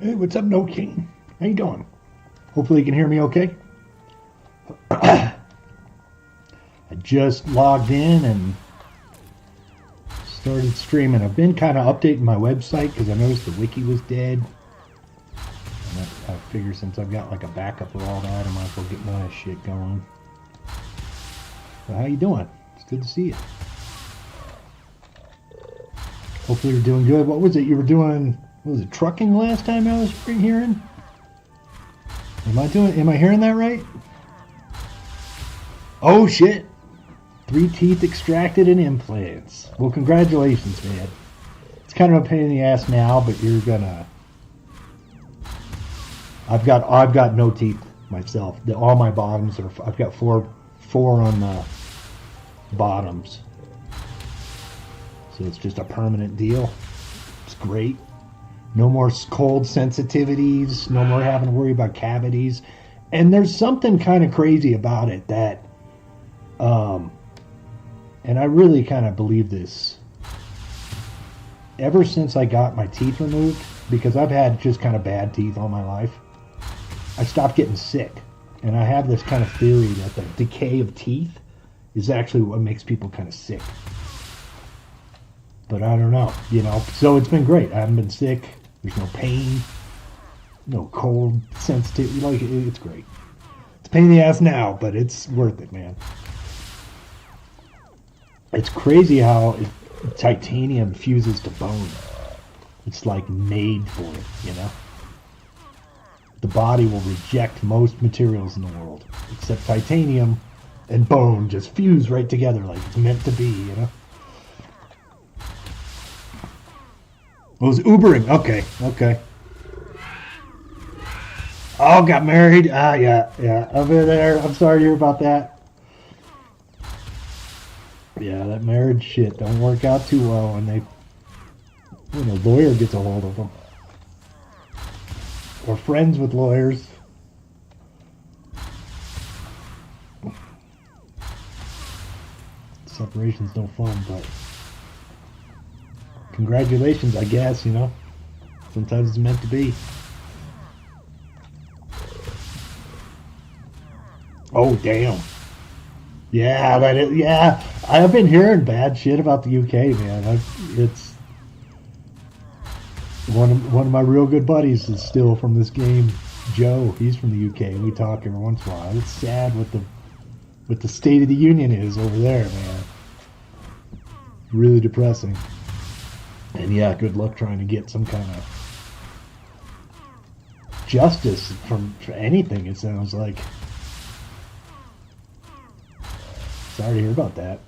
Hey, what's up, No King? How you doing? Hopefully you can hear me okay. I just logged in and started streaming. I've been kind of updating my website because I noticed the wiki was dead. And I figure since I've got like a backup of all that, I might as well get my shit going. So how you doing? It's good to see you. Hopefully you're doing good. What was it you were doing? What was it, trucking last time I was hearing? Am I hearing that right? Oh shit. 3 teeth extracted and implants. Well, congratulations, man. It's kind of a pain in the ass now, but you're gonna... I've got no teeth myself. All my bottoms are... I've got four on the bottoms. So it's just a permanent deal. It's great. No more cold sensitivities. No more having to worry about cavities. And there's something kind of crazy about it that... and I really kind of believe this. Ever since I got my teeth removed, because I've had just kind of bad teeth all my life, I stopped getting sick. And I have this kind of theory that the decay of teeth is actually what makes people kind of sick. But I don't know, So it's been great. I haven't been sick. There's no pain, no cold sensitivity. It's great. It's a pain in the ass now, but it's worth it, man. It's crazy how titanium fuses to bone. It's like made for it, The body will reject most materials in the world, except titanium and bone just fuse right together like it's meant to be, It was Ubering. Okay. Oh, got married. Yeah. Over there. I'm sorry to hear about that. Yeah, that marriage shit don't work out too well when a lawyer gets a hold of them. Or friends with lawyers. Separation's no fun, but congratulations, I guess, Sometimes it's meant to be. Oh, damn. Yeah, I've been hearing bad shit about the UK, man. It's one of my real good buddies is still from this game, Joe. He's from the UK, and we talk every once in a while. It's sad what the state of the union is over there, man. Really depressing. And yeah, good luck trying to get some kind of justice for anything, it sounds like. Sorry to hear about that.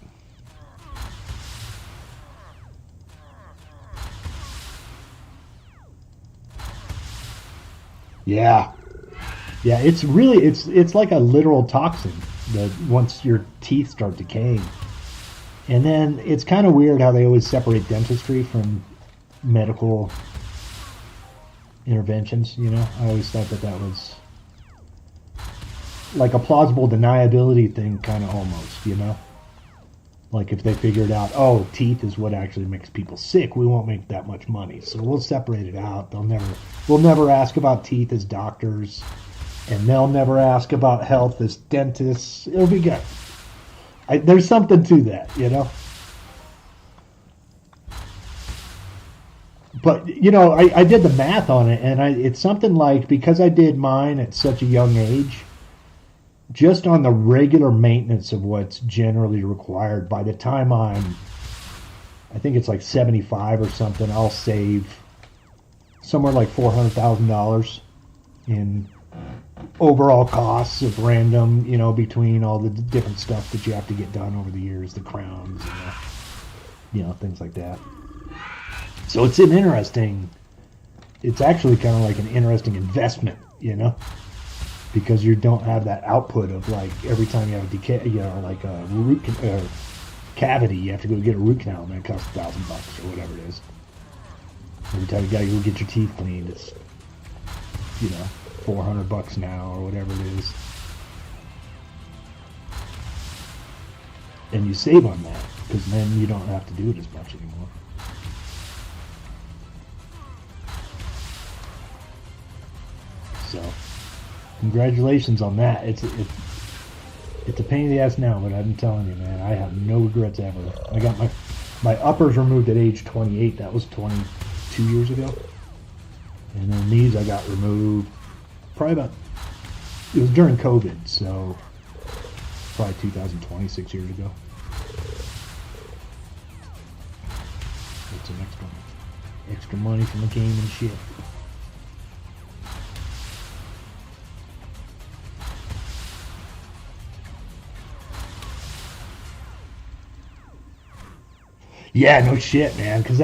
Yeah, it's really it's like a literal toxin that once your teeth start decaying. And then it's kind of weird how they always separate dentistry from medical interventions, I always thought that was like a plausible deniability thing, kind of almost, Like if they figured out, oh, teeth is what actually makes people sick, we won't make that much money, so we'll separate it out. We'll never ask about teeth as doctors, and they'll never ask about health as dentists. It'll be good. There's something to that, But, I did the math on it, and it's something like, because I did mine at such a young age, just on the regular maintenance of what's generally required, by the time I think it's like 75 or something, I'll save somewhere like $400,000 in overall costs of random, between all the different stuff that you have to get done over the years, the crowns, things like that. So it's actually kind of like an interesting investment, because you don't have that output of like every time you have a decay, like a root cavity, you have to go get a root canal, and it costs $1,000 or whatever it is. Every time you gotta go get your teeth cleaned, it's $400 now or whatever it is, and you save on that because then you don't have to do it as much anymore. congratulations on that. It's a pain in the ass now, but I'm telling you, man, I have no regrets ever. I got my uppers removed at age 28. That was 22 years ago. And then these I got removed probably about, it was during COVID, so probably 2020, 6 years ago. What's the next one? Extra money from the game and shit. Yeah, no shit, man, because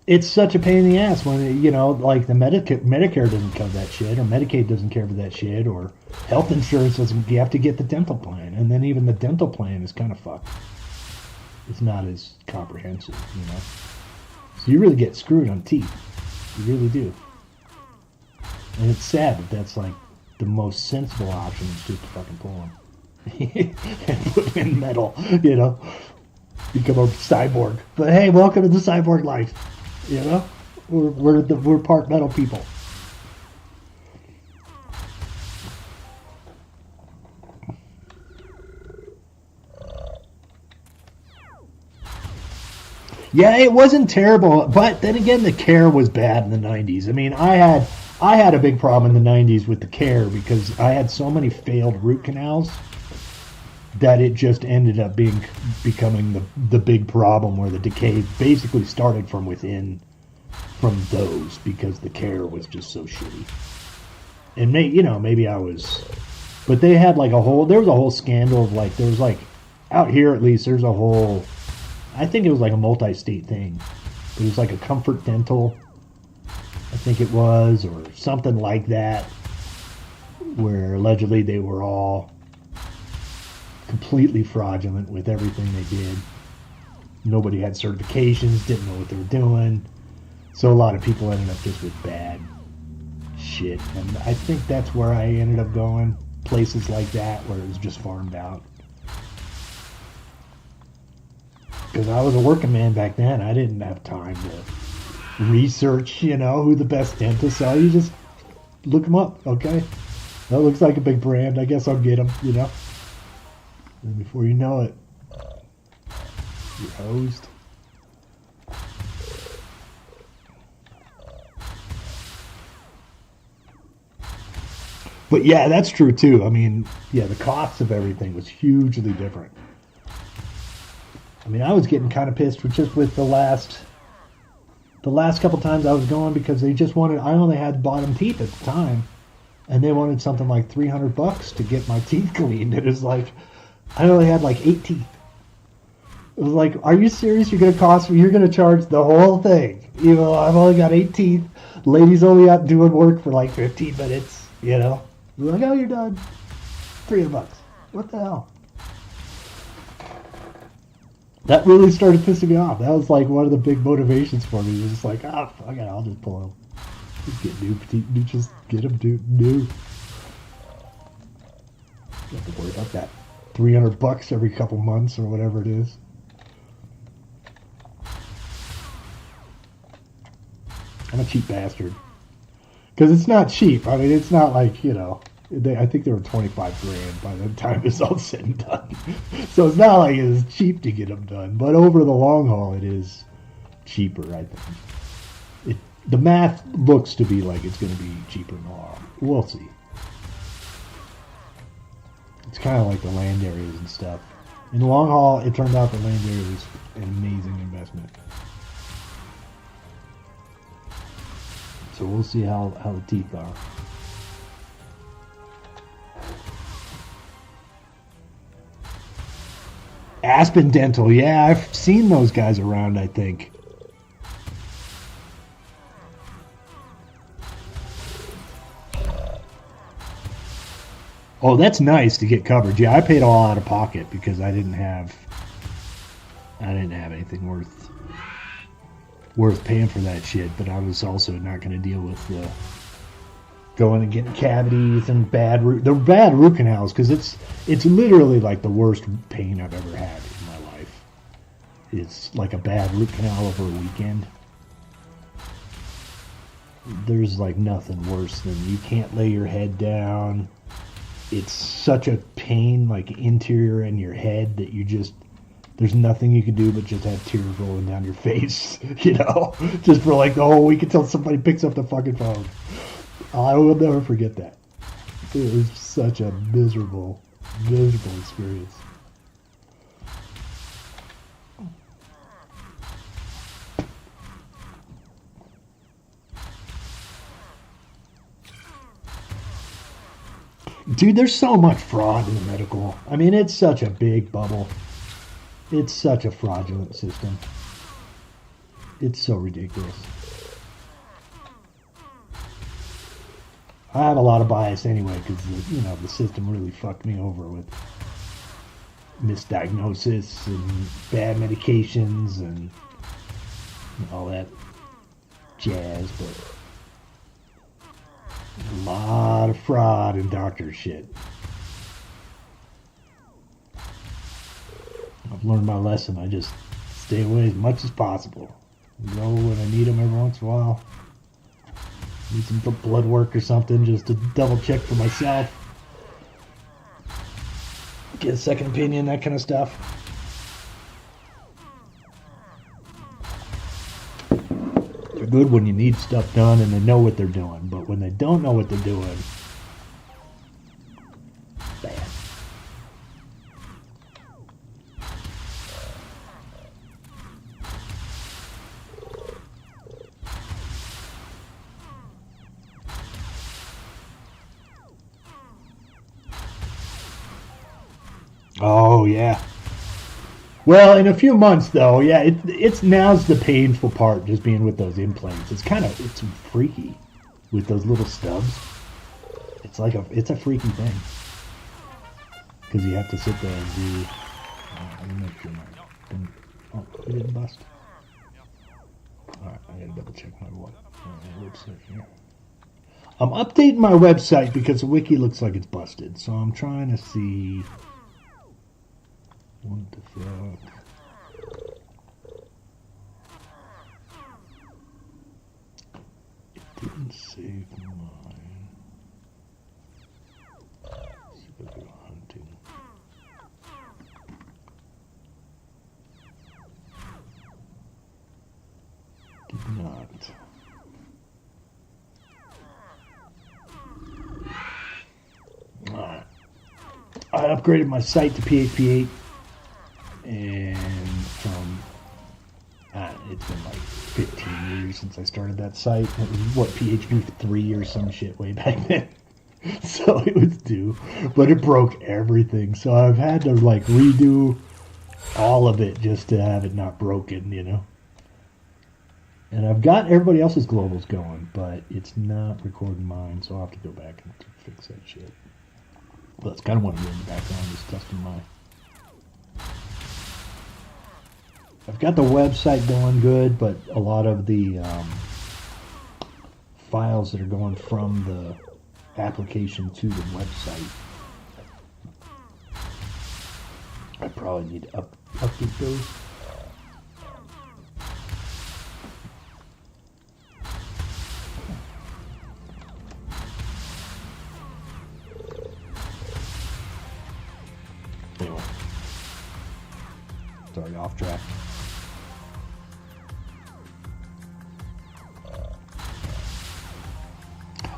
it's such a pain in the ass when, you know, like the Medicare doesn't cover that shit, or Medicaid doesn't cover that shit, or health insurance doesn't, you have to get the dental plan, and then even the dental plan is kind of fucked. It's not as comprehensive, you know. So you really get screwed on teeth. You really do. And it's sad that that's like the most sensible option is just to fucking pull them. And put them in metal, you know. Become a cyborg. But hey, welcome to the cyborg life. You know? We're part metal people. Yeah, it wasn't terrible, but then again, the care was bad in the 90s. I mean, I had a big problem in the 90s with the care because I had so many failed root canals that it just ended up becoming the big problem where the decay basically started from within from those because the care was just so shitty. And maybe I was, but they had like there was a whole scandal of like, there was like, out here at least, there's a whole, I think it was like a multi-state thing. It was like a Comfort Dental, I think it was, or something like that, where allegedly they were all completely fraudulent with everything they did. Nobody had certifications, didn't know what they were doing. So a lot of people ended up just with bad shit. And I think that's where I ended up going. Places like that where it was just farmed out. Because I was a working man back then. I didn't have time to research, who the best dentists are. You just look them up, okay? That looks like a big brand. I guess I'll get them, And before you know it, you're hosed. But yeah, that's true too. I mean, yeah, the cost of everything was hugely different. I mean, I was getting kind of pissed with the last couple times I was going because they just wanted, I only had bottom teeth at the time, and they wanted something like $300 to get my teeth cleaned. It was like, I only had like 8 teeth. It was like, are you serious? You're going to charge the whole thing. I've only got 8 teeth. Lady's only out doing work for like 15 minutes, You're like, oh, you're done. $300. What the hell? That really started pissing me off. That was like one of the big motivations for me. It was just like, fuck it, I'll just pull them. Just get new teeth. Just get them new. You have to worry about that $300 every couple months or whatever it is. I'm a cheap bastard. Because it's not cheap. I mean, it's not like, I think they were $25,000 by the time it's all said and done. So it's not like it's cheap to get them done. But over the long haul, it is cheaper, I think. The math looks to be like it's going to be cheaper in the long haul. We'll see. It's kind of like the land areas and stuff. In the long haul, it turned out the land area was an amazing investment. So we'll see how the teeth are. Aspen Dental, yeah, I've seen those guys around, I think. Oh, that's nice to get coverage. Yeah, I paid all out of pocket because I didn't have anything worth paying for that shit. But I was also not going to deal with going and getting cavities and bad root canals because it's literally like the worst pain I've ever had in my life. It's like a bad root canal over a weekend. there's like nothing worse than you can't lay your head down. It's such a pain, like interior in your head, that you just, there's nothing you can do but just have tears rolling down your face, you know, just for like the whole week until somebody picks up the fucking phone. I will never forget that. It was such a miserable experience. Dude, there's so much fraud in the medical. I mean, it's such a big bubble. It's such a fraudulent system. It's so ridiculous. I have a lot of bias anyway because, you know, the system really fucked me over with misdiagnosis and bad medications and all that jazz, but a lot of fraud and doctor shit. I've learned my lesson. I just stay away as much as possible. Go when I need them every once in a while. Need some blood work or something just to double check for myself. Get a second opinion, that kind of stuff. They're good when you need stuff done and they know what they're doing, but when they don't know what they're doing, bad. Oh yeah. Well, in a few months though, yeah, it's now's the painful part, just being with those implants. It's freaky with those little stubs. It's a freaky thing because you have to sit there and do. Let me make sure it didn't bust. All right, I gotta double check my website here. I'm updating my website because the wiki looks like it's busted, so I'm trying to see. What the fuck? It didn't save mine. Let's see if I go hunting. Did not. Alright. I upgraded my site to PHP 8. And from it's been like 15 years since I started that site. It was PHP 3 or some shit way back then. So it was due, but it broke everything. So I've had to like redo all of it just to have it not broken, you know. And I've got everybody else's globals going, but it's not recording mine, so I'll have to go back and fix that shit. But that's kind of what I'm doing in the background, just testing my. I've got the website going good, but a lot of the files that are going from the application to the website, I probably need to update those. Anyway, sorry, off track.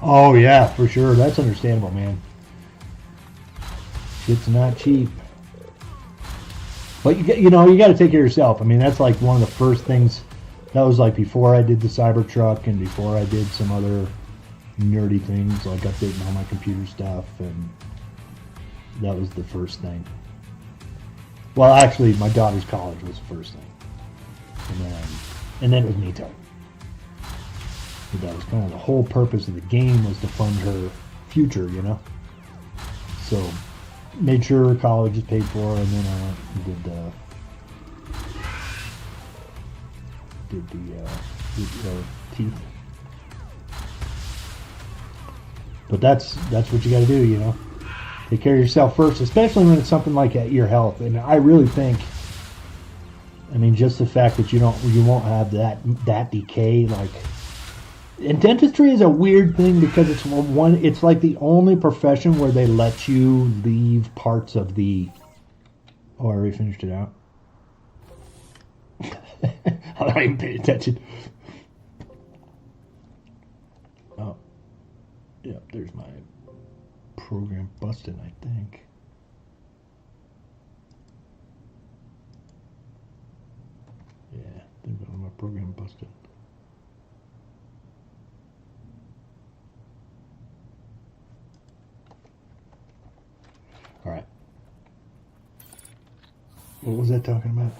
Oh yeah, for sure. That's understandable, man. Shit's not cheap. But you got to take care of yourself. I mean, that's like one of the first things. That was like before I did the Cybertruck and before I did some other nerdy things like updating all my computer stuff, and that was the first thing. Well, actually, my daughter's college was the first thing, and then it was me time. That was kind of the whole purpose of the game, was to fund her future, you know. So made sure her college is paid for, and then I went and did the teeth. But that's what you got to do, you know. Take care of yourself first, especially when it's something like ear health. And I really think, I mean, just the fact that you won't have that decay, like And dentistry is a weird thing because it's one. It's like the only profession where they let you leave parts of the. Oh, I already finished it out. I'm not even paying attention. Oh, yeah. There's my program busted, I think. Yeah, I think my program busted. All right. What was that talking about?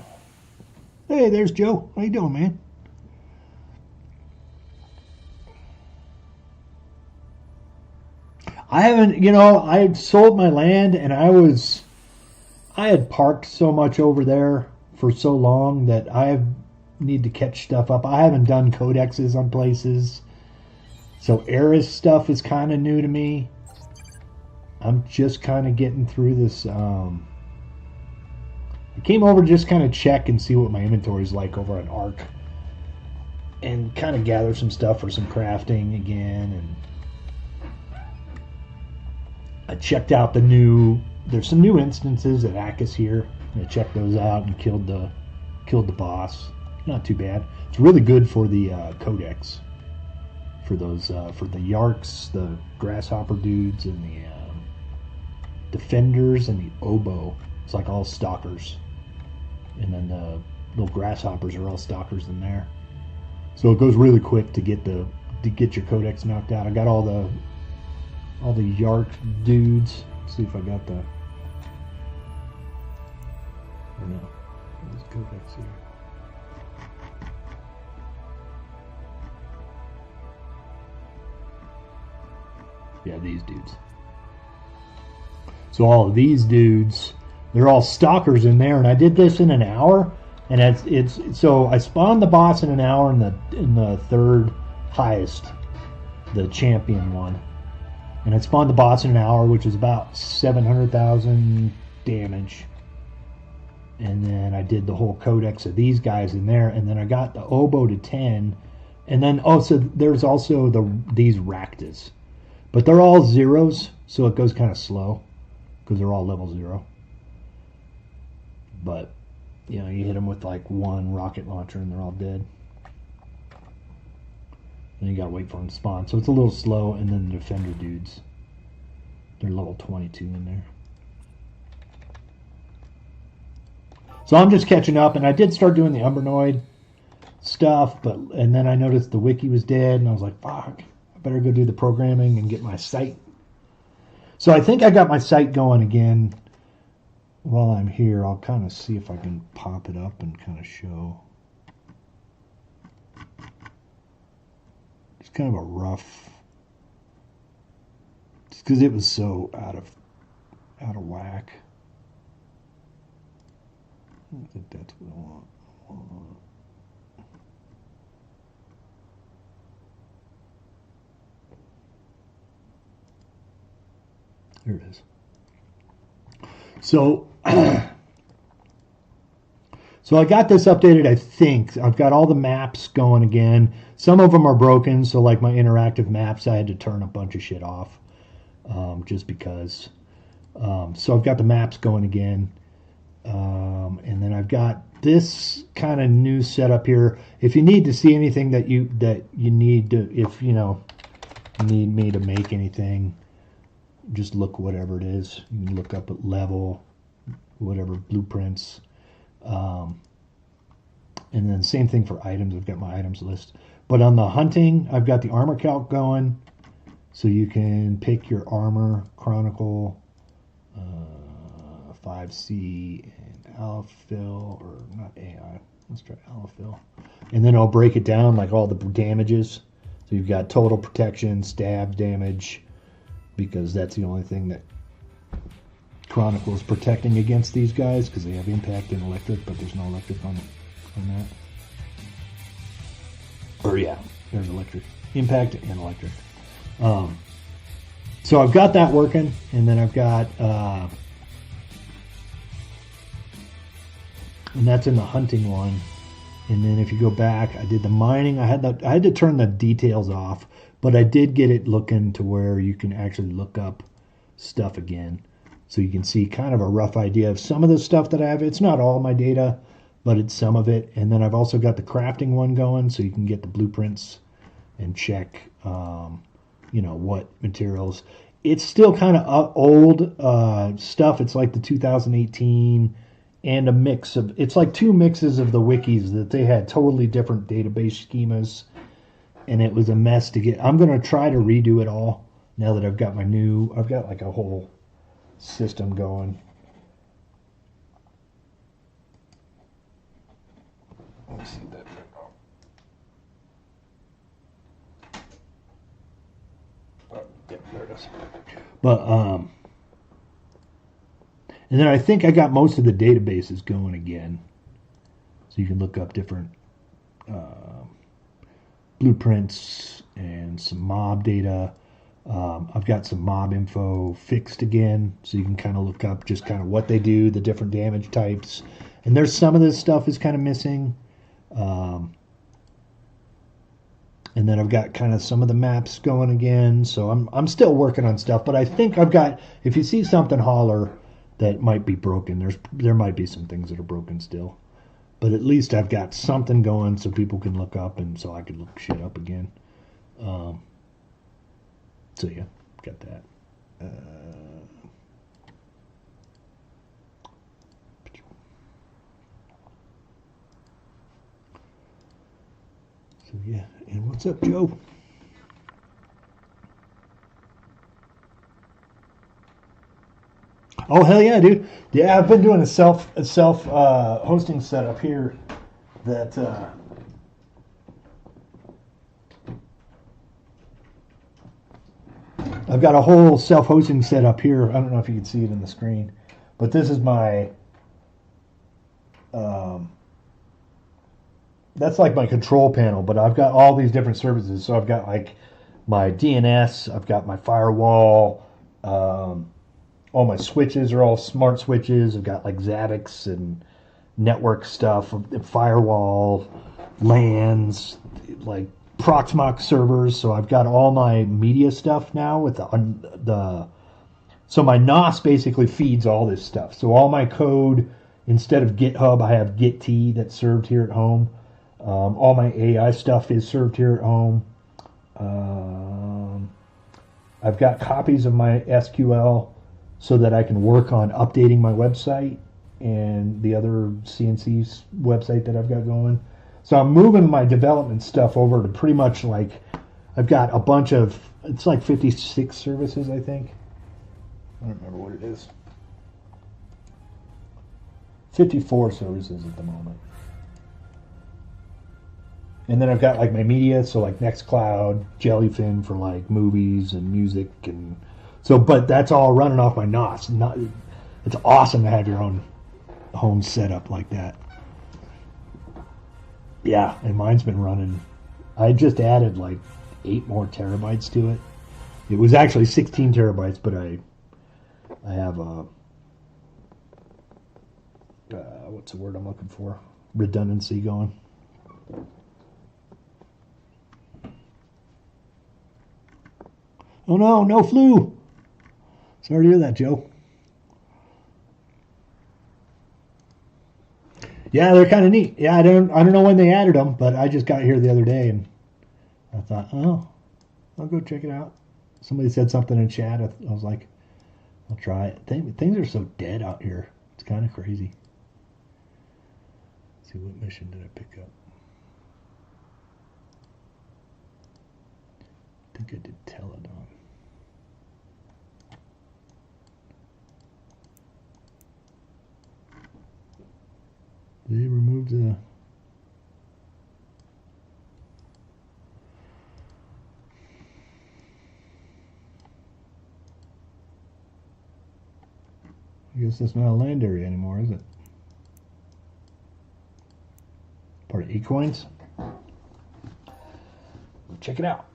Hey, there's Joe. How you doing, man? I haven't, I had sold my land and I had parked so much over there for so long that I need to catch stuff up. I haven't done codexes on places. So Eris stuff is kind of new to me. I'm just kind of getting through this. I came over to just kind of check and see what my inventory is like over on Ark. And kind of gather some stuff for some crafting again. And I checked out there's some new instances at Akkus here. I checked those out and killed the boss. Not too bad. It's really good for the codex. For those, for the Yarks, the grasshopper dudes, and the defenders, and the oboe. It's like all stalkers. And then the little grasshoppers are all stalkers in there. So it goes really quick to get your codex knocked out. I got all the Yark dudes. Let's see if I got the. Or no, there's codex here. Yeah, these dudes. So all of these dudes, they're all stalkers in there, and I did this in an hour, and it's so I spawned the boss in an hour in the third highest, the champion one, and I spawned the boss in an hour, which is about 700,000 damage, and then I did the whole codex of these guys in there, and then I got the oboe to 10, and then so there's also these Raktas. But they're all zeros, so it goes kind of slow because they're all level 0. But, you hit them with like one rocket launcher and they're all dead. Then you gotta wait for them to spawn. So it's a little slow, and then the defender dudes. They're level 22 in there. So I'm just catching up, and I did start doing the Umbernoid stuff, and then I noticed the wiki was dead, and I was like, fuck. Better go do the programming and get my site. So I think I got my site going again. While I'm here, I'll kind of see if I can pop it up and kind of show. It's kind of a rough, just because it was so out of whack. I don't think that's what I want. Here it is. So, so I got this updated, I think. I've got all the maps going again. Some of them are broken, so like my interactive maps, I had to turn a bunch of shit off just because. So I've got the maps going again. And then I've got this kind of new setup here. If you need to see anything that you need to, if need me to make anything, just look whatever it is. You can look up at level, whatever, blueprints. And then same thing for items. I've got my items list. But on the hunting, I've got the armor calc going. So you can pick your armor, chronicle, 5C, and allofill, or not AI. Let's try allofill. And then I'll break it down like all the damages. So you've got total protection, stab damage, because that's the only thing that Chronicle is protecting against these guys, because they have impact and electric, but there's no electric on that. Or yeah, there's electric. Impact and electric. So I've got that working, and then I've got and that's in the hunting one. And then if you go back, I did the mining. I had to turn the details off, but I did get it looking to where you can actually look up stuff again. So you can see kind of a rough idea of some of the stuff that I have. It's not all my data, but it's some of it. And then I've also got the crafting one going, so you can get the blueprints and check, what materials. It's still kind of old stuff. It's like the 2018 and a mix of, it's like two mixes of the wikis that they had totally different database schemas. And it was a mess to get. I'm going to try to redo it all now that I've got I've got like a whole system going. Let me see that. Oh, yeah, there it is. But and then I think I got most of the databases going again, so you can look up different blueprints and some mob data. I've got some mob info fixed again, so you can kind of look up just kind of what they do, the different damage types. And there's some of this stuff is kind of missing. And then I've got kind of some of the maps going again. So I'm still working on stuff, but I think I've got, if you see something, holler that might be broken. There might be some things that are broken still. But at least I've got something going so people can look up and so I can look shit up again. So yeah, got that. So yeah, and what's up, Joe? Oh hell yeah, dude! Yeah, I've been doing a self hosting setup here that I've got a whole self hosting setup here. I don't know if you can see it in the screen, but this is my that's like my control panel. But I've got all these different services. So I've got like my DNS, I've got my firewall. All my switches are all smart switches. I've got like Zabbix and network stuff, firewall, LANs, like Proxmox servers. So I've got all my media stuff now with so my NOS basically feeds all this stuff. So all my code, instead of GitHub, I have GitT that's served here at home. All my AI stuff is served here at home. I've got copies of my SQL so that I can work on updating my website and the other CNC's website that I've got going. So I'm moving my development stuff over to pretty much like, I've got a bunch of, it's like 56 services, I think. I don't remember what it is. 54 services at the moment. And then I've got like my media, so like Nextcloud, Jellyfin for like movies and music and so, but that's all running off my NOS. It's awesome to have your own home setup like that. Yeah, and mine's been running. I just added like 8 more terabytes to it. It was actually 16 terabytes, but I have what's the word I'm looking for? Redundancy going. Oh no, no flu. Sorry to hear that, Joe. Yeah, they're kind of neat. Yeah, I don't know when they added them, but I just got here the other day and I thought, oh, I'll go check it out. Somebody said something in chat. I was like, I'll try it. Things are so dead out here. It's kind of crazy. Let's see, what mission did I pick up? I think I did Teledon. They removed the... I guess that's not a land area anymore, is it? Part of eCoins? Check it out.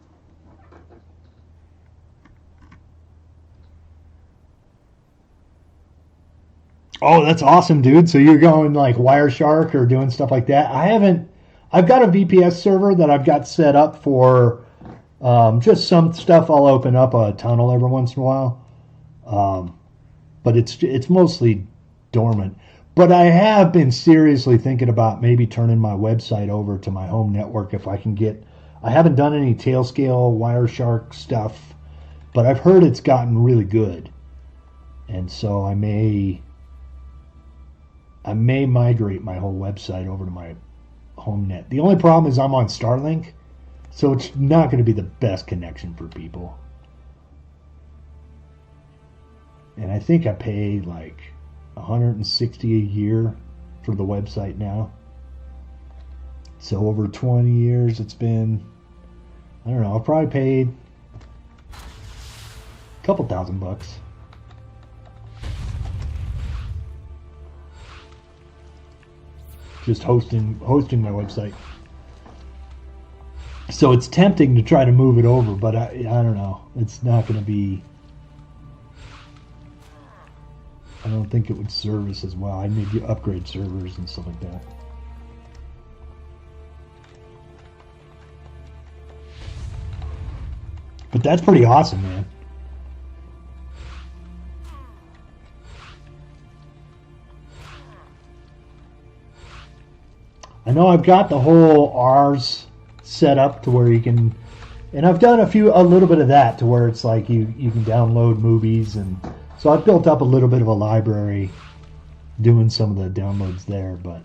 Oh, that's awesome, dude. So you're going like Wireshark or doing stuff like that? I haven't. I've got a VPS server that I've got set up for just some stuff. I'll open up a tunnel every once in a while, but it's mostly dormant. But I have been seriously thinking about maybe turning my website over to my home network if I can get. I haven't done any Tailscale, Wireshark stuff, but I've heard it's gotten really good, and so I may migrate my whole website over to my home net. The only problem is I'm on Starlink, so it's not going to be the best connection for people. And I think I paid like $160 a year for the website now. So over 20 years, it's been, I don't know, I've probably paid a couple $1,000. Just hosting my website. So it's tempting to try to move it over, but I don't know. It's not going to be. I don't think it would service as well. I need to upgrade servers and stuff like that. But that's pretty awesome, man. I know I've got the whole Rs set up to where you can, and I've done a little bit of that to where it's like you can download movies, and so I've built up a little bit of a library doing some of the downloads there, but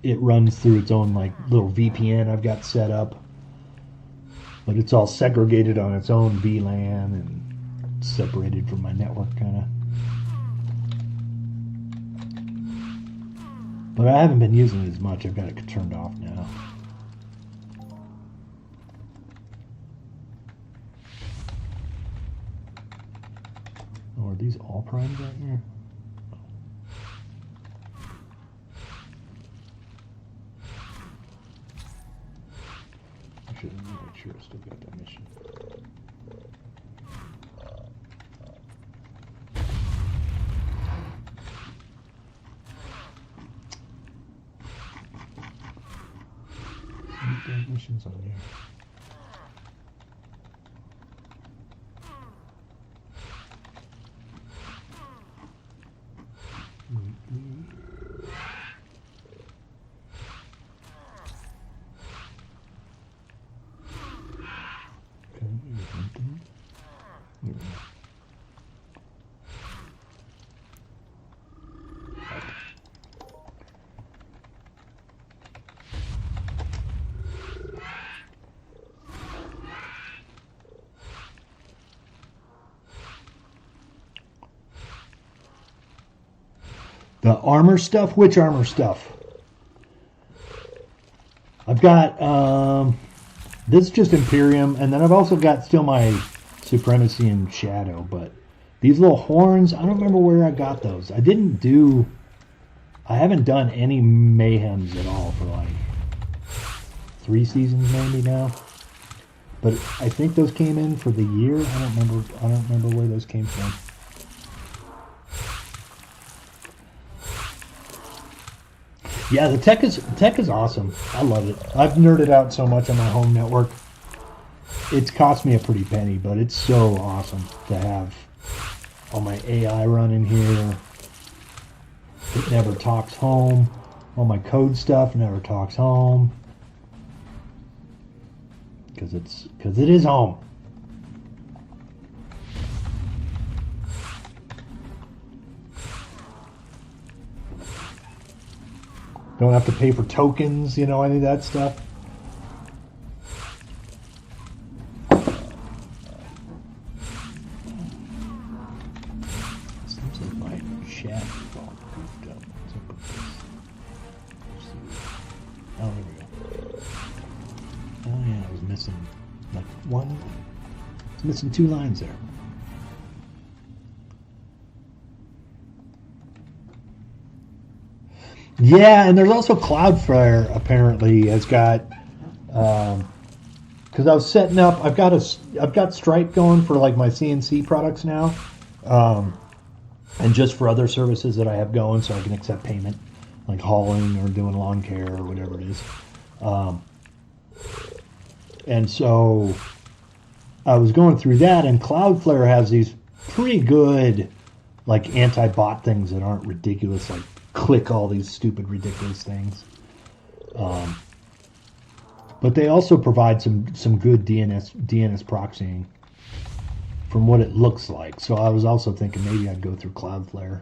it runs through its own like little VPN I've got set up, but it's all segregated on its own VLAN and separated from my network kind of. But I haven't been using it as much. I've got it turned off now. Oh, are these all primes right here? I should make sure I still got that mission. Missions on here. The armor stuff? Which armor stuff? I've got, this is just Imperium, and then I've also got still my Supremacy and Shadow, but these little horns, I don't remember where I got those. I haven't done any Mayhems at all for like 3 seasons maybe now. But I think those came in for the year. I don't remember where those came from. Yeah, the tech is awesome. I love it. I've nerded out so much on my home network. It's cost me a pretty penny, but it's so awesome to have all my AI running here. It never talks home. All my code stuff never talks home. Because it is home. Don't have to pay for tokens, any of that stuff. Seems like my chat phone goofed up. Oh, there we go. Oh yeah, I was missing like one. I was missing 2 lines there. Yeah, and there's also Cloudflare apparently has got, because I was setting up. I've got Stripe going for like my CNC products now, and just for other services that I have going, so I can accept payment, like hauling or doing lawn care or whatever it is. Um, and so I was going through that, and Cloudflare has these pretty good, like, anti-bot things that aren't ridiculous, like click all these stupid, ridiculous things. Um, but they also provide some good DNS proxying from what it looks like. So I was also thinking maybe I'd go through Cloudflare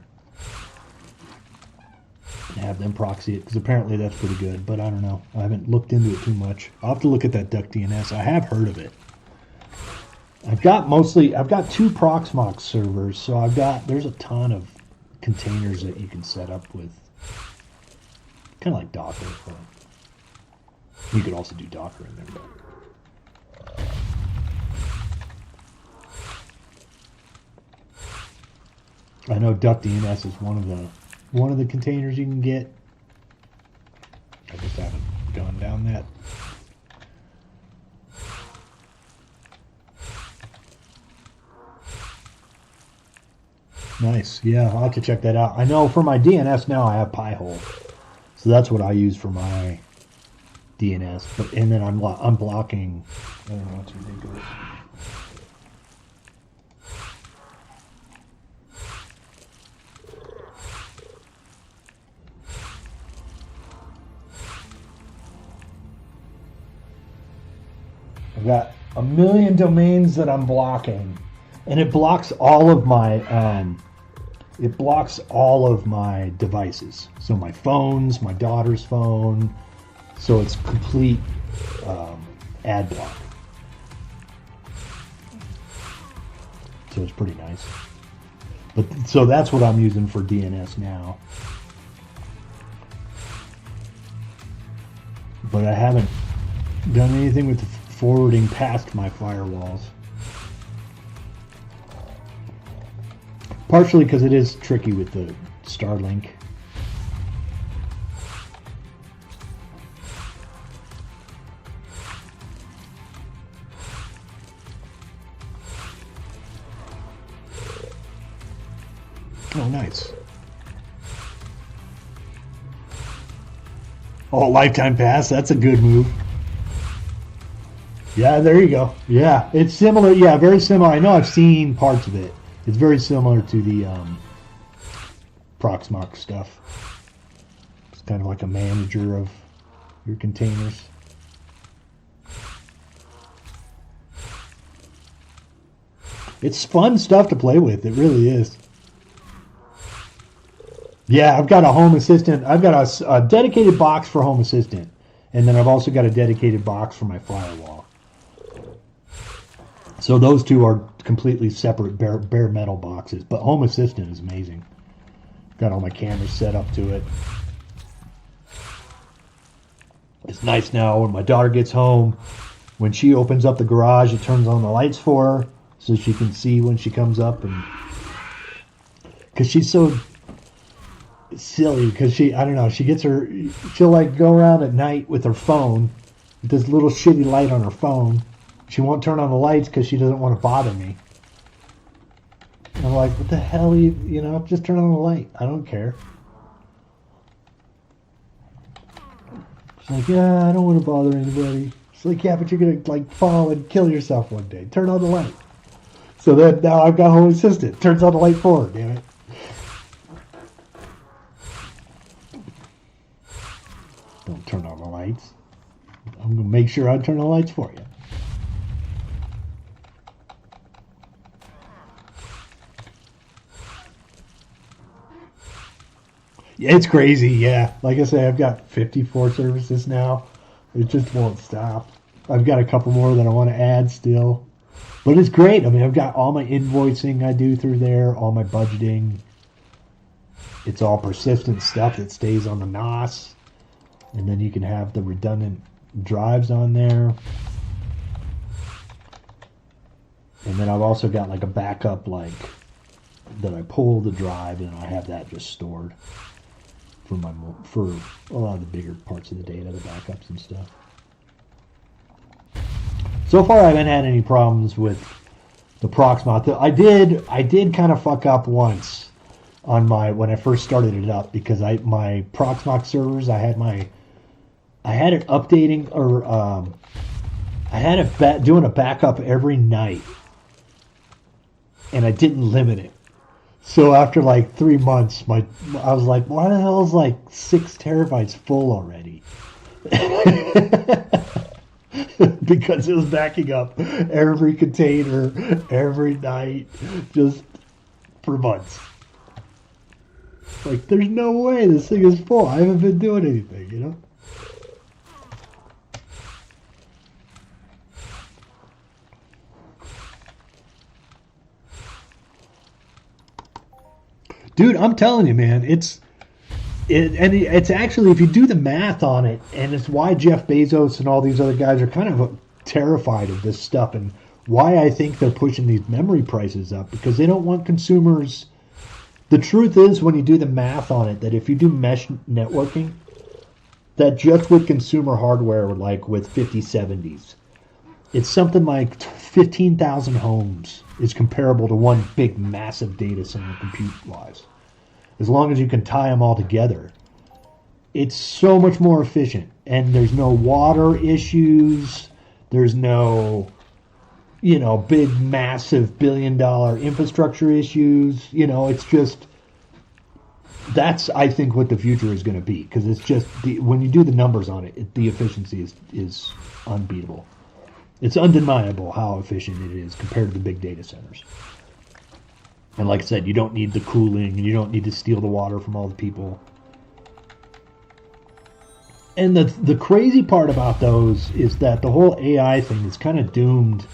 and have them proxy it, because apparently that's pretty good. But I don't know. I haven't looked into it too much. I'll have to look at that DuckDNS. I have heard of it. I've got two Proxmox servers, so there's a ton of containers that you can set up with, kind of like Docker. But you could also do Docker in there. But I know DuckDNS is one of the containers you can get. I just haven't gone down that. Nice. Yeah, I'll have to check that out. I know for my DNS now I have Pi-hole, so that's what I use for my DNS. And then I'm blocking. I don't know, it's ridiculous. I've got a million domains that I'm blocking, and it blocks all of my devices. So my phones, my daughter's phone. So it's complete ad block. So it's pretty nice. But so that's what I'm using for DNS now. But I haven't done anything with the forwarding past my firewalls. Partially because it is tricky with the Starlink. Oh, nice. Oh, lifetime pass. That's a good move. Yeah, there you go. Yeah, it's similar. Yeah, very similar. I know I've seen parts of it. It's very similar to the Proxmox stuff. It's kind of like a manager of your containers. It's fun stuff to play with. It really is. Yeah, I've got a Home Assistant. I've got a dedicated box for Home Assistant. And then I've also got a dedicated box for my firewall. So those two are completely separate bare metal boxes. But Home Assistant is amazing. Got all my cameras set up to it. It's nice now when my daughter gets home. When she opens up the garage, it turns on the lights for her so she can see when she comes up. And because she's so silly, because I don't know, she'll like go around at night with her phone, with this little shitty light on her phone. She won't turn on the lights because she doesn't want to bother me. And I'm like, what the hell, just turn on the light. I don't care. She's like, yeah, I don't want to bother anybody. It's like, yeah, but you're going to like fall and kill yourself one day. Turn on the light. So then now I've got Home Assistant. Turns on the light for her, damn it. Don't turn on the lights. I'm going to make sure I turn the lights for you. Yeah, it's crazy, yeah. Like I say, I've got 54 services now. It just won't stop. I've got a couple more that I want to add still. But it's great. I mean, I've got all my invoicing I do through there, all my budgeting. It's all persistent stuff that stays on the NOS. And then you can have the redundant drives on there. And then I've also got like a backup, like that I pull the drive and I have that just stored for a lot of the bigger parts of the data, the backups and stuff. So far, I haven't had any problems with the Proxmox. I did kind of fuck up once on my when I first started it up because my Proxmox servers I had it updating or I had it doing a backup every night, and I didn't limit it. So after like 3 months, I was like, why the hell is like 6 terabytes full already? Because it was backing up every container every night, just for months. Like, there's no way this thing is full. I haven't been doing anything, you know? Dude, I'm telling you, man, it's actually, if you do the math on it, and it's why Jeff Bezos and all these other guys are kind of terrified of this stuff, and why I think they're pushing these memory prices up, because they don't want consumers. The truth is, when you do the math on it, that if you do mesh networking, that just with consumer hardware, like with 5070s, it's something like 15,000 homes is comparable to one big, massive data center compute-wise. As long as you can tie them all together, it's so much more efficient. And there's no water issues. There's no, big, massive billion-dollar infrastructure issues. It's just, that's, I think, what the future is going to be. Because it's just, when you do the numbers on it, the efficiency is unbeatable. It's undeniable how efficient it is compared to the big data centers. And like I said, you don't need the cooling, and you don't need to steal the water from all the people. And the crazy part about those is that the whole AI thing is kind of doomed,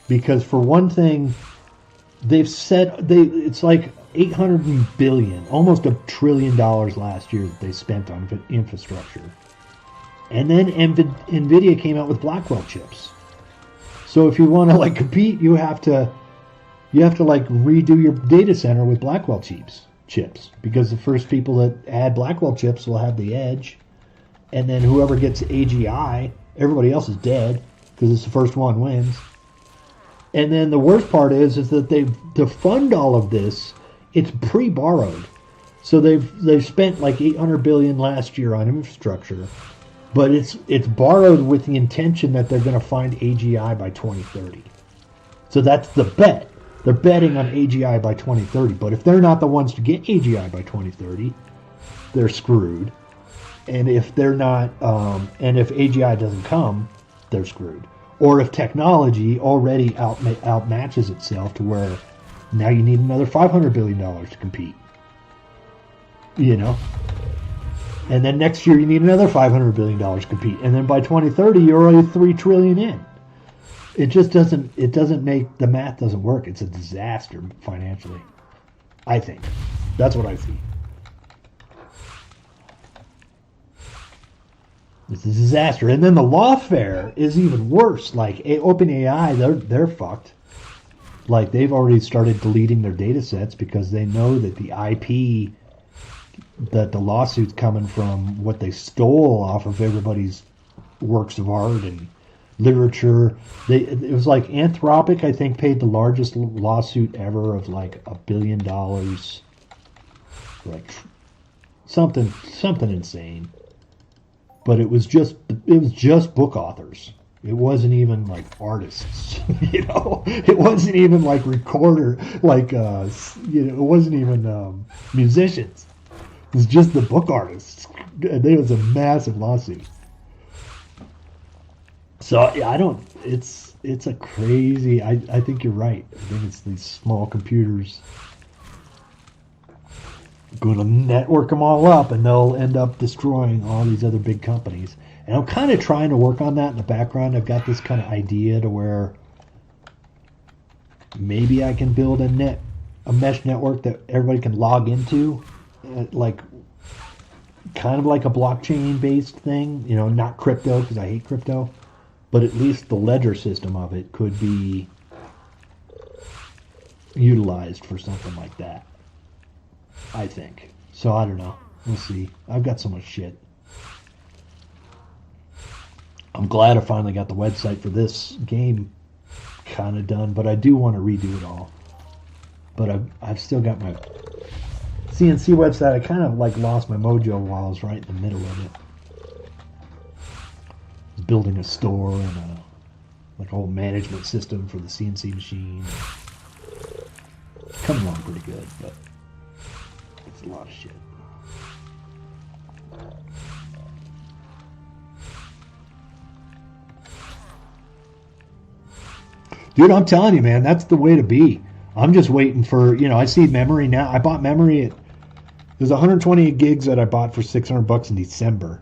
because for one thing, they've said it's like 800 billion, almost $1 trillion last year that they spent on infrastructure. And then NVIDIA came out with Blackwell chips. So if you want to compete, you have to redo your data center with Blackwell chips, because the first people that add Blackwell chips will have the edge, and then whoever gets AGI, everybody else is dead because it's the first one wins. And then the worst part is that to fund all of this, it's pre-borrowed. So they've spent like 800 billion last year on infrastructure. But it's borrowed with the intention that they're going to find AGI by 2030. So that's the bet. They're betting on AGI by 2030. But if they're not the ones to get AGI by 2030, they're screwed. And if they're not, and if AGI doesn't come, they're screwed. Or if technology already outmatches itself to where now you need another $500 billion to compete. And then next year you need another $500 billion to compete. And then by 2030 you're already $3 trillion in. It just doesn't make, the math doesn't work. It's a disaster financially, I think. That's what I see. It's a disaster. And then the lawfare is even worse. Like OpenAI, they're fucked. Like, they've already started deleting their data sets because they know that the IP, that the lawsuit's coming from what they stole off of everybody's works of art and literature. It was like Anthropic, I think, paid the largest lawsuit ever of like $1 billion, like something insane. But it was just book authors. It wasn't even like artists, It wasn't even like recorder, like it wasn't even musicians. It was just the book artists. It was a massive lawsuit. So it's a crazy, I think you're right. I think it's these small computers going to network them all up, and they'll end up destroying all these other big companies. And I'm kind of trying to work on that in the background. I've got this kind of idea to where maybe I can build a mesh network that everybody can log into, like kind of like a blockchain based thing, not crypto, because I hate crypto, but at least the ledger system of it could be utilized for something like that, I think. So I don't know. We'll see. I've got so much shit. I'm glad I finally got the website for this game kind of done, but I do want to redo it all. But I've still got my CNC website, I kind of like lost my mojo while I was right in the middle of it. I was building a store and like a whole management system for the CNC machine. Coming along pretty good, but it's a lot of shit. Dude, I'm telling you, man, that's the way to be. I'm just waiting for, I see memory now. I bought memory there's 128 gigs that I bought for $600 in December.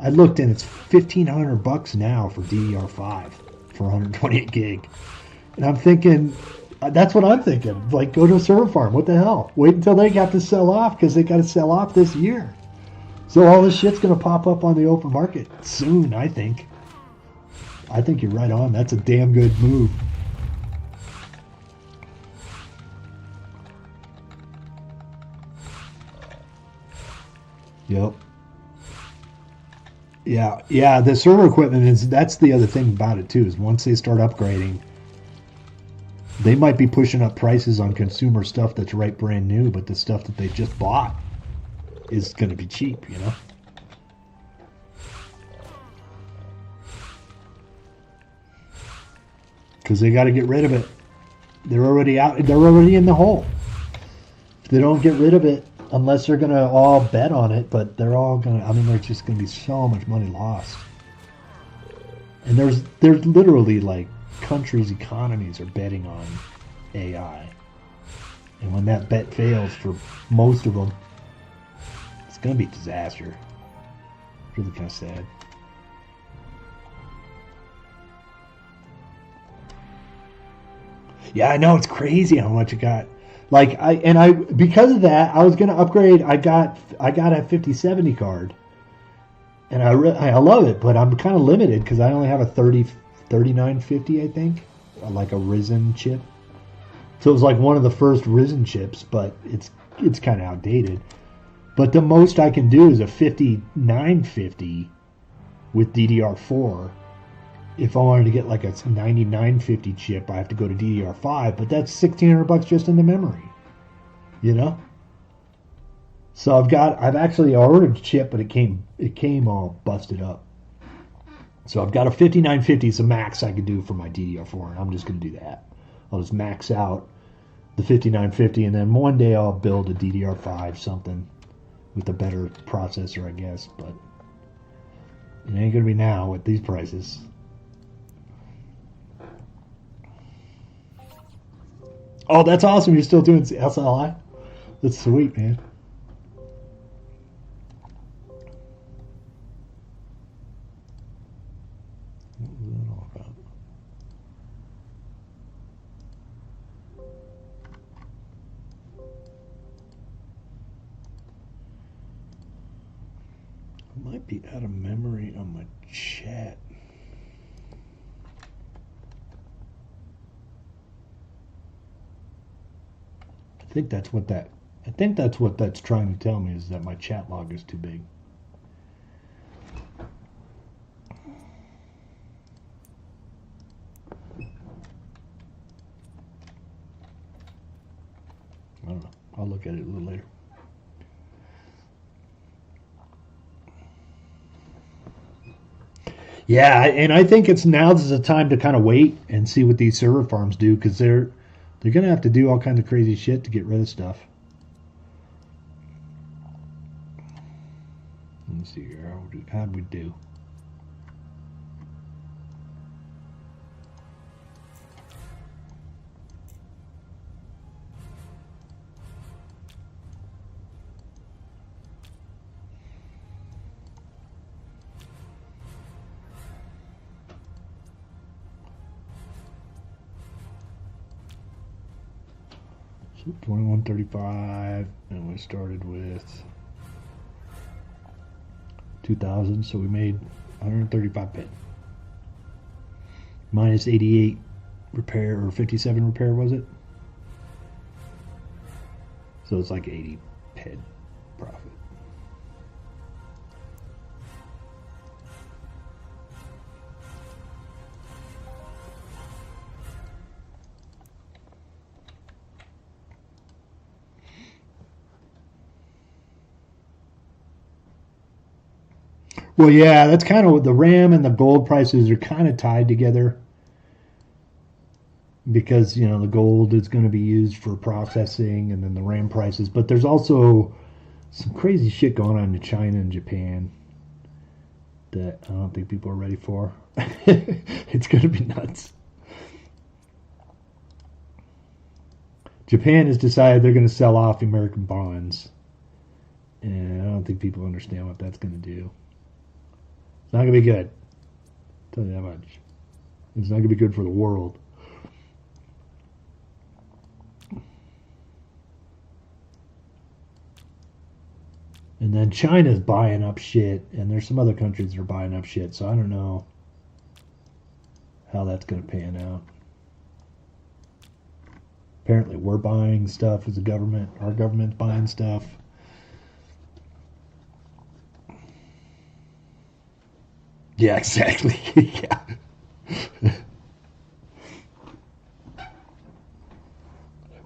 I looked and it's $1,500 now for DDR5 for 128 gig. And I'm thinking, that's what I'm thinking. Like, go to a server farm. What the hell? Wait until they got to sell off, because they got to sell off this year. So all this shit's going to pop up on the open market soon, I think. I think you're right on. That's a damn good move. Yep. Yeah. The server equipment that's the other thing about it too, is once they start upgrading, they might be pushing up prices on consumer stuff that's right brand new, but the stuff that they just bought is going to be cheap, Because they got to get rid of it. They're already out. They're already in the hole. If they don't get rid of it, unless they're going to all bet on it, but they're all going to, there's just going to be so much money lost. And there's literally like countries' economies are betting on AI. And when that bet fails for most of them, it's going to be a disaster. It's really kind of sad. Yeah, I know, it's crazy how much it got. Like because of that, I was gonna upgrade. I got a 5070 card, and I love it, but I'm kind of limited because I only have a 3950, I think, like a Ryzen chip. So it was like one of the first Ryzen chips, but it's kind of outdated. But the most I can do is a 5950 with DDR4. If I wanted to get like a 9950 chip, I have to go to DDR5, but that's $1,600 just in the memory, So I've actually ordered a chip, but it came all busted up. So I've got a 5950 is the max I could do for my DDR4, and I'm just going to do that. I'll just max out the 5950, and then one day I'll build a DDR5 something with a better processor, I guess, but it ain't going to be now with these prices. Oh, that's awesome. You're still doing SLI? That's sweet, man. What was that all about? I might be out of memory on my chat. I think that's what that's trying to tell me, is that my chat log is too big. I don't know. I'll look at it a little later. Yeah, and I think now's the time to kind of wait and see what these server farms do, because they're going to have to do all kinds of crazy shit to get rid of stuff. Let me see here. How'd we do? So 2135, and we started with 2000, so we made 135 pin. Minus 88 repair, or 57 repair, was it? So it's like 80 pin profit. Well, yeah, that's kind of the RAM and the gold prices are kind of tied together because the gold is going to be used for processing, and then the RAM prices. But there's also some crazy shit going on in China and Japan that I don't think people are ready for. It's going to be nuts. Japan has decided they're going to sell off American bonds, and I don't think people understand what that's going to do. It's not going to be good. I'll tell you that much. It's not going to be good for the world. And then China's buying up shit, and there's some other countries that are buying up shit, so I don't know how that's going to pan out. Apparently, we're buying stuff as a government. Our government's buying stuff. Yeah, exactly. Yeah.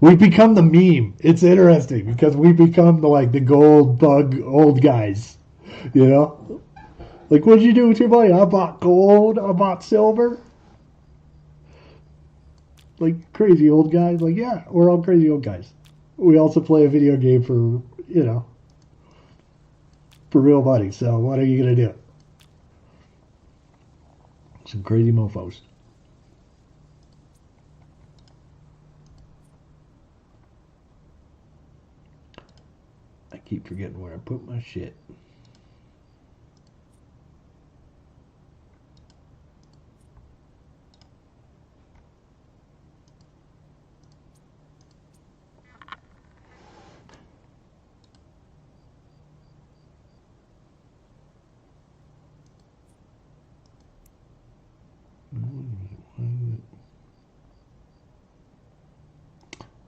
We've become the meme. It's interesting because we become the gold bug old guys. You know, like what'd you do with your money? I bought gold. I bought silver. Like crazy old guys. Like yeah, we're all crazy old guys. We also play a video game for real money. So what are you gonna do? Some crazy mofos. I keep forgetting where I put my shit.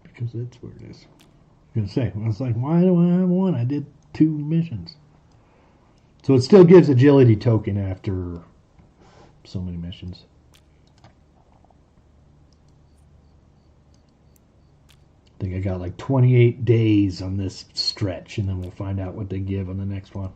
Because that's where it is. I was gonna say, I was like, why do I have one? I did 2 missions. So it still gives agility token after so many missions. I think I got like 28 days on this stretch, and then we'll find out what they give on the next one.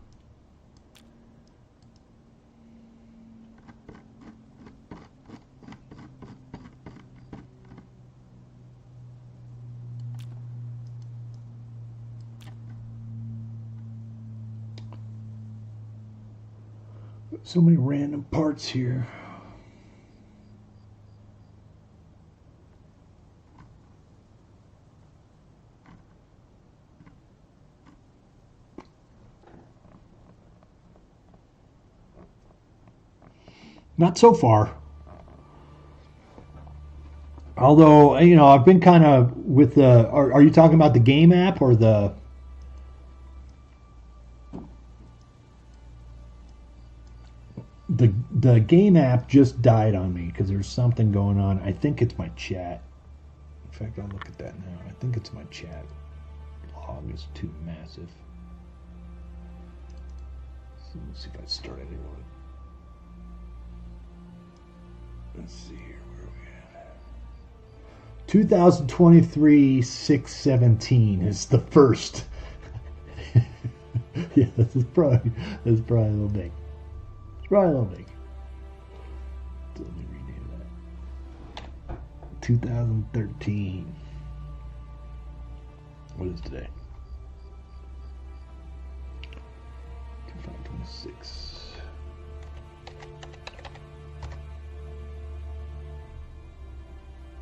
So many random parts here. Not so far. Although, I've been kind of with the. Are you talking about the game app or the game app just died on me because there's something going on. I think it's my chat. In fact, I'll look at that now. I think it's my chat log is too massive. So let's see if I start anyone. Let's see here. Where are we at? 2023 6/17 is the first. Yeah, this is probably a little big. It's probably a little big. So let me rename that. 2013. What is today? 2526.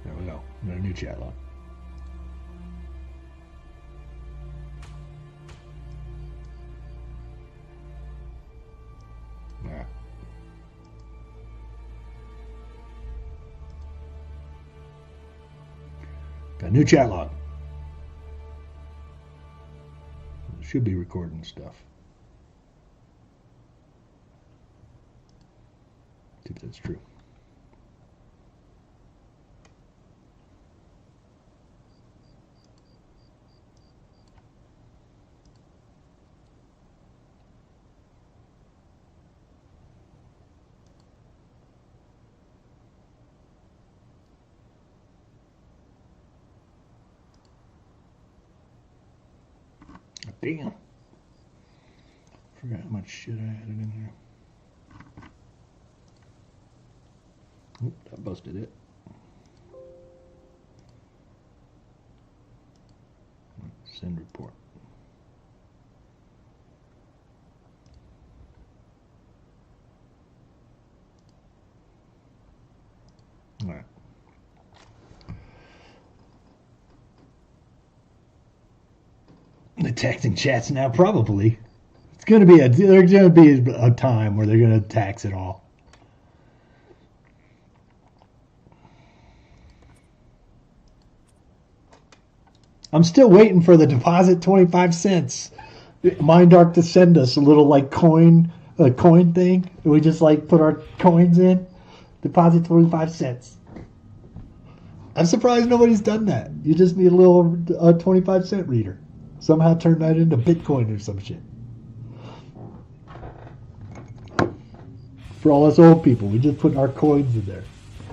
There we go. Got a new chat log. Yeah. Got a new chat log. Should be recording stuff. See if that's true. Damn. Forgot how much shit I added in there. Oop, that busted it. Send report. All right. The texting chats now, probably. It's going to be there's going to be a time where they're going to tax it all. I'm still waiting for the deposit 25 cents. Mindark to send us a little like coin thing. We just like put our coins in, deposit 25 cents. I'm surprised nobody's done that. You just need a little 25 cent reader. Somehow turn that into Bitcoin or some shit. For all us old people, we just put our coins in there.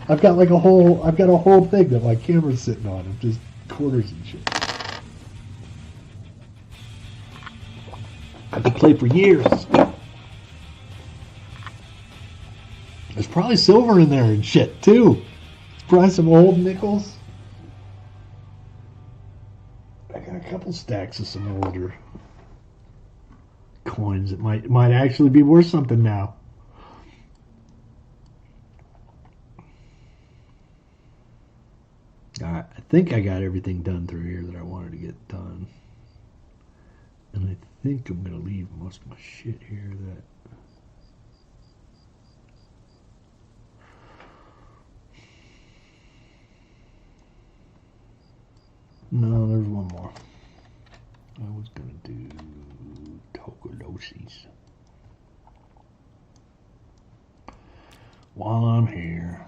I've got a whole thing that my camera's sitting on of just quarters and shit. I could play for years. There's probably silver in there and shit too. There's probably some old nickels. I got a couple stacks of some older coins that might actually be worth something now. I think I got everything done through here that I wanted to get done. And I think I'm going to leave most of my shit here that... No, there's one more. I was going to do Tokolosi's. While I'm here...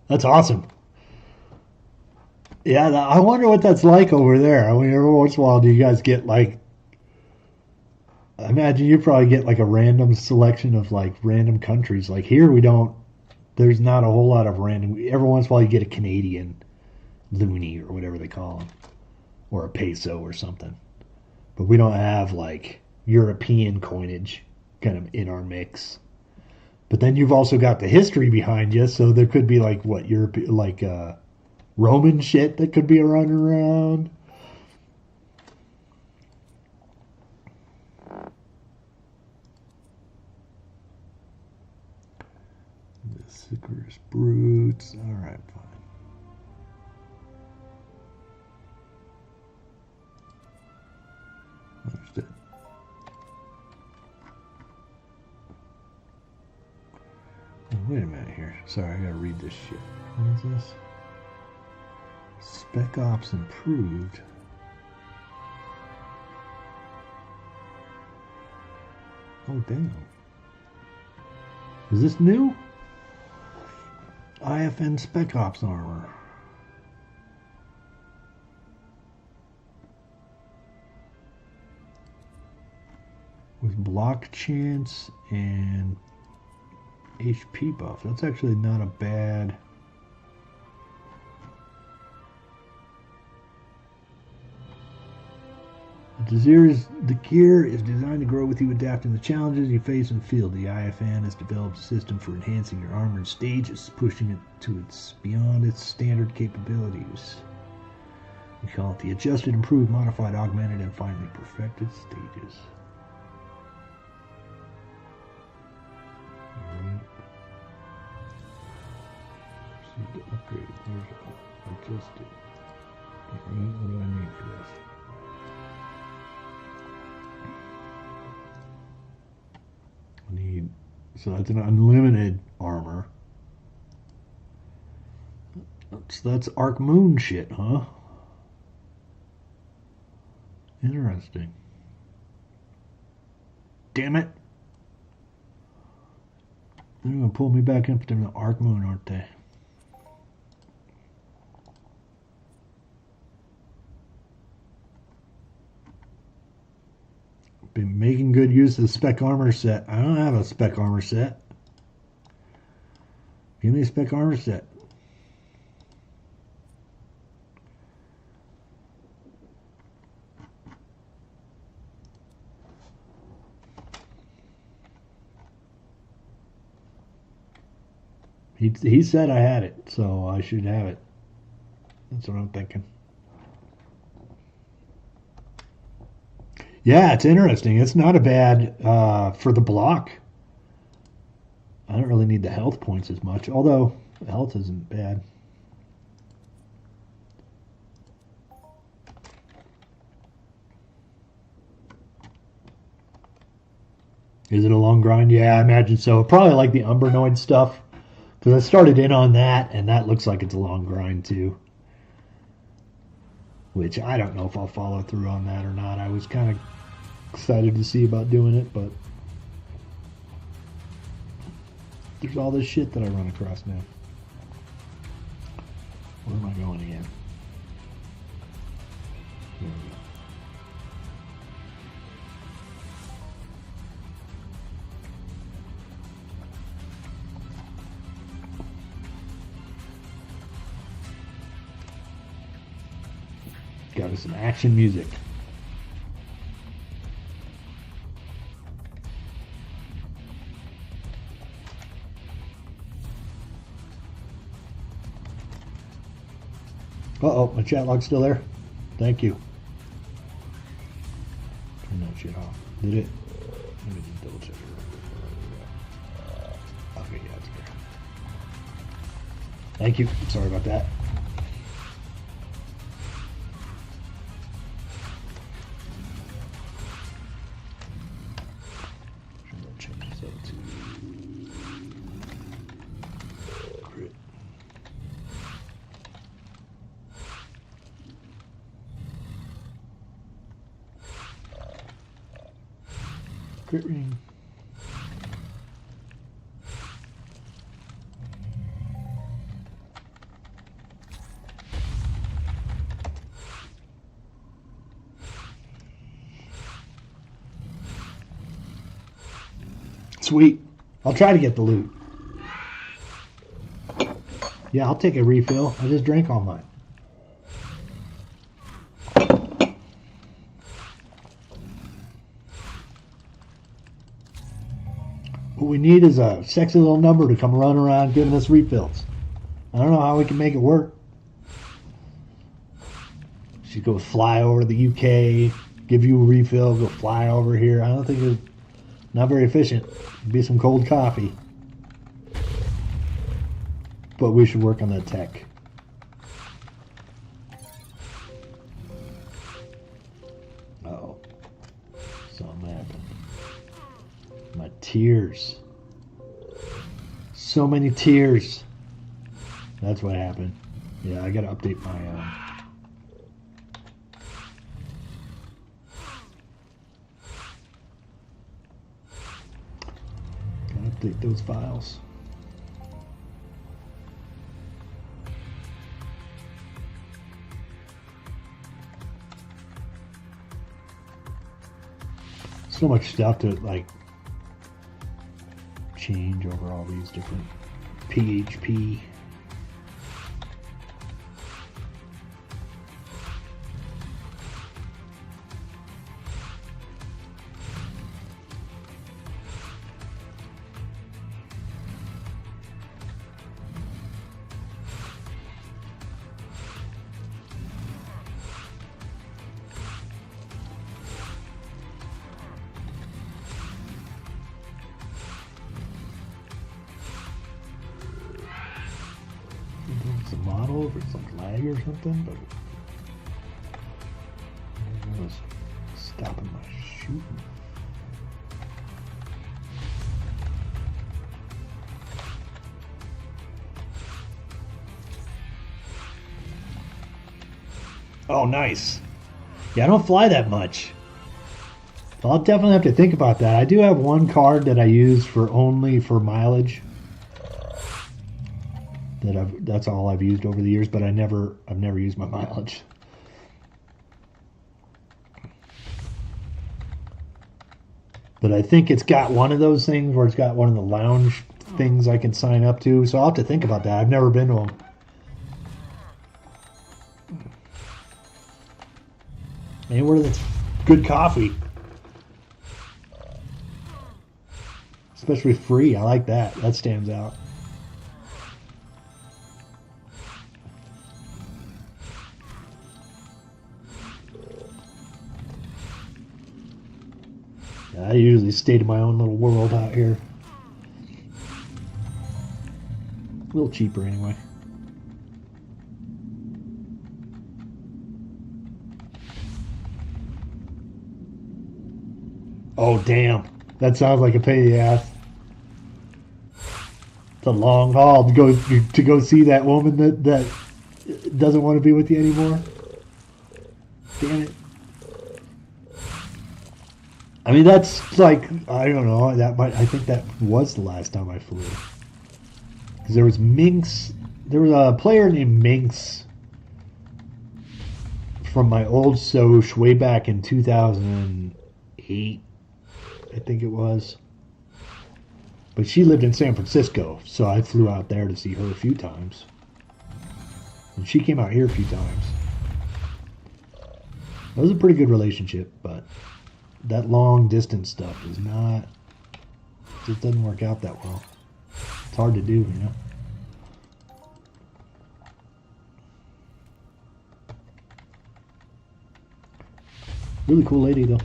That's awesome. Yeah, I wonder what that's like over there. I mean, every once in a while, do you guys get like... I imagine you probably get like a random selection of like random countries. Like here, we don't... There's not a whole lot of random... Every once in a while, you get a Canadian loonie or whatever they call them. Or a peso or something. But we don't have like European coinage kind of in our mix. But then you've also got the history behind you, so there could be like what Europe, like Roman shit that could be running around. The Sicarus Brutes. All right, fine. Understood. Wait a minute here. Sorry, I gotta read this shit. What is this? Spec Ops improved. Oh, damn. Is this new? IFN Spec Ops armor. With block chance and HP buff. That's actually not a bad... The gear is designed to grow with you, adapting to the challenges you face in the field. The IFN has developed a system for enhancing your armor in stages, pushing it to beyond its standard capabilities. We call it the adjusted, improved, modified, augmented, and finally perfected stages. To upgrade. There's adjusted. What do I need for this? I need, so that's an unlimited armor. That's Arc Moon shit, huh? Interesting. Damn it. They're gonna pull me back up to the Arc Moon, aren't they? Making good use of the spec armor set. I don't have a spec armor set. Give me a spec armor set. He said I had it, so I should have it. That's what I'm thinking. Yeah, it's interesting. It's not a bad for the block. I don't really need the health points as much, although health isn't bad. Is it a long grind? Yeah, I imagine so. Probably like the Umbernoid stuff, because I started in on that, and that looks like it's a long grind too. Which I don't know if I'll follow through on that or not. I was kind of excited to see about doing it, but there's all this shit that I run across now. Where am I going again? There we go. Got us some action music. Uh-oh, my chat log's still there. Thank you. Turn that shit off. Did it? Let me just double check it. Okay, yeah, it's there. Thank you. Sorry about that. Crit ring. Sweet. I'll try to get the loot. Yeah, I'll take a refill. I just drank all mine. What we need is a sexy little number to come run around giving us refills. I don't know how we can make it work. She go fly over to the UK, give you a refill, go fly over here. I don't think it's not very efficient. It'd be some cold coffee. But we should work on that tech. Uh-oh. Something happened. My tears. So many tears. That's what happened. Yeah, I gotta update my gotta update those files. So much stuff to like change over all these different PHP. It's a model, if it's like lag or something, but it was stopping my shooting. Oh, nice. Yeah, I don't fly that much. I'll definitely have to think about that. I do have one card that I use for only for mileage. That's all I've used over the years, but I've never used my mileage. But I think it's got one of those things where it's got one of the lounge things I can sign up to. So I'll have to think about that. I've never been to them. Anywhere that's good coffee. Especially free. I like that. That stands out. I usually stay to my own little world out here. A little cheaper anyway. Oh, damn. That sounds like a pain in the ass. It's a long haul to go see that woman that doesn't want to be with you anymore. Damn it. I mean, that's like, I don't know. I think that was the last time I flew. Because there was Minx. There was a player named Minx from my old Soch way back in 2008, I think it was. But she lived in San Francisco, so I flew out there to see her a few times. And she came out here a few times. That was a pretty good relationship, but that long distance stuff is not, just doesn't work out that well. It's hard to do, you know. Really cool lady though.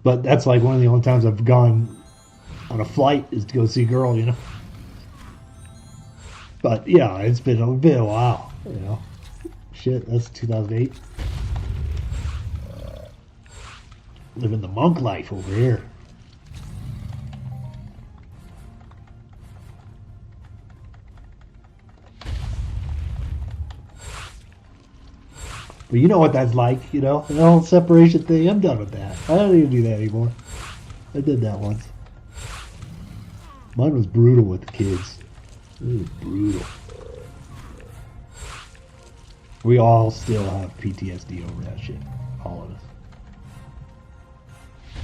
But that's like one of the only times I've gone on a flight is to go see a girl, you know. But yeah, it's been a while, you know. Shit, that's 2008. Living the monk life over here. But you know what that's like, you know? The whole separation thing, I'm done with that. I don't even do that anymore. I did that once. Mine was brutal with the kids. It was brutal. We all still have PTSD over that shit. All of us.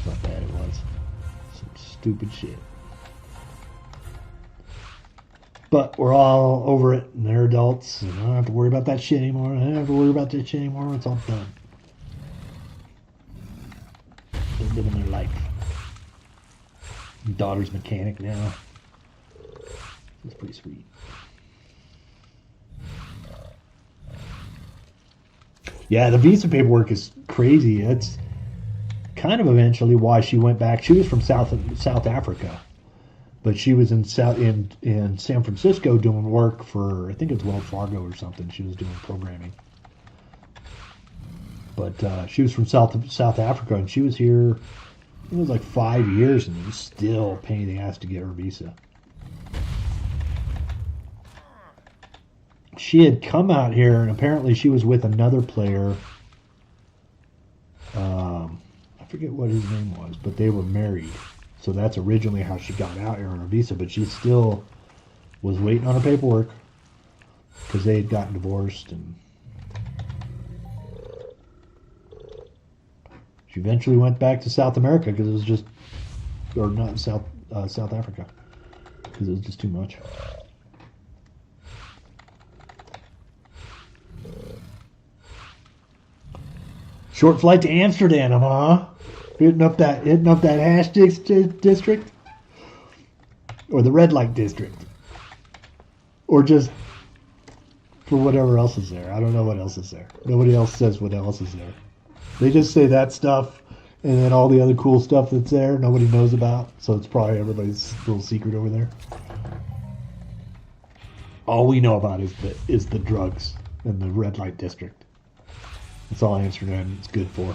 That's how bad it was. Some stupid shit. But we're all over it, and they're adults, and I don't have to worry about that shit anymore. I don't have to worry about that shit anymore. It's all done. They're living their life. My daughter's mechanic now. It's pretty sweet. Yeah, the visa paperwork is crazy. It's kind of eventually why she went back. She was from South Africa. But she was in San Francisco doing work for, I think it was Wells Fargo or something. She was doing programming. But she was from South Africa, and she was here, it was like 5 years, and it was still a pain in the ass to get her visa. She had come out here, and apparently she was with another player. I forget what his name was, but they were married. So that's originally how she got out here on her visa, but she still was waiting on her paperwork because they had gotten divorced, and she eventually went back to South America because it was just, or not South Africa, because it was just too much. Short flight to Amsterdam, huh? Hitting up that hash district, or the red light district, or just for whatever else is there. I don't know what else is there. Nobody else says what else is there. They just say that stuff, and then all the other cool stuff that's there nobody knows about. So it's probably everybody's little secret over there. All we know about is the drugs in the red light district. That's all Amsterdam is good for.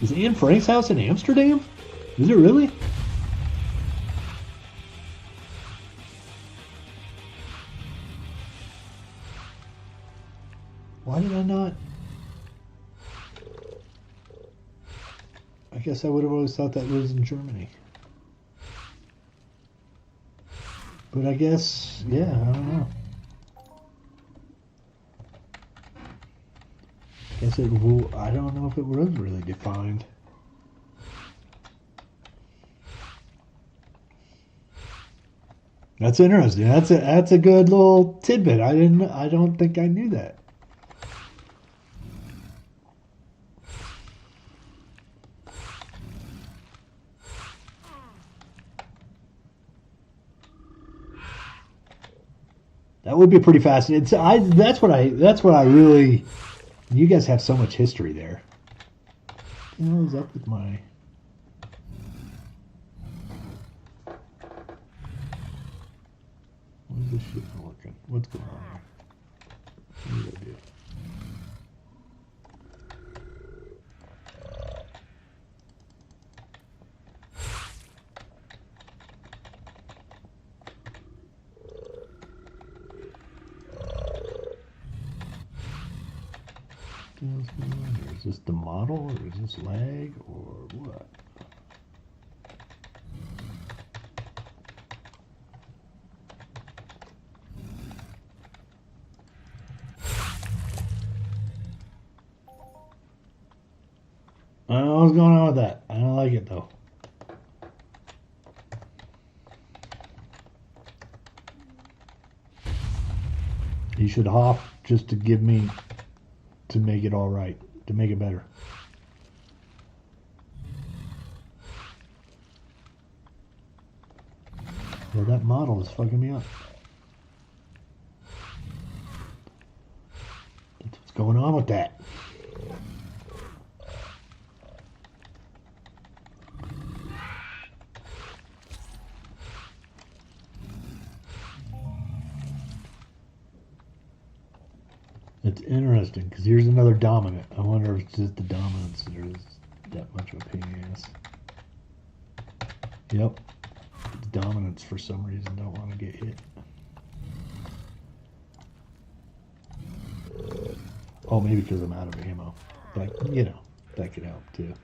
Is Anne Frank's house in Amsterdam? Is it really? Why did I not? I guess I would have always thought that was in Germany. But I guess, yeah, I don't know. Guess it will. I don't know if it was really defined. That's interesting. That's a good little tidbit. I don't think I knew that. That would be pretty fascinating. That's what I really. You guys have so much history there. What is up with my? Why is this shit not working? What's going on here? What did I do? What's going on here? Is this the model, or is this lag, or what? I don't know what's going on with that. I don't like it though. You should hop just to give me to make it all right, to make it better. Well, that model is fucking me up. That's what's going on with that. It's interesting because here's another dominant. I wonder if it's just the dominance that is that much of a pain in the ass. Yep. The dominants for some reason don't want to get hit. Oh, maybe because I'm out of ammo. But, you know, that could help too.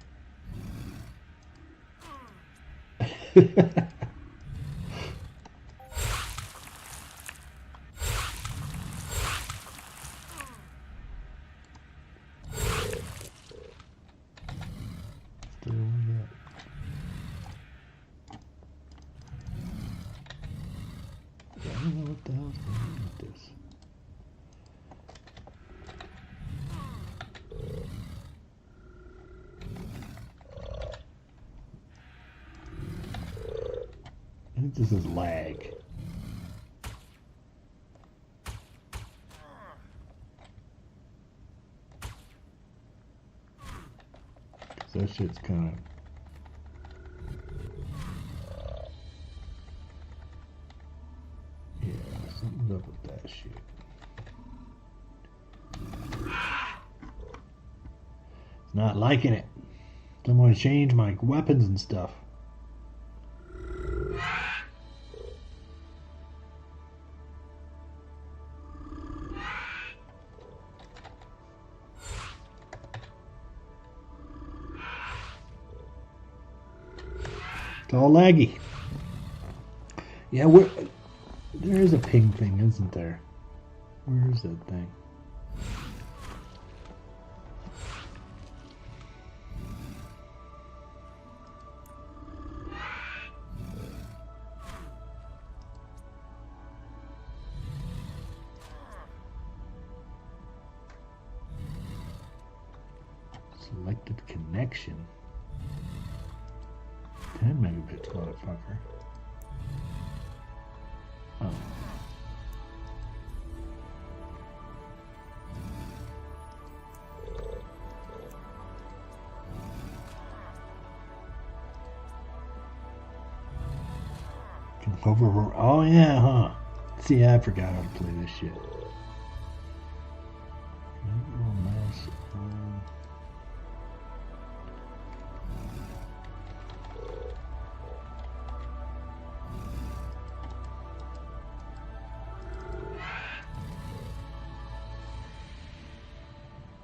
I don't know what the hell's going on with this. I think this is lag. That shit's kind of. Yeah, something's up with that shit. It's not liking it. I'm going to change my weapons and stuff. It's all laggy. Yeah, there is a ping thing, isn't there? Where is that thing? Selected connection. 10 megabits, motherfucker. Oh. Can hover. Oh yeah, huh? See, I forgot how to play this shit.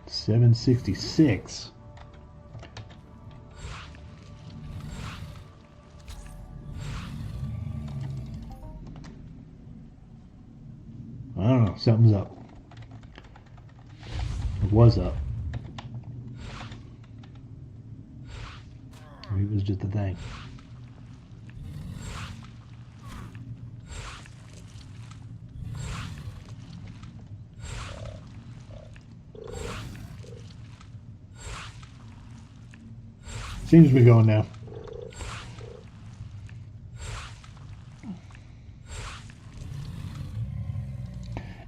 $766. Something's up. It was up. Maybe it was just a thing. Seems to be going now.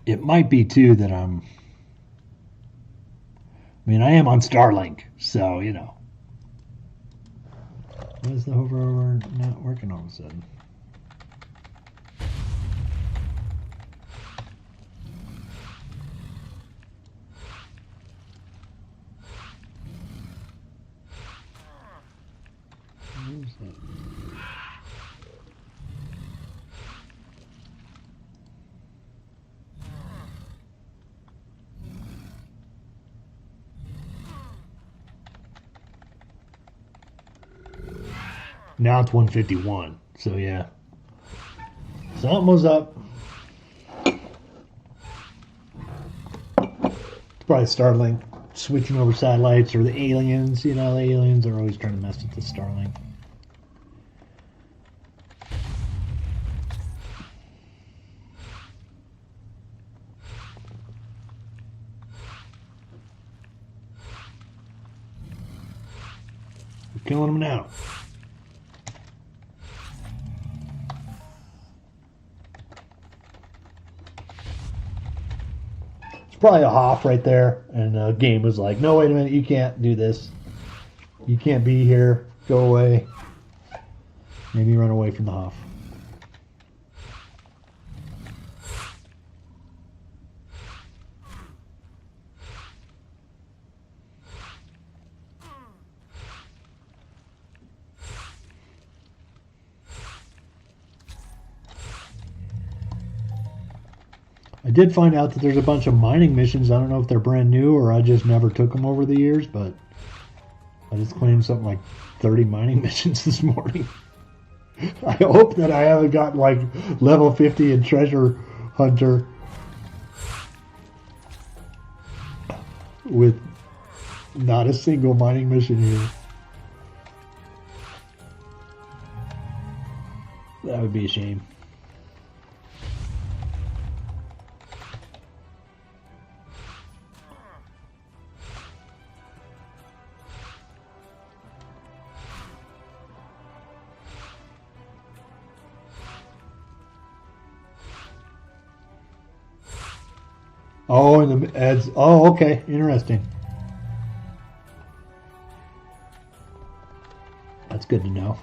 It might be too that I am on Starlink, so you know. Why is the hover not working all of a sudden? What is that? Now it's 151. So yeah. Something was up. It's probably Starlink switching over satellites or the aliens. You know, the aliens are always trying to mess with the Starlink. We're killing them now. Probably a Hoff right there, and the game was like, no, wait a minute, you can't do this. You can't be here. Go away. Maybe run away from the Hoff. I did find out that there's a bunch of mining missions. I don't know if they're brand new or I just never took them over the years, but I just claimed something like 30 mining missions this morning. I hope that I haven't gotten like level 50 in Treasure Hunter with not a single mining mission here. That would be a shame. Oh, and the ads. Oh, okay. Interesting. That's good to know.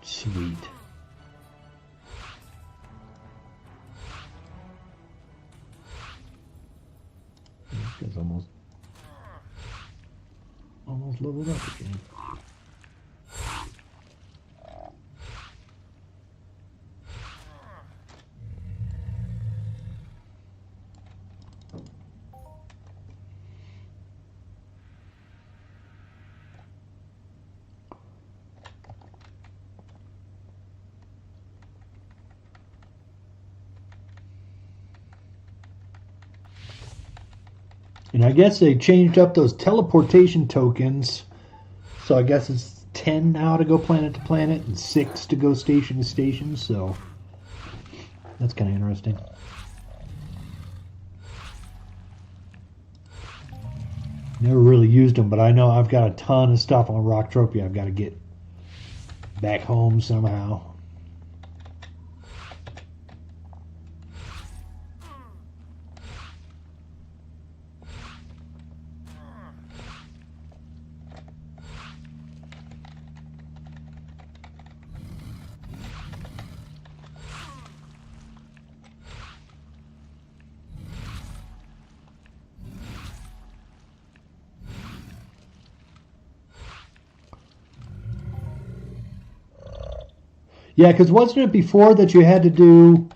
Sweet. This guy's almost leveled up again. And I guess they changed up those teleportation tokens. So I guess it's 10 now to go planet to planet and 6 to go station to station. So that's kind of interesting. Never really used them, but I know I've got a ton of stuff on Rocktropia I've got to get back home somehow. Yeah, because wasn't it before that you had to do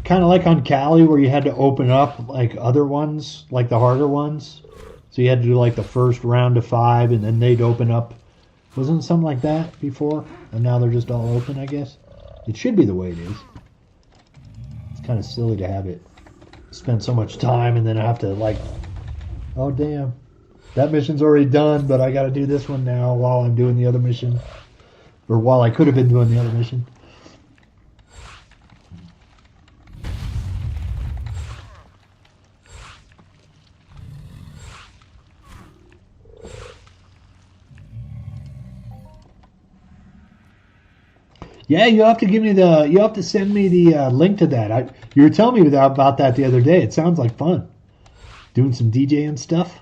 kind of like on Cali where you had to open up like other ones, like the harder ones? So you had to do like the first round of 5, and then they'd open up. Wasn't it something like that before? And now they're just all open, I guess. It should be the way it is. It's kind of silly to have it spend so much time and then I have to like, oh damn, that mission's already done, but I got to do this one now while I'm doing the other mission, or while I could have been doing the other mission. Yeah, you have to give me the. You have to send me the link to that. You were telling me about that the other day. It sounds like fun. Doing some DJing stuff.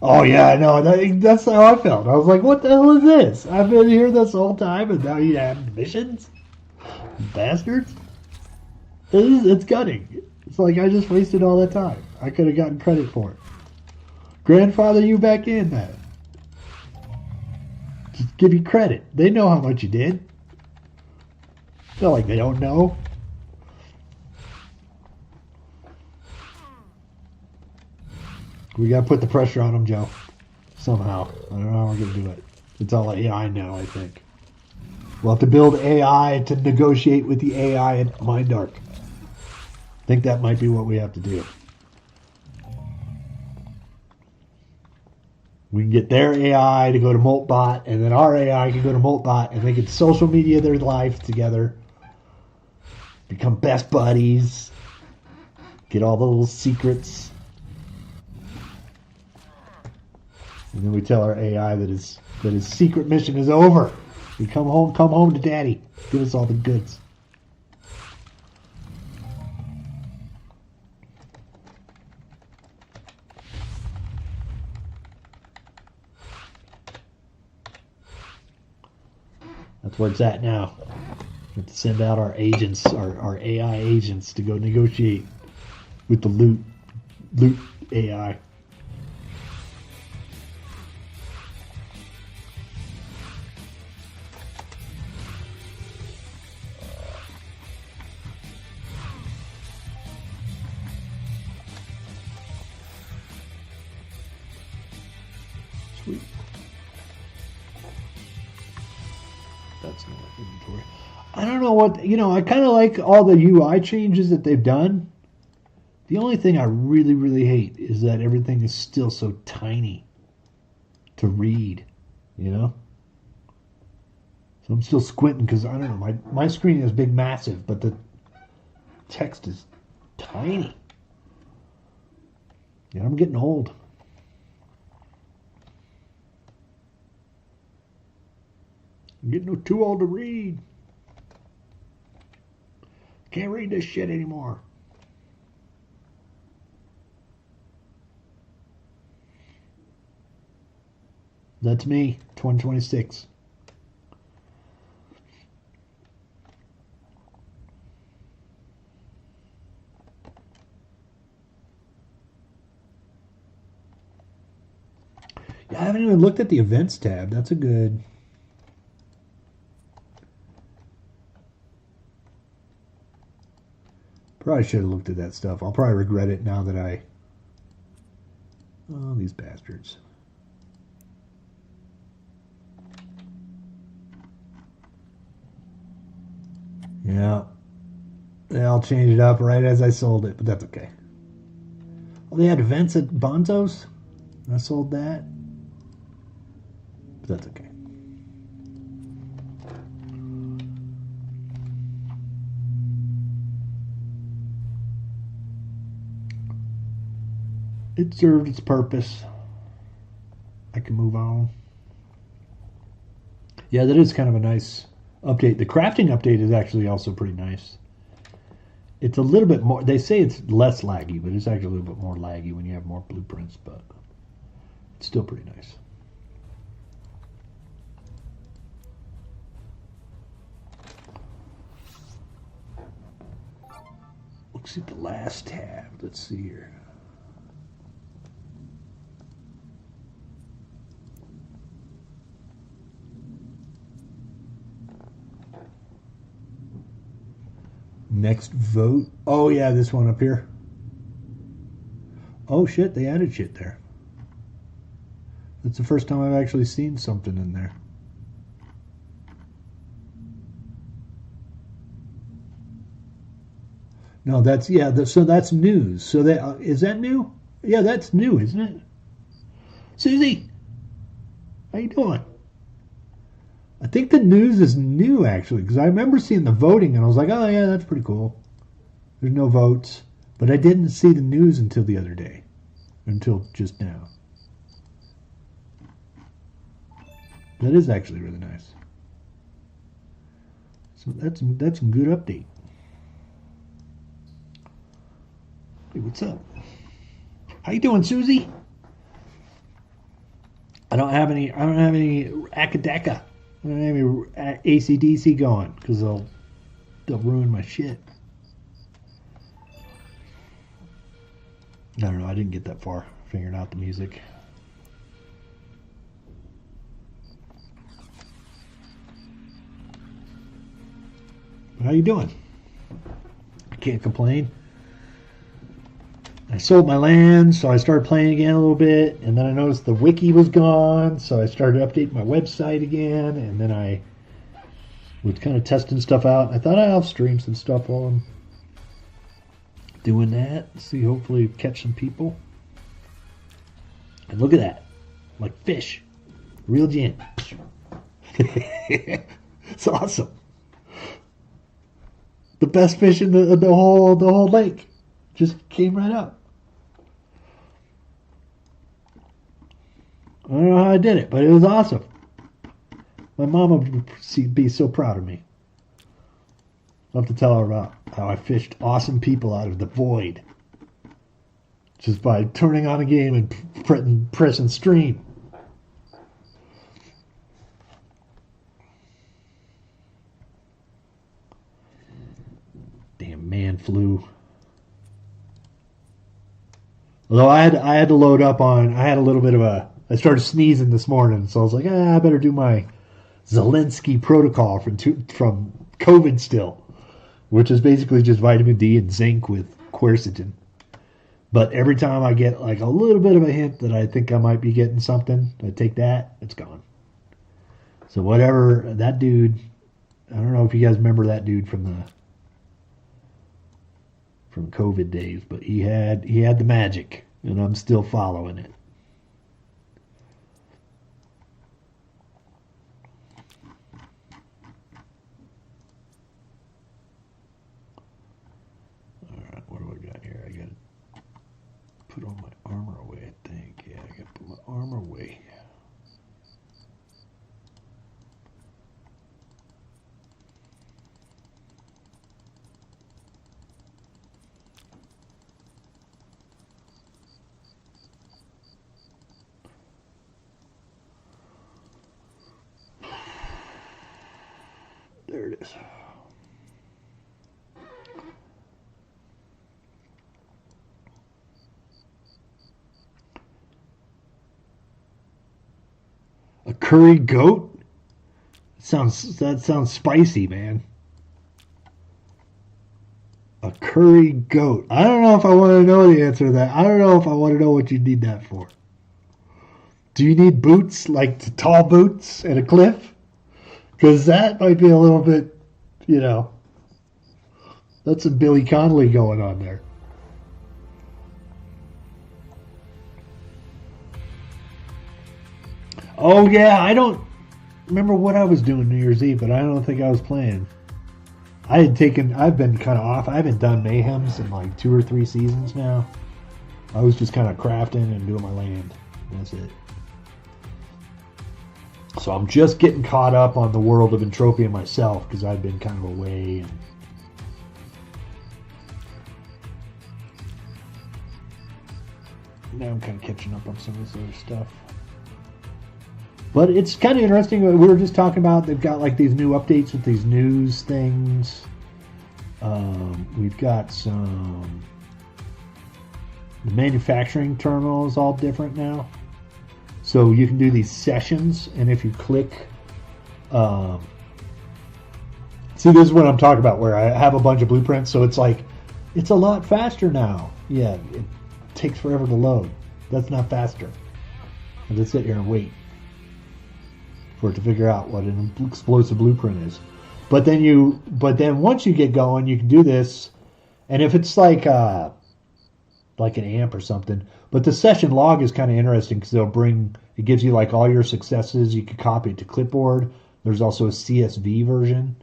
Oh yeah, I know. That's how I felt. I was like, "What the hell is this? I've been here this whole time, and now you have missions, bastards." It's gutting. It's like I just wasted all that time. I could have gotten credit for it. Grandfather you back in, man. Just give you credit. They know how much you did. It's not like they don't know. We gotta put the pressure on them, Joe. Somehow. I don't know how we're gonna do it. It's all like, yeah, I know, I think. We'll have to build AI to negotiate with the AI at Mindark. I think that might be what we have to do. We can get their AI to go to Moltbot, and then our AI can go to Moltbot, and they can social media their life together, become best buddies, get all the little secrets, and then we tell our AI that his secret mission is over. We come home to Daddy, give us all the goods. That's where it's at now. We have to send out our agents, our AI agents, to go negotiate with the loot AI. Sweet. That's not inventory. I don't know what, I kind of like all the UI changes that they've done. The only thing I really, really hate is that everything is still so tiny to read, So I'm still squinting because, I don't know, my screen is big, massive, but the text is tiny. And I'm getting old. I'm getting too old to read. Can't read this shit anymore. That's me, 2026. Yeah, I haven't even looked at the events tab. That's a good. Probably should have looked at that stuff. I'll probably regret it now that I. Oh, these bastards. Yeah. I'll change it up right as I sold it, but that's okay. Well, they had events at Bonzo's. I sold that. But that's okay. It served its purpose. I can move on. Yeah, that is kind of a nice update. The crafting update is actually also pretty nice. It's a little bit more. They say it's less laggy, but it's actually a little bit more laggy when you have more blueprints. But it's still pretty nice. Looks at the last tab. Let's see here. Next vote. Oh yeah, this one up here. Oh shit, they added shit there. That's the first time I've actually seen something in there. No, that's yeah. So that's news. So that is that new? Yeah, that's new, isn't it? Susie, how you doing? I think the news is new actually because I remember seeing the voting and I was like, oh yeah, that's pretty cool. There's no votes, but I didn't see the news until the other day, until just now. That is actually really nice. So that's a good update. Hey, what's up? How you doing, Susie? I don't have any Akadeka. I don't have any ACDC going because they'll ruin my shit. I don't know. I didn't get that far figuring out the music. How you doing? I can't complain. I sold my land, so I started playing again a little bit, and then I noticed the wiki was gone, so I started updating my website again, and then I was kind of testing stuff out. I thought I'll stream some stuff while I'm doing that. See, hopefully catch some people. And look at that. Like fish. Real gin. It's awesome. The best fish in the whole lake. Just came right up. I don't know how I did it, but it was awesome. My mom would be so proud of me. I'll have to tell her about how I fished awesome people out of the void. Just by turning on a game and pressing stream. Damn man flu. Although I had to load up on, I had a little bit of I started sneezing this morning, so I was like, I better do my Zelensky protocol from COVID still, which is basically just vitamin D and zinc with quercetin. But every time I get like a little bit of a hint that I think I might be getting something, I take that, it's gone. So whatever, that dude, I don't know if you guys remember that dude from COVID days, but he had the magic, and I'm still following it. All right, what do I got here? I got to put all my armor away, I think. Yeah, I got to put my armor away. There it is. A curry goat? That sounds spicy, man. A curry goat. I don't know if I want to know the answer to that. I don't know if I want to know what you need that for. Do you need boots, like tall boots and a cliff? Because that might be a little bit, that's a Billy Connolly going on there. Oh, yeah, I don't remember what I was doing New Year's Eve, but I don't think I was playing. I've been kind of off. I haven't done Mayhems in like 2 or 3 seasons now. I was just kind of crafting and doing my land. That's it. So I'm just getting caught up on the world of Entropia myself because I've been kind of away. And now I'm kind of catching up on some of this other stuff. But it's kind of interesting. We were just talking about they've got like these new updates with these news things. We've got some... The manufacturing terminal is all different now. So you can do these sessions, and if you click See, this is what I'm talking about, where I have a bunch of blueprints, so it's like, it's a lot faster now. Yeah, it takes forever to load. That's not faster. I just sit here and wait for it to figure out what an explosive blueprint is. But then once you get going, you can do this, and if it's like an amp or something. But the session log is kind of interesting because it gives you like all your successes. You can copy it to clipboard. There's also a CSV version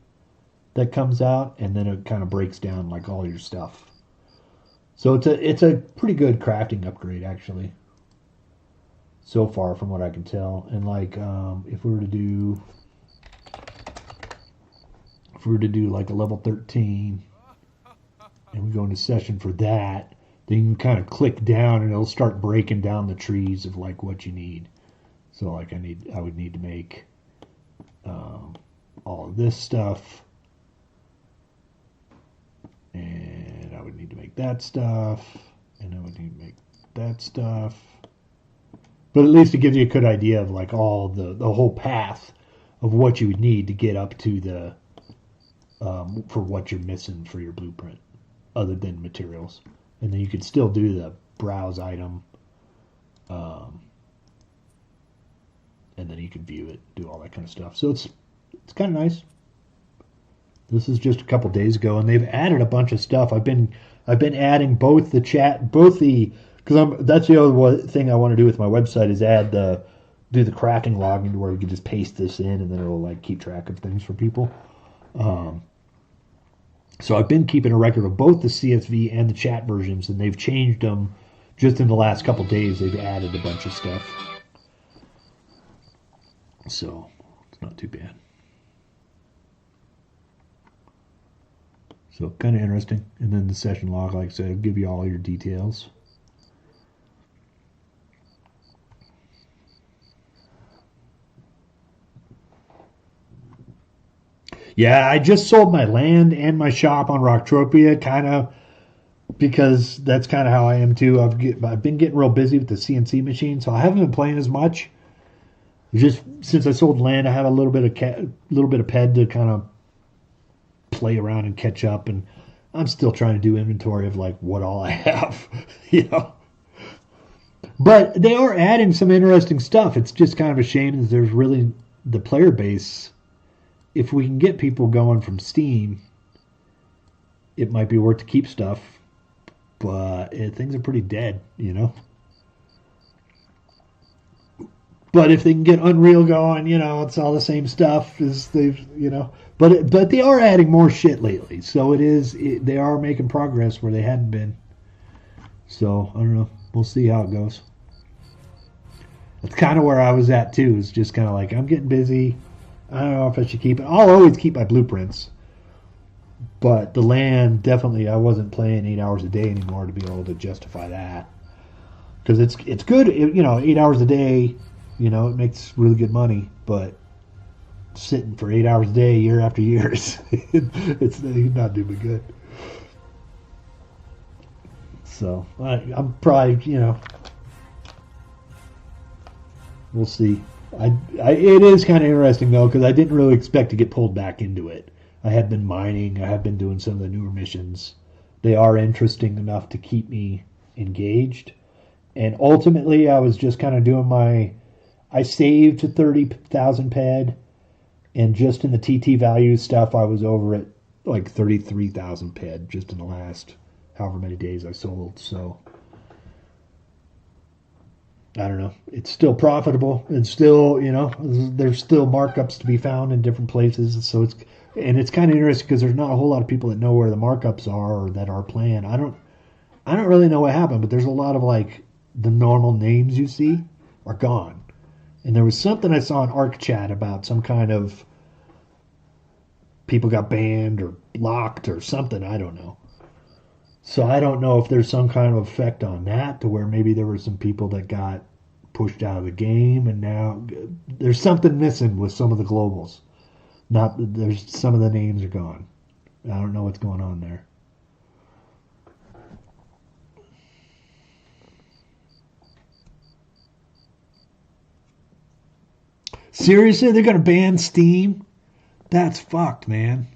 that comes out, and then it kind of breaks down like all your stuff. So it's a pretty good crafting upgrade actually, so far from what I can tell. And like if we were to do like a level 13, and we go into session for that, then you can kind of click down and it'll start breaking down the trees of like what you need. So like I would need to make all of this stuff, and I would need to make that stuff, and I would need to make that stuff. But at least it gives you a good idea of like all the whole path of what you would need to get up to the for what you're missing for your blueprint, other than materials. And then you could still do the browse item, and then you can view it, do all that kind of stuff. So it's kind of nice. This is just a couple days ago, and they've added a bunch of stuff. I've been adding both the chat, because that's the other thing I want to do with my website is do the crafting logging to where you can just paste this in, and then it'll like keep track of things for people. So I've been keeping a record of both the CSV and the chat versions, and they've changed them just in the last couple days. They've added a bunch of stuff, so it's not too bad. So kind of interesting. And then the session log, like I said, will give you all your details. Yeah, I just sold my land and my shop on Rocktropia, kind of because that's kind of how I am too. I've been getting real busy with the CNC machine, so I haven't been playing as much. Just since I sold land, I had a little bit of PED to kind of play around and catch up, and I'm still trying to do inventory of like what all I have, you know. But they are adding some interesting stuff. It's just kind of a shame that there's really the player base. If we can get people going from Steam, it might be worth to keep stuff. But things are pretty dead, you know. But if they can get Unreal going, you know, it's all the same stuff as they've, you know. But they are adding more shit lately, so they are making progress where they hadn't been. So I don't know. We'll see how it goes. That's kind of where I was at too. It's just kind of like I'm getting busy. I don't know if I should keep it. I'll always keep my blueprints, but the land definitely. I wasn't playing 8 hours a day anymore to be able to justify that, because it's good. You know, 8 hours a day. You know, it makes really good money, but sitting for 8 hours a day year after year, it's not doing me good. So I'm probably, you know, we'll see. It is kind of interesting though, because I didn't really expect to get pulled back into it. I have been mining. I have been doing some of the newer missions. They are interesting enough to keep me engaged. And ultimately, I was just kind of doing I saved to 30,000 PED, and just in the TT value stuff, I was over at like 33,000 PED just in the last however many days I sold. So I don't know. It's still profitable. It's still, you know, there's still markups to be found in different places. So it's kind of interesting because there's not a whole lot of people that know where the markups are or that are playing. I don't really know what happened, but there's a lot of like the normal names you see are gone. And there was something I saw in Arc Chat about some kind of people got banned or blocked or something. I don't know. So I don't know if there's some kind of effect on that to where maybe there were some people that got pushed out of the game, and now there's something missing with some of the globals. There's some of the names are gone. I don't know what's going on there. Seriously, they're gonna ban Steam? That's fucked, man.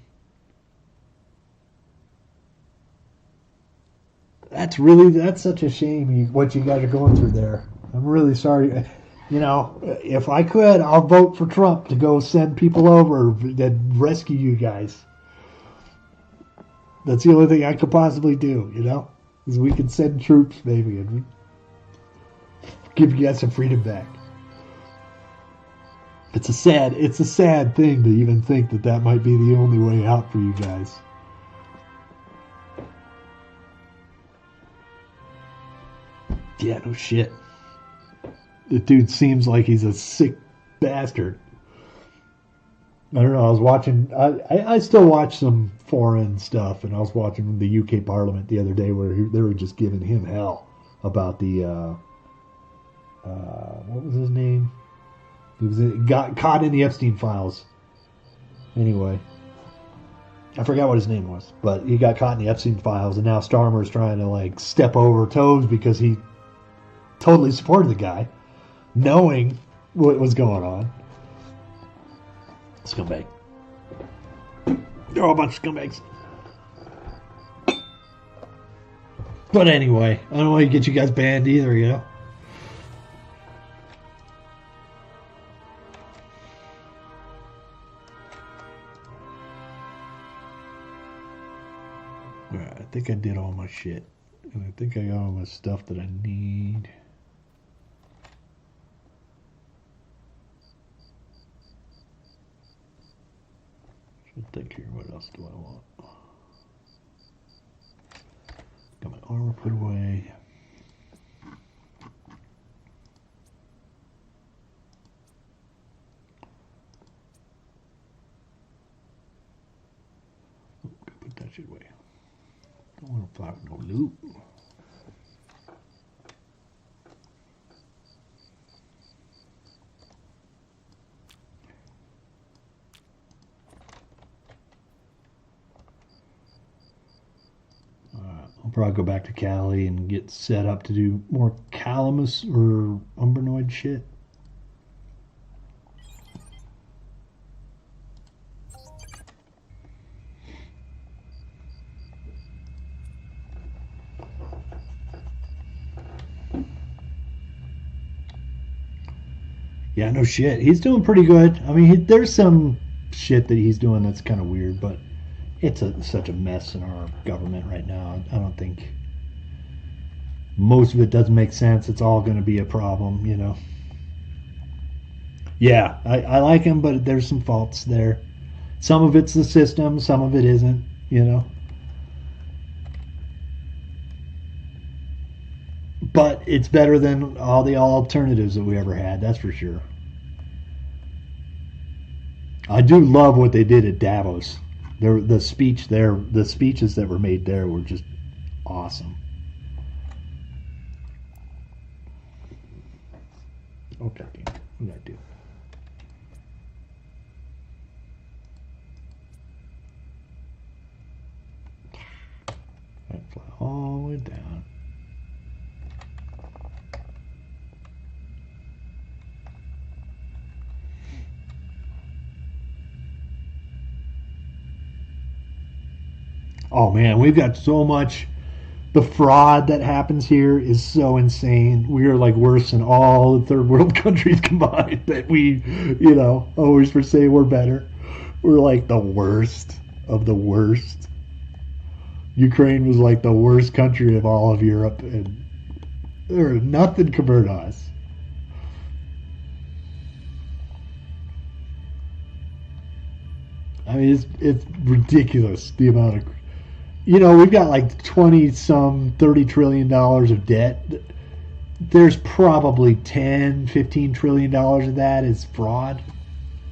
that's such a shame what you guys are going through there. I'm really sorry. You know, if I could, I'll vote for Trump to go send people over that rescue you guys. That's the only thing I could possibly do. You know, is we can send troops maybe and give you guys some freedom back. It's a sad thing to even think that that might be the only way out for you guys. Yeah, no shit. The dude seems like he's a sick bastard. I don't know. I was watching. I still watch some foreign stuff, and I was watching the UK Parliament the other day where they were just giving him hell about the what was his name? Got caught in the Epstein files. Anyway, I forgot what his name was, but he got caught in the Epstein files, and now Starmer's trying to like step over toes because he totally supported the guy, knowing what was going on. Scumbag. They're all a bunch of scumbags. But anyway, I don't want to get you guys banned either, you know? Alright, I think I did all my shit. And I think I got all my stuff that I need. Think here, what else do I want? Got my armor put away. Oh, put that shit away. Don't want to fly with no loot. I'll probably go back to Cali and get set up to do more Calamus or Umbernoid shit. Yeah, no shit. He's doing pretty good. I mean, there's some shit that he's doing that's kind of weird, but it's such a mess in our government right now. I don't think most of it doesn't make sense. It's all going to be a problem, you know. Yeah, I like him, but there's some faults there. Some of it's the system, some of it isn't, you know. But it's better than all the alternatives that we ever had, that's for sure. I do love what they did at Davos. The speeches that were made there were just awesome. Okay, what did I do? Fly all the way down. Oh man, we've got so much. The fraud that happens here is so insane. We are like worse than all the third world countries combined. That we, you know, always for saying we're better. We're like the worst of the worst. Ukraine was like the worst country of all of Europe, and there's nothing compared to us. I mean, it's ridiculous the amount of, you know, we've got like 20 some $30 trillion of debt. There's probably 10-15 trillion dollars of that is fraud.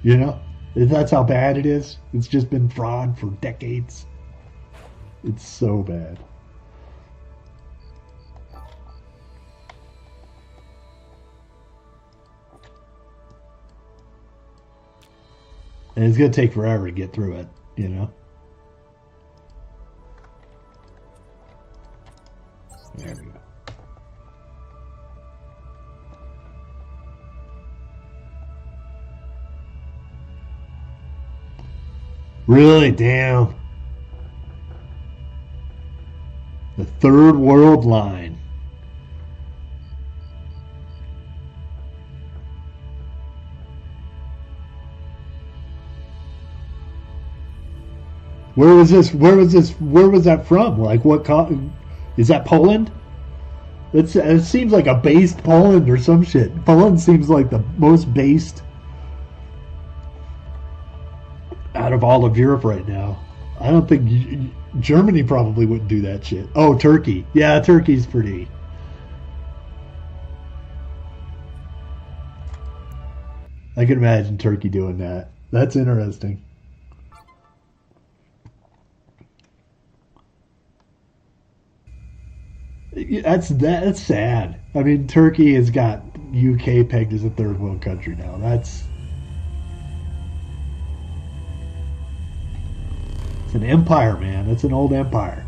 You know, that's how bad it is. It's just been fraud for decades. It's so bad. And it's going to take forever to get through it, you know. There we go. Really? Damn. The third world line. Where was this? Where was this? Where was that from? Like, is that Poland? It seems like a based Poland or some shit. Poland seems like the most based out of all of Europe right now. I don't think Germany probably wouldn't do that shit. Oh, Turkey. Yeah, Turkey's pretty. I can imagine Turkey doing that. That's interesting. That's sad. I mean, Turkey has got UK pegged as a third world country now. It's an empire, man. It's an old empire.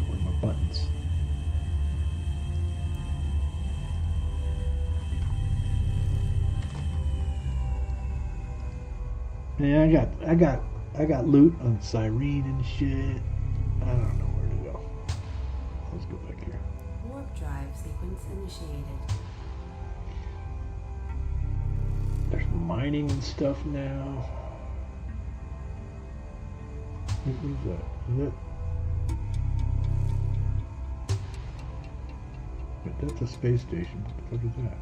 Where are my buttons? Yeah, I got loot on Cyrene and shit. I don't know where to go. Let's go back here. Warp drive sequence initiated. There's mining and stuff now. What is that? Is that? That's a space station. What the fuck is that?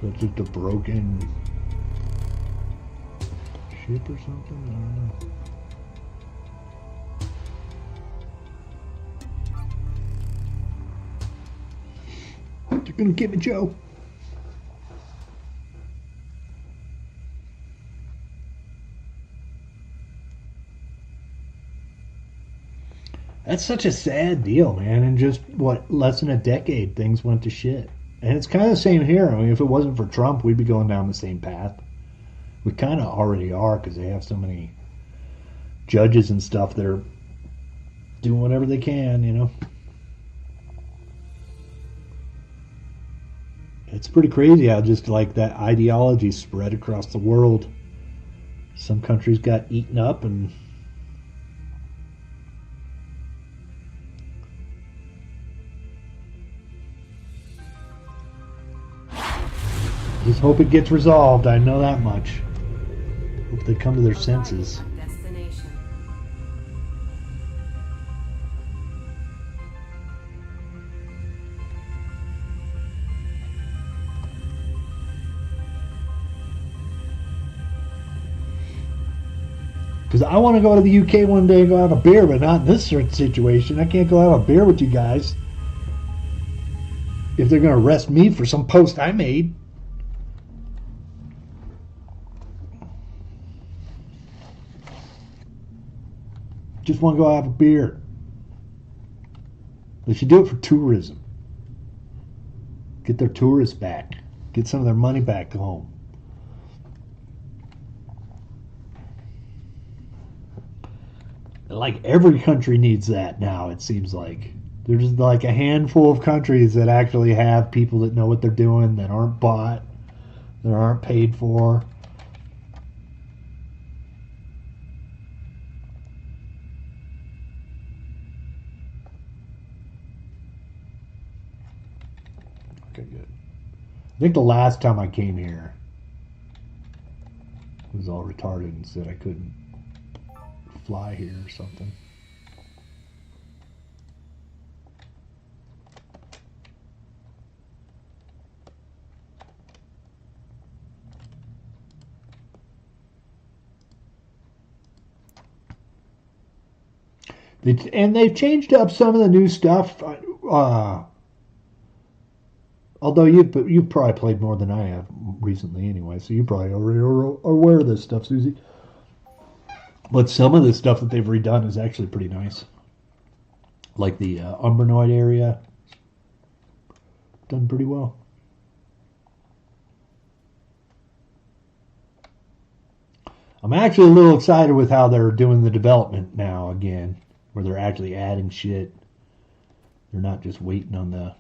That's just a broken ship or something? I don't know. They're gonna get me, Joe. That's such a sad deal, man. In just, what, less than a decade, things went to shit. And it's kind of the same here. I mean, if it wasn't for Trump, we'd be going down the same path. We kind of already are because they have so many judges and stuff that are doing whatever they can, you know. It's pretty crazy how just like that ideology spread across the world. Some countries got eaten up and just hope it gets resolved. I know that much. Hope they come to their senses. Destination. Because I want to go to the UK one day and go have a beer, but not in this certain situation. I can't go have a beer with you guys if they're going to arrest me for some post I made. Just want to go have a beer. They should do it for tourism. Get their tourists back. Get some of their money back home. Like every country needs that now, it seems like. There's like a handful of countries that actually have people that know what they're doing, that aren't bought, that aren't paid for. Okay, good. I think the last time I came here, I was all retarded and said I couldn't fly here or something. They've changed up some of the new stuff. Although you've probably played more than I have recently anyway, so you probably already are aware of this stuff, Susie. But some of the stuff that they've redone is actually pretty nice. Like the Umbranoid area. Done pretty well. I'm actually a little excited with how they're doing the development now again. Where they're actually adding shit. They're not just waiting on the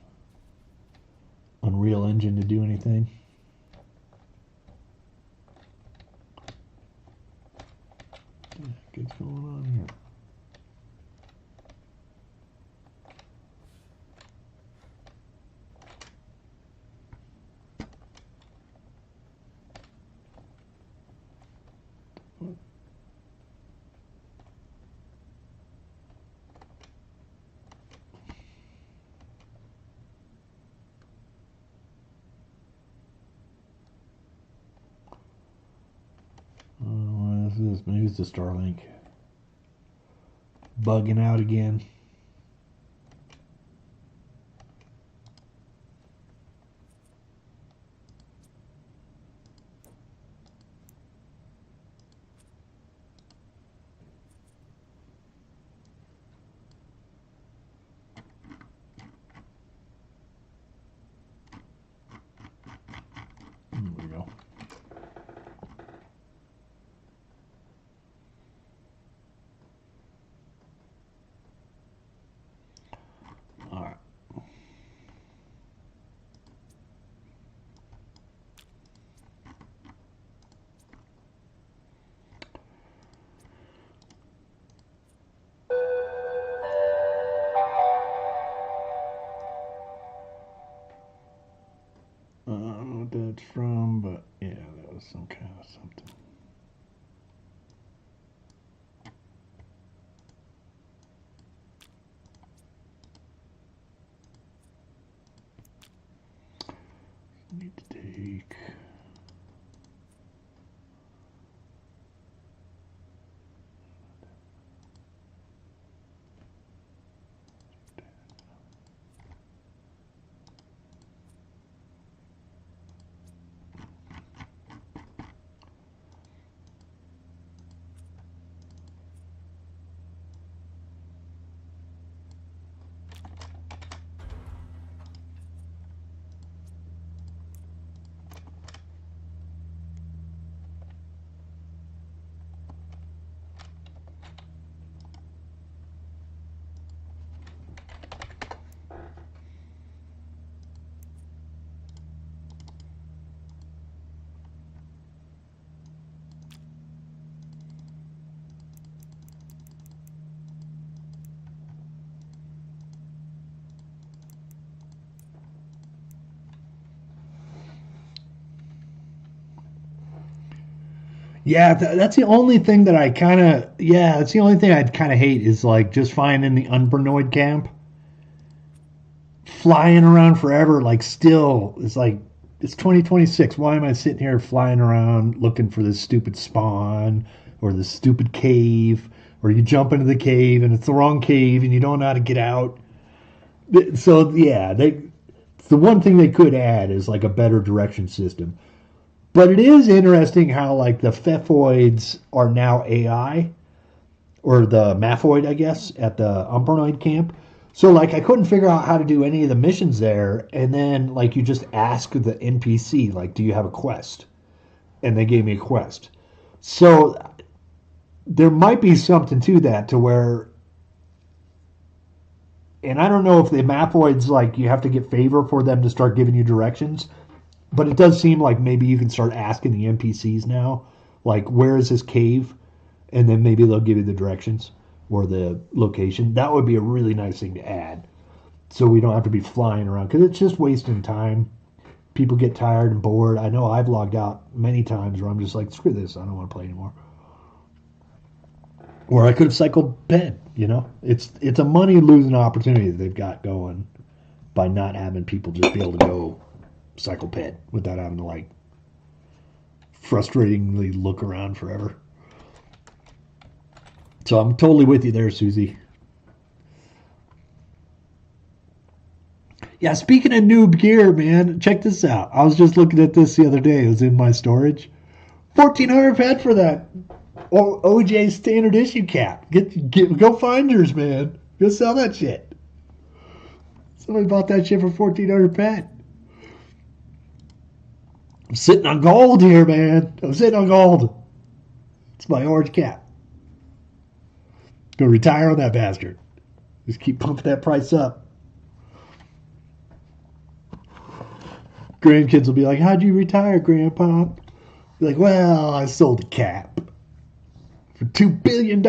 Unreal Engine to do anything. What the heck is going on here? What is this? Maybe it's the Starlink. Bugging out again. There we go. All right. I don't know what that's from, but yeah, that was some kind of something. Need to take. Yeah, that's the only thing that I kind of yeah, that's the only thing I'd kind of hate is like just finding the Unburnoid camp, flying around forever. Like still, it's like it's 2026. Why am I sitting here flying around looking for this stupid spawn or this stupid cave? Or you jump into the cave and it's the wrong cave and you don't know how to get out. So yeah, the one thing they could add is like a better direction system. But it is interesting how like the Phefoids are now AI, or the Maphoid, I guess, at the Umbernoid camp. So like I couldn't figure out how to do any of the missions there, and then like you just ask the NPC like, "Do you have a quest?" And they gave me a quest. So there might be something to that, to where, and I don't know if the Maphoids like you have to get favor for them to start giving you directions. But it does seem like maybe you can start asking the NPCs now, like, where is this cave? And then maybe they'll give you the directions or the location. That would be a really nice thing to add. So we don't have to be flying around because it's just wasting time. People get tired and bored. I know I've logged out many times where I'm just like, screw this, I don't want to play anymore. Or I could have cycled bed, you know? It's a money losing opportunity that they've got going by not having people just be able to go cycle ped without having to like frustratingly look around forever. So I'm totally with you there, Susie. Yeah, speaking of noob gear, man, check this out. I was just looking at this the other day. It was in my storage. 1,400 ped for that OJ standard issue cap. Go find yours, man. Go sell that shit. Somebody bought that shit for 1,400 ped. I'm sitting on gold here, man. I'm sitting on gold. It's my orange cap. Gonna retire on that bastard. Just keep pumping that price up. Grandkids will be like, "How'd you retire, Grandpa?" Be like, "Well, I sold a cap for $2 billion."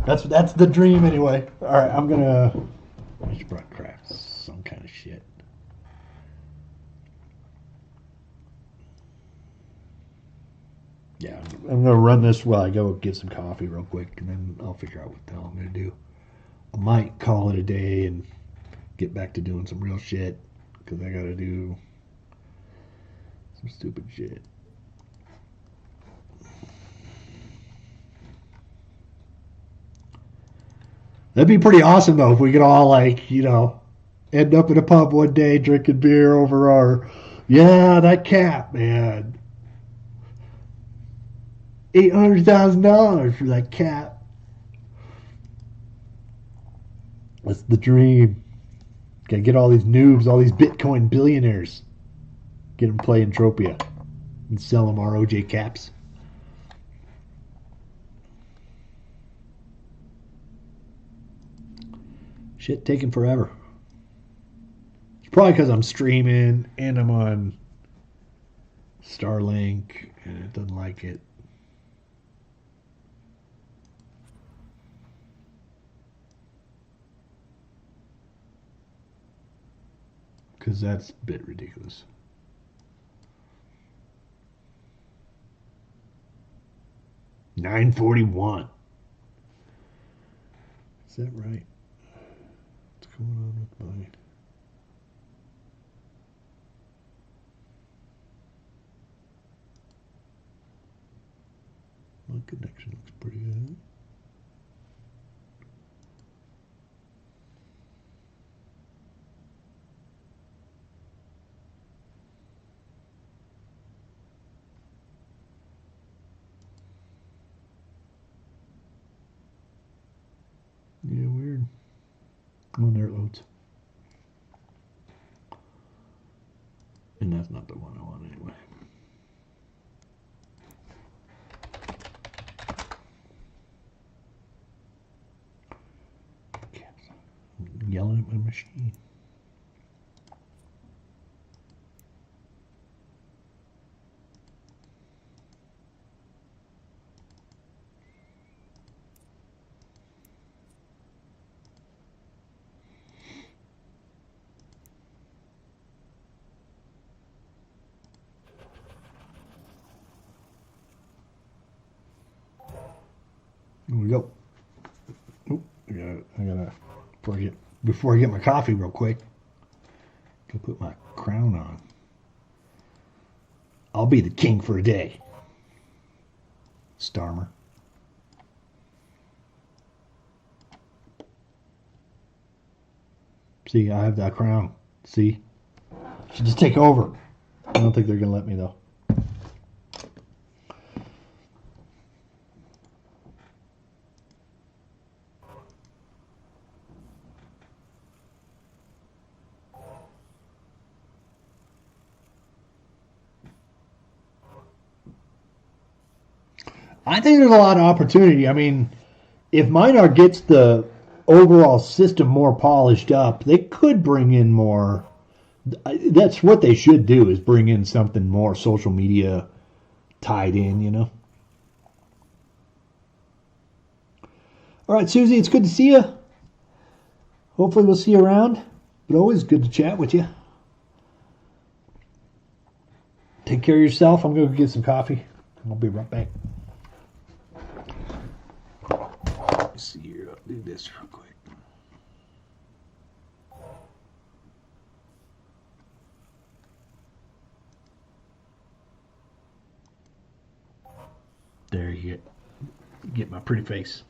That's the dream anyway. All right, I should probably craft some kind of shit. Yeah, I'm gonna run this while I go get some coffee real quick, and then I'll figure out what the hell I'm gonna do. I might call it a day and get back to doing some real shit because I gotta do some stupid shit. That'd be pretty awesome though if we could all end up in a pub one day drinking beer over our that cap, man. $800,000 for that cap. That's the dream. Gotta get all these noobs, all these Bitcoin billionaires. Get them play Entropia and sell them our OJ caps. Shit taking forever. It's probably because I'm streaming and I'm on Starlink and it doesn't like it. Because that's a bit ridiculous. $941. Is that right? What's going on with mine? My connection looks pretty good. Yeah, weird. Oh, there it loads. And that's not the one I want anyway. I'm yelling at my machine. Here we go. Oh, I gotta before I get my coffee real quick. Gotta put my crown on. I'll be the king for a day. Starmer. See, I have that crown. See? Should just take over. I don't think they're gonna let me though. I think there's a lot of opportunity. I mean, if Minar gets the overall system more polished up, they could bring in more. That's what they should do, is bring in something more social media tied in. All right, Susie, it's good to see you. Hopefully we'll see you around, but always good to chat with you. Take care of yourself. I'm going to get some coffee. I'll be right back. Let's see here. I'll do this real quick. There you get my pretty face.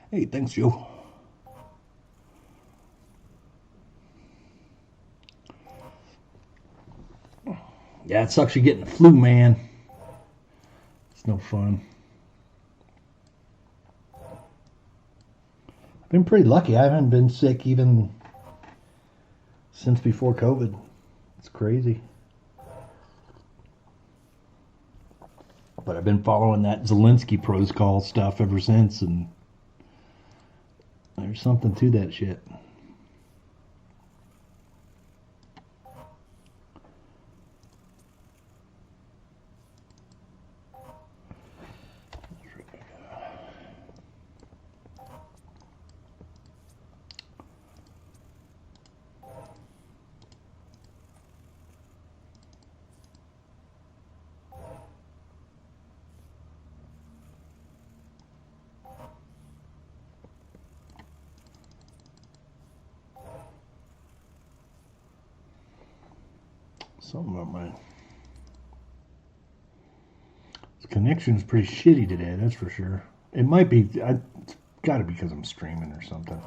Hey, thanks, Joe. Yeah, it sucks you getting the flu, man. It's no fun. I've been pretty lucky. I haven't been sick even since before COVID. It's crazy. But I've been following that Zelensky protocol stuff ever since, and there's something to that shit. Something about my connection's pretty shitty today, that's for sure. It might be, it's got to be because I'm streaming or something.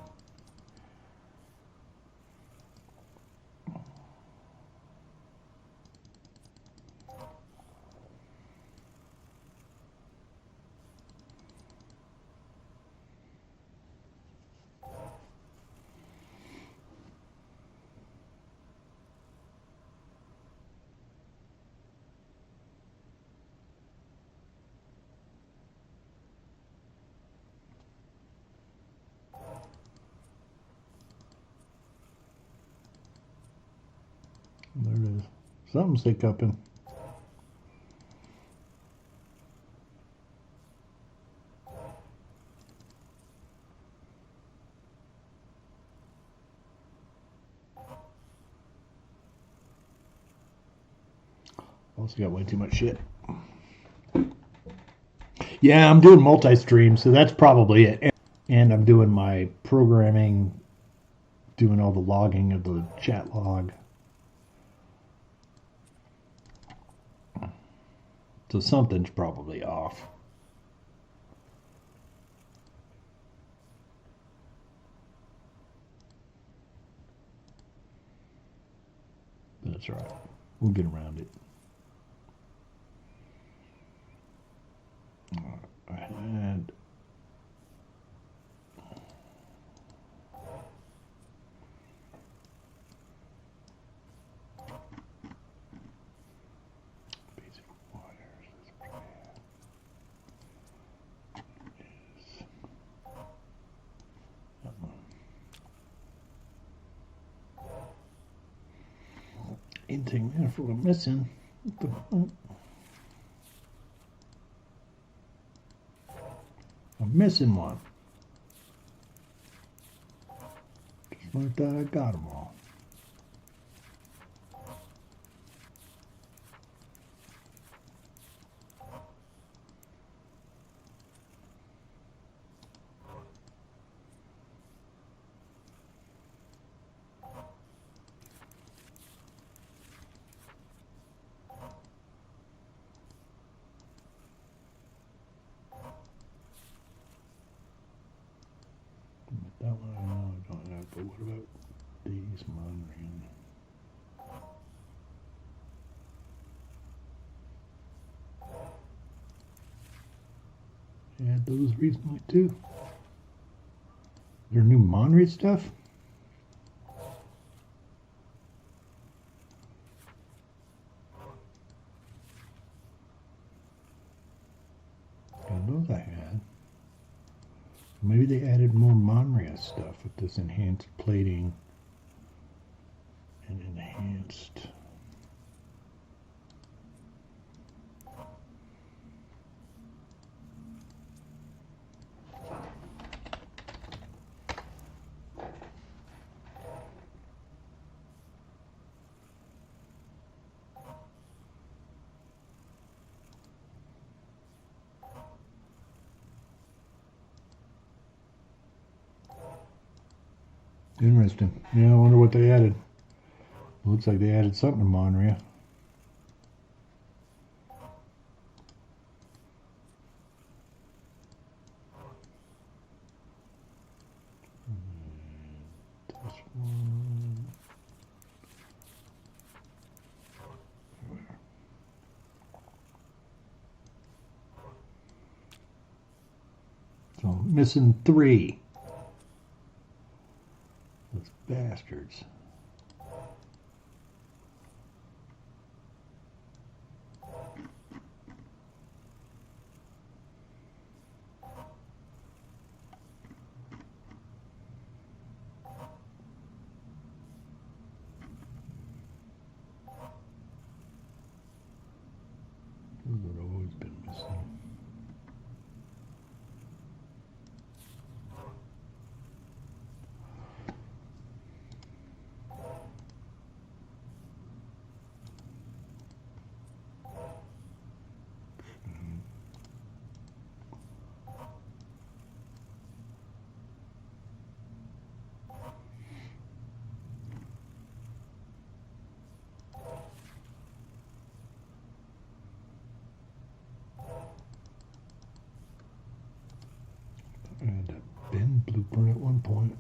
There it is. Something's hiccuping. Also got way too much shit. Yeah, I'm doing multi-stream, so that's probably it. And I'm doing my programming, doing all the logging of the chat log. So something's probably off. But that's all right. We'll get around it. I had basic wires. Anything there for I'm missing? What the fuck? I'm missing one. Just like that, I got them all. That one I don't have, but what about these monitoring? Add those recently too. Their new Monterey stuff? God knows I had. Maybe they added more Monterey stuff with this enhanced plating and enhanced. Interesting. Yeah, I wonder what they added. Looks like they added something to Monterey. Missing 3. Those bastards. Those have always been missing. I had that bin blueprint at one point.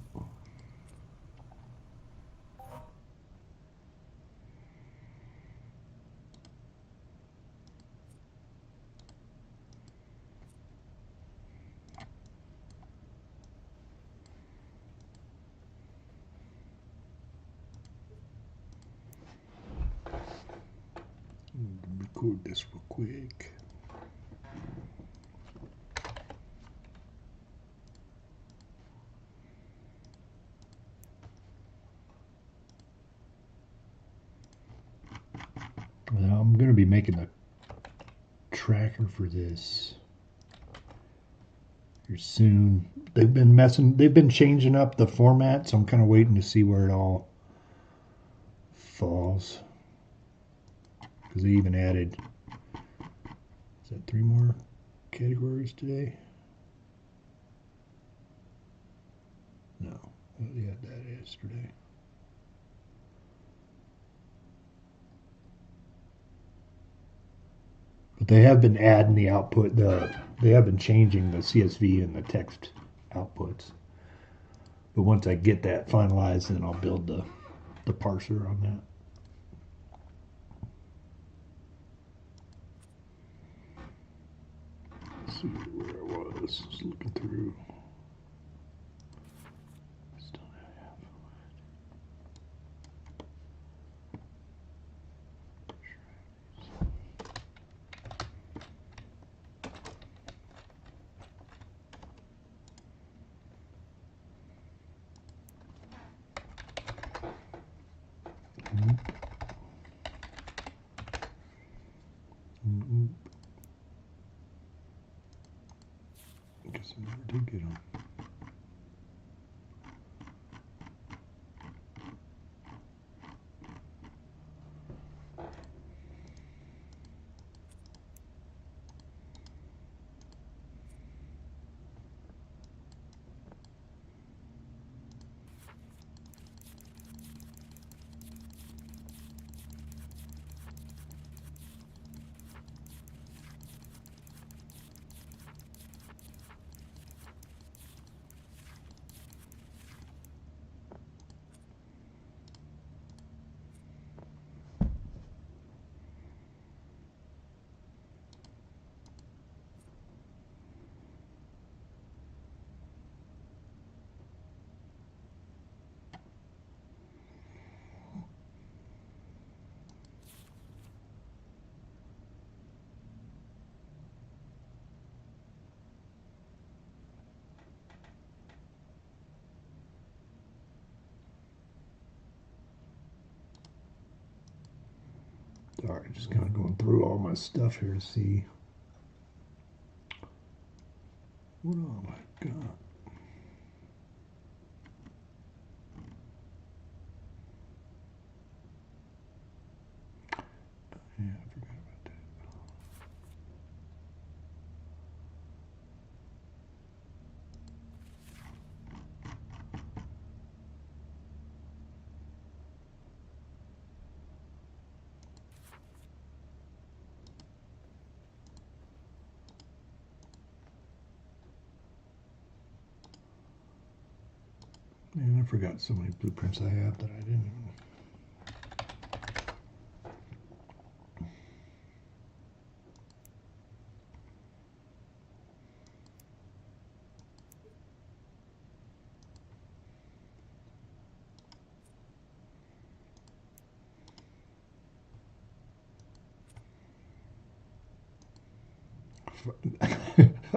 Record this real quick. Now I'm going to be making a tracker for this here soon. They've been changing up the format, so I'm kind of waiting to see where it all falls. Because they even added, is that 3 more categories today? No, they had that yesterday. But they have been adding the output. They have been changing the CSV and the text outputs. But once I get that finalized, then I'll build the parser on that. Let's see where I was. Just looking through. Still have. Guess I never did get them. Alright, just kind of going through all my stuff here to see what all I got. Yeah, I forgot about that. Man, I forgot so many blueprints I have that I didn't.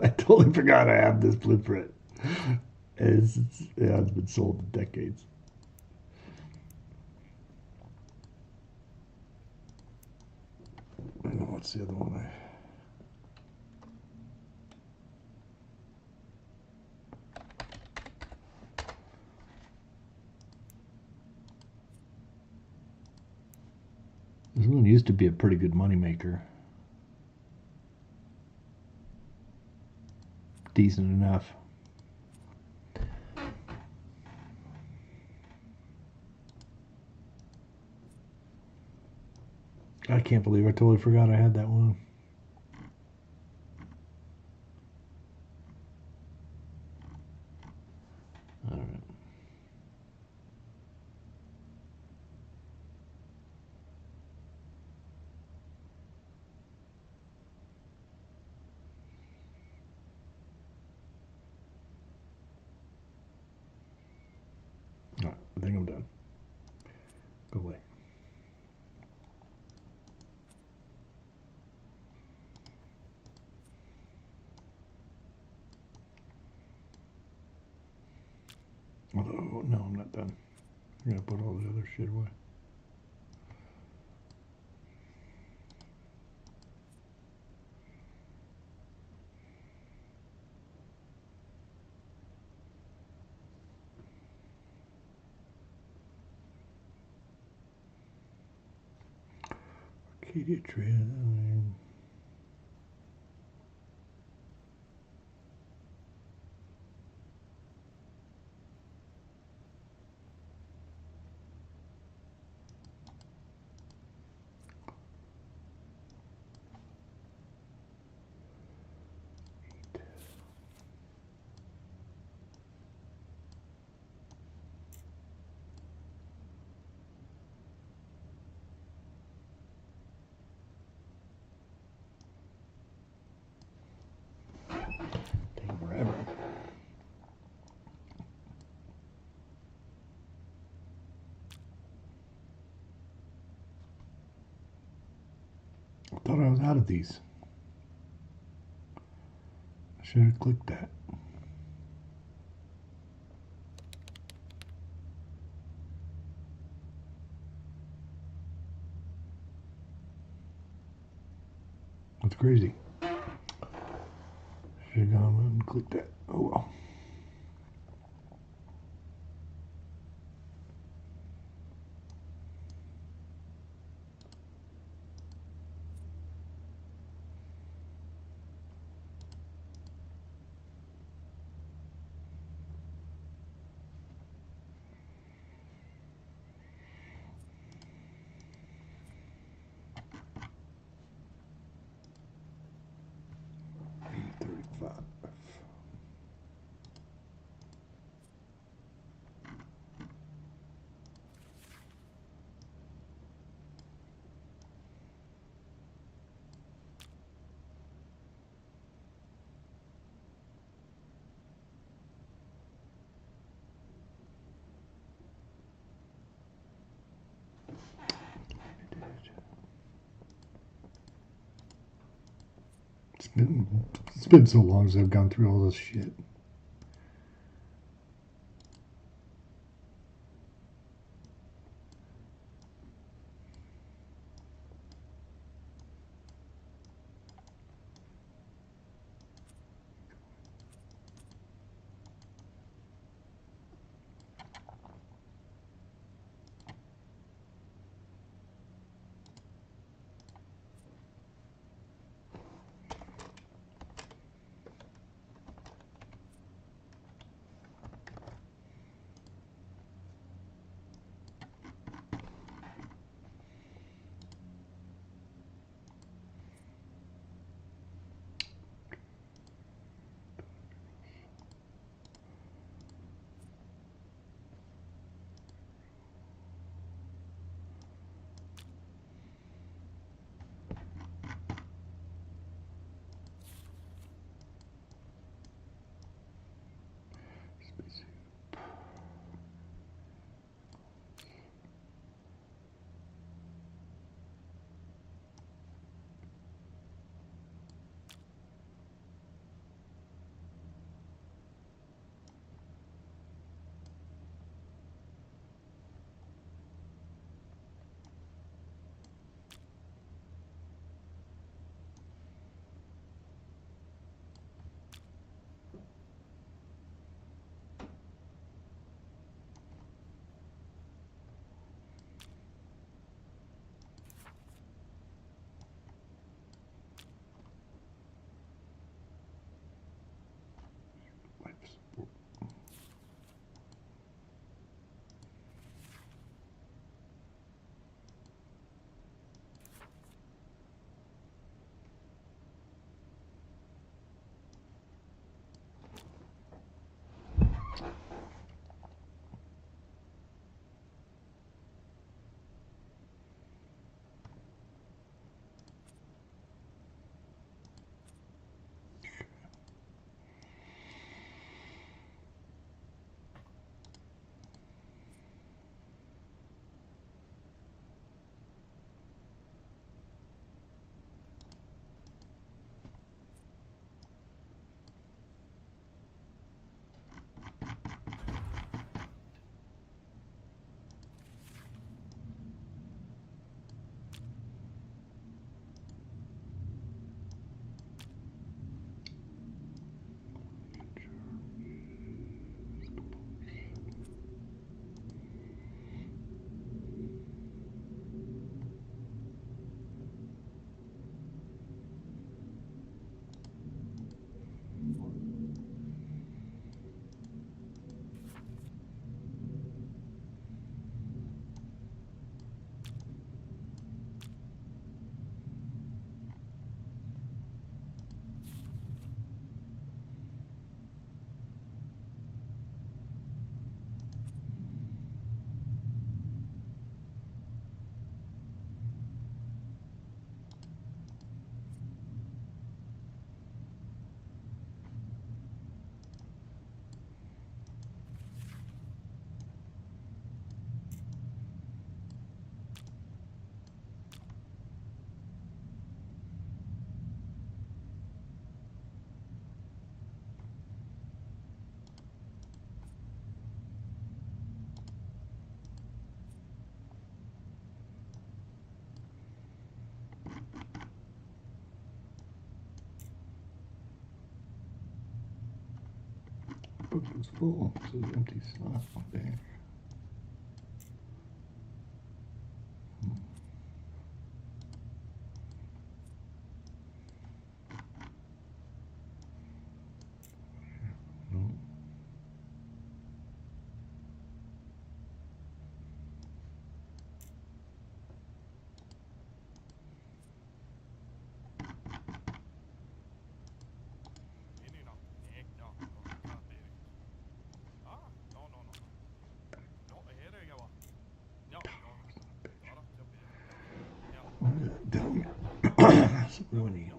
I totally forgot I have this blueprint. It's been sold in decades. What's the other one? This one used to be a pretty good moneymaker. Decent enough. I can't believe I totally forgot I had that one. All right. All right, I think I'm done. Go away. Although, no, I'm not done. I'm going to put all the other shit away. Arcadia Trail. Taking forever. I thought I was out of these. I should have clicked that. That's crazy. Should have gone and clicked that. Oh well. $8.35. It's been so long since I've gone through all this shit. Book is full. This is empty slot. Dang. No. What is it doing? That's ruining.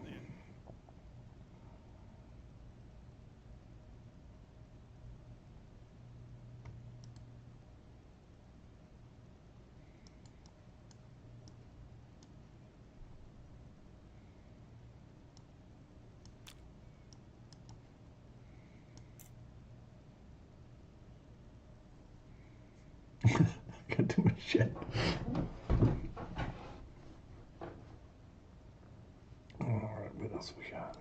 Got too much shit. Alright, what else we got?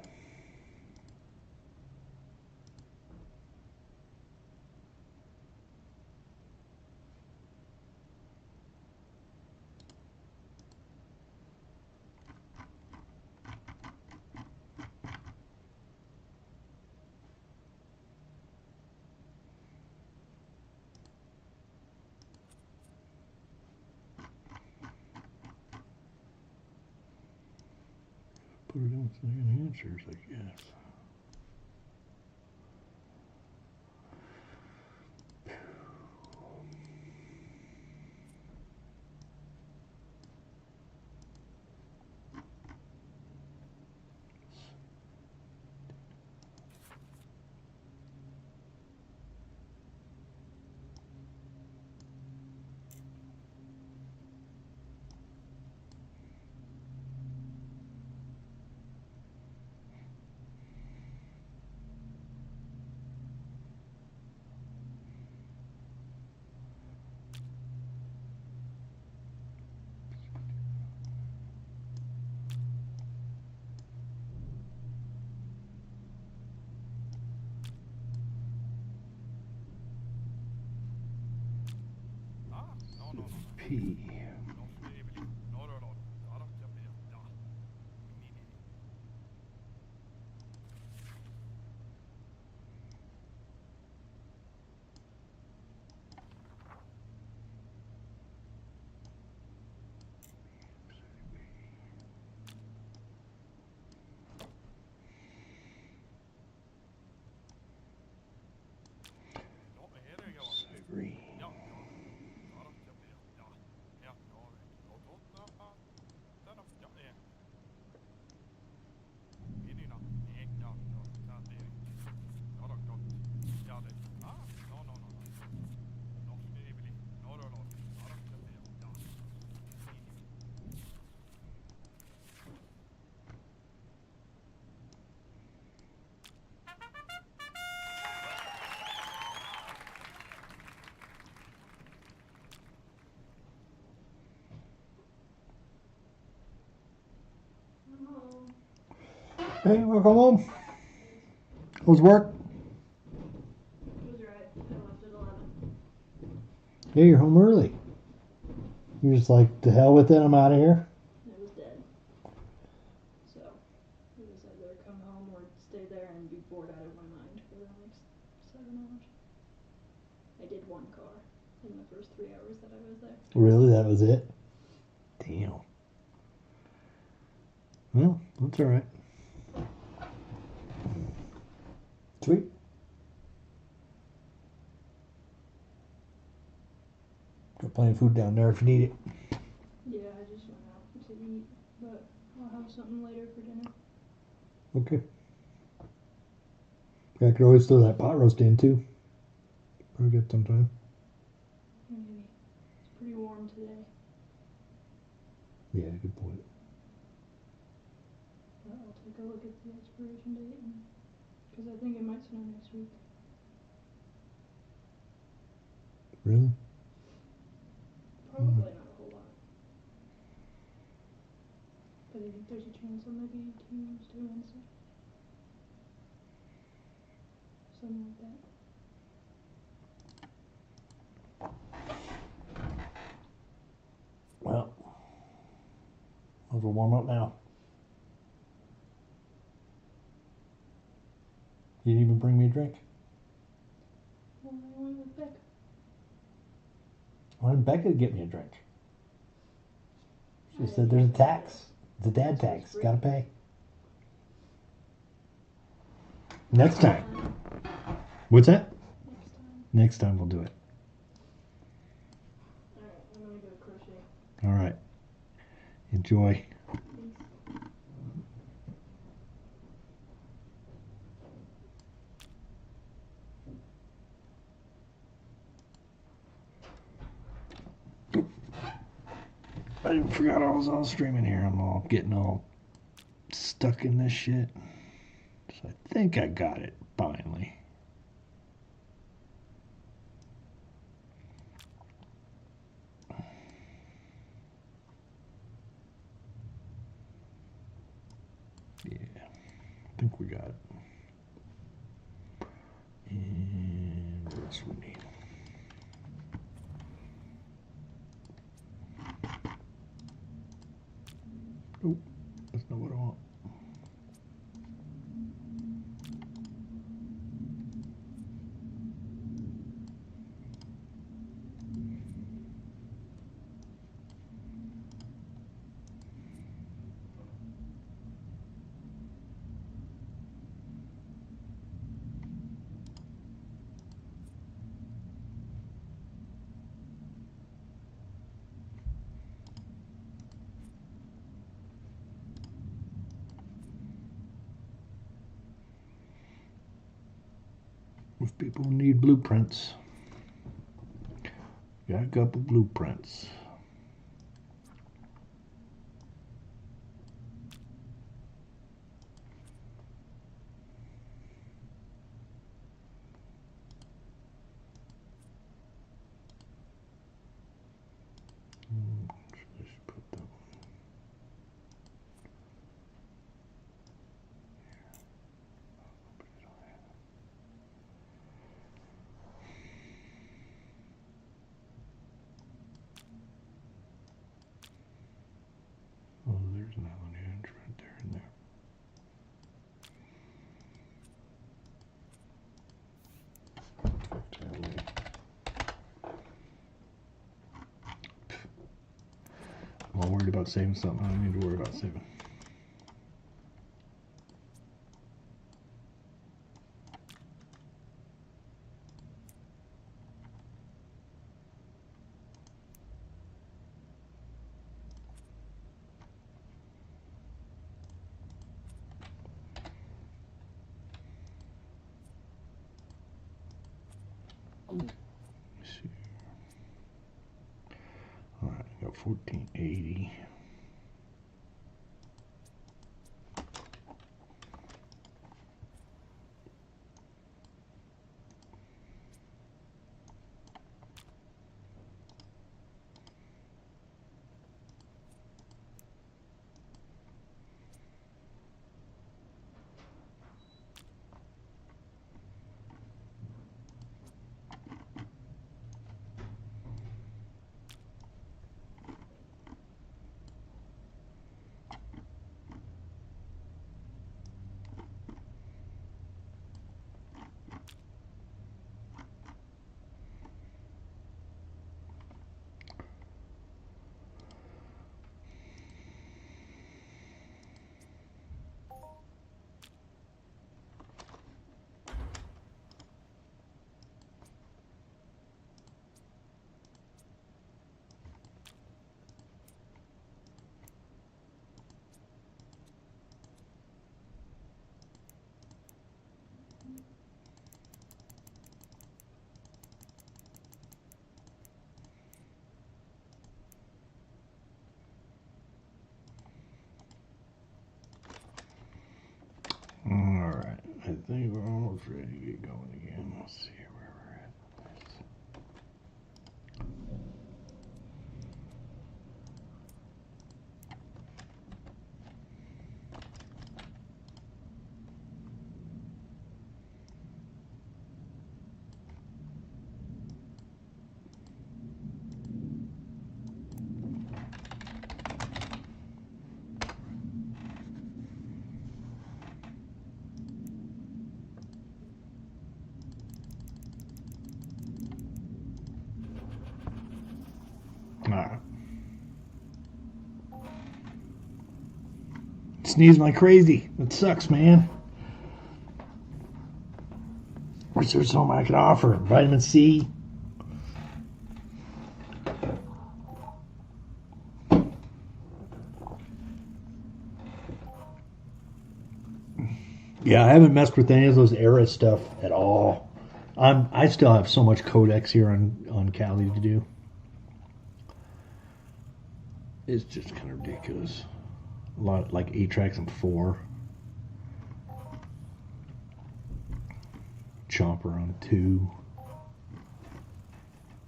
Put it in second answers, I guess. P. Cybrine. Hey, welcome home. How's work? It was right. I left at 11. Yeah, you're home early. You're just like, to hell with it, I'm out of here. It was dead. So, it was either come home or stay there and be bored out of my mind for the next 7 hours. I did one car in the first 3 hours that I was there. Really? That was it? Damn. Well, that's alright. Sweet. Got plenty of food down there if you need it. Yeah, I just went out to eat, but I'll have something later for dinner. Okay. I could always throw that pot roast in too. Probably get some time. Maybe. It's pretty warm today. Yeah, good point. But I'll take a look at the expiration date because I think it might snow next week. Really? Probably not a whole lot. But I think there's a chance on maybe Tuesday, Wednesday. Something like that. to warm up now. You didn't even bring me a drink. Well, I went with Becca. Why didn't Becca get me a drink? She I said there's a didn't tax. It's a dad tax. Gotta pay. Next time. What's that? Next time. Next time we'll do it. Alright, I'm gonna go crochet. All right. Enjoy. Peace. I forgot I was on streaming here. I'm all getting all stuck in this shit. So I think I got it finally. Yeah, I think we got it. And what else we need? Oh, that's not what I want. If people need blueprints, got a couple blueprints. I should put that one. Oh, there's another hinge right there and there. I'm all worried about saving something I don't need to worry about saving. Let's see. All right, I got 1480. All right, I think we're almost ready to get going again. Let's see where we're at. sneezing like crazy. It sucks, man. Wish there's something I could offer. Vitamin C. Yeah, I haven't messed with any of those era stuff at all. I still have so much codex here on Kali to do. It's just kind of ridiculous. A lot like 8 tracks and 4. Chomper on 2.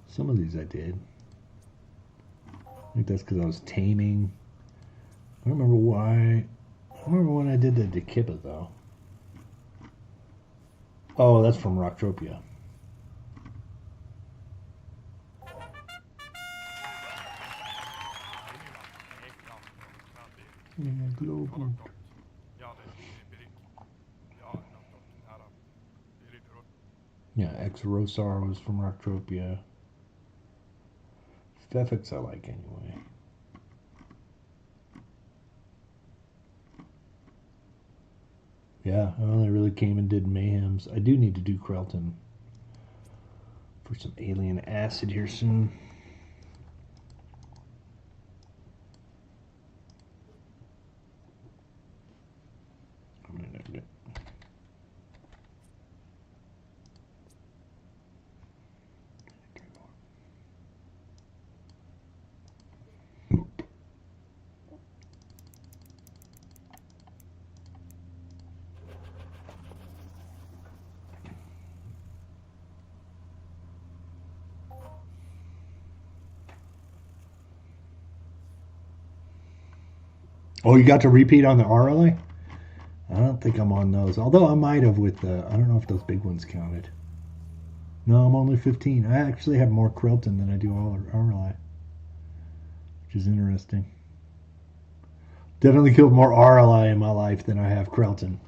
Some of these I did. I think that's because I was taming. I don't remember why. I don't remember when I did the Dekiba though. Oh, that's from Rocktropia. Yeah, Global. Yeah, Ex-Rosar was from Rocktropia. Fefix I like anyway. Yeah, I only really came and did Mayhems. I do need to do Krelton for some alien acid here soon. I'm gonna do it. Oh, you got to repeat on the RLA? I don't think I'm on those. Although I might have with the... I don't know if those big ones counted. No, I'm only 15. I actually have more Krelton than I do RLI. Which is interesting. Definitely killed more RLI in my life than I have Krelton.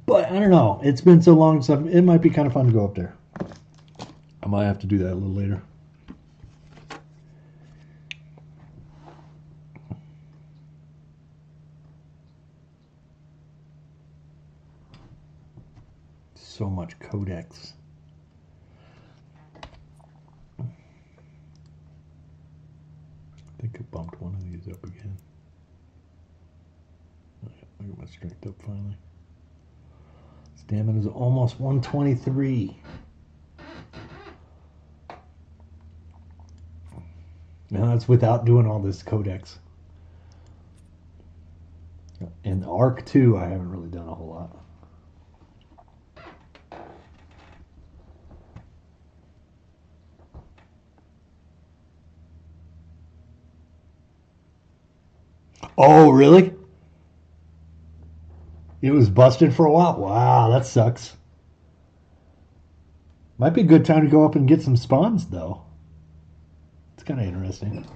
But I don't know. It's been so long since it might be kind of fun to go up there. I might have to do that a little later. So much codex. I think I bumped one of these up again. Oh, yeah, I got my strength up finally. Stamina is almost 123. Now that's without doing all this codex. And Arc 2, I haven't really done a whole lot. Oh, really? It was busted for a while? Wow, that sucks. Might be a good time to go up and get some spawns, though. It's kind of interesting.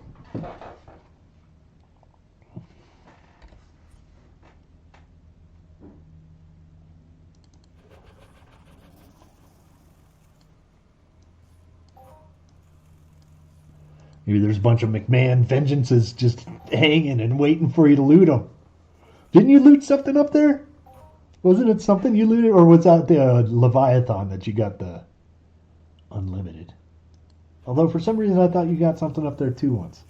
Maybe there's a bunch of McMahon vengeances just hanging and waiting for you to loot them. Didn't you loot something up there? Wasn't it something you looted? Or was that the Leviathan that you got the unlimited? Although for some reason I thought you got something up there too once.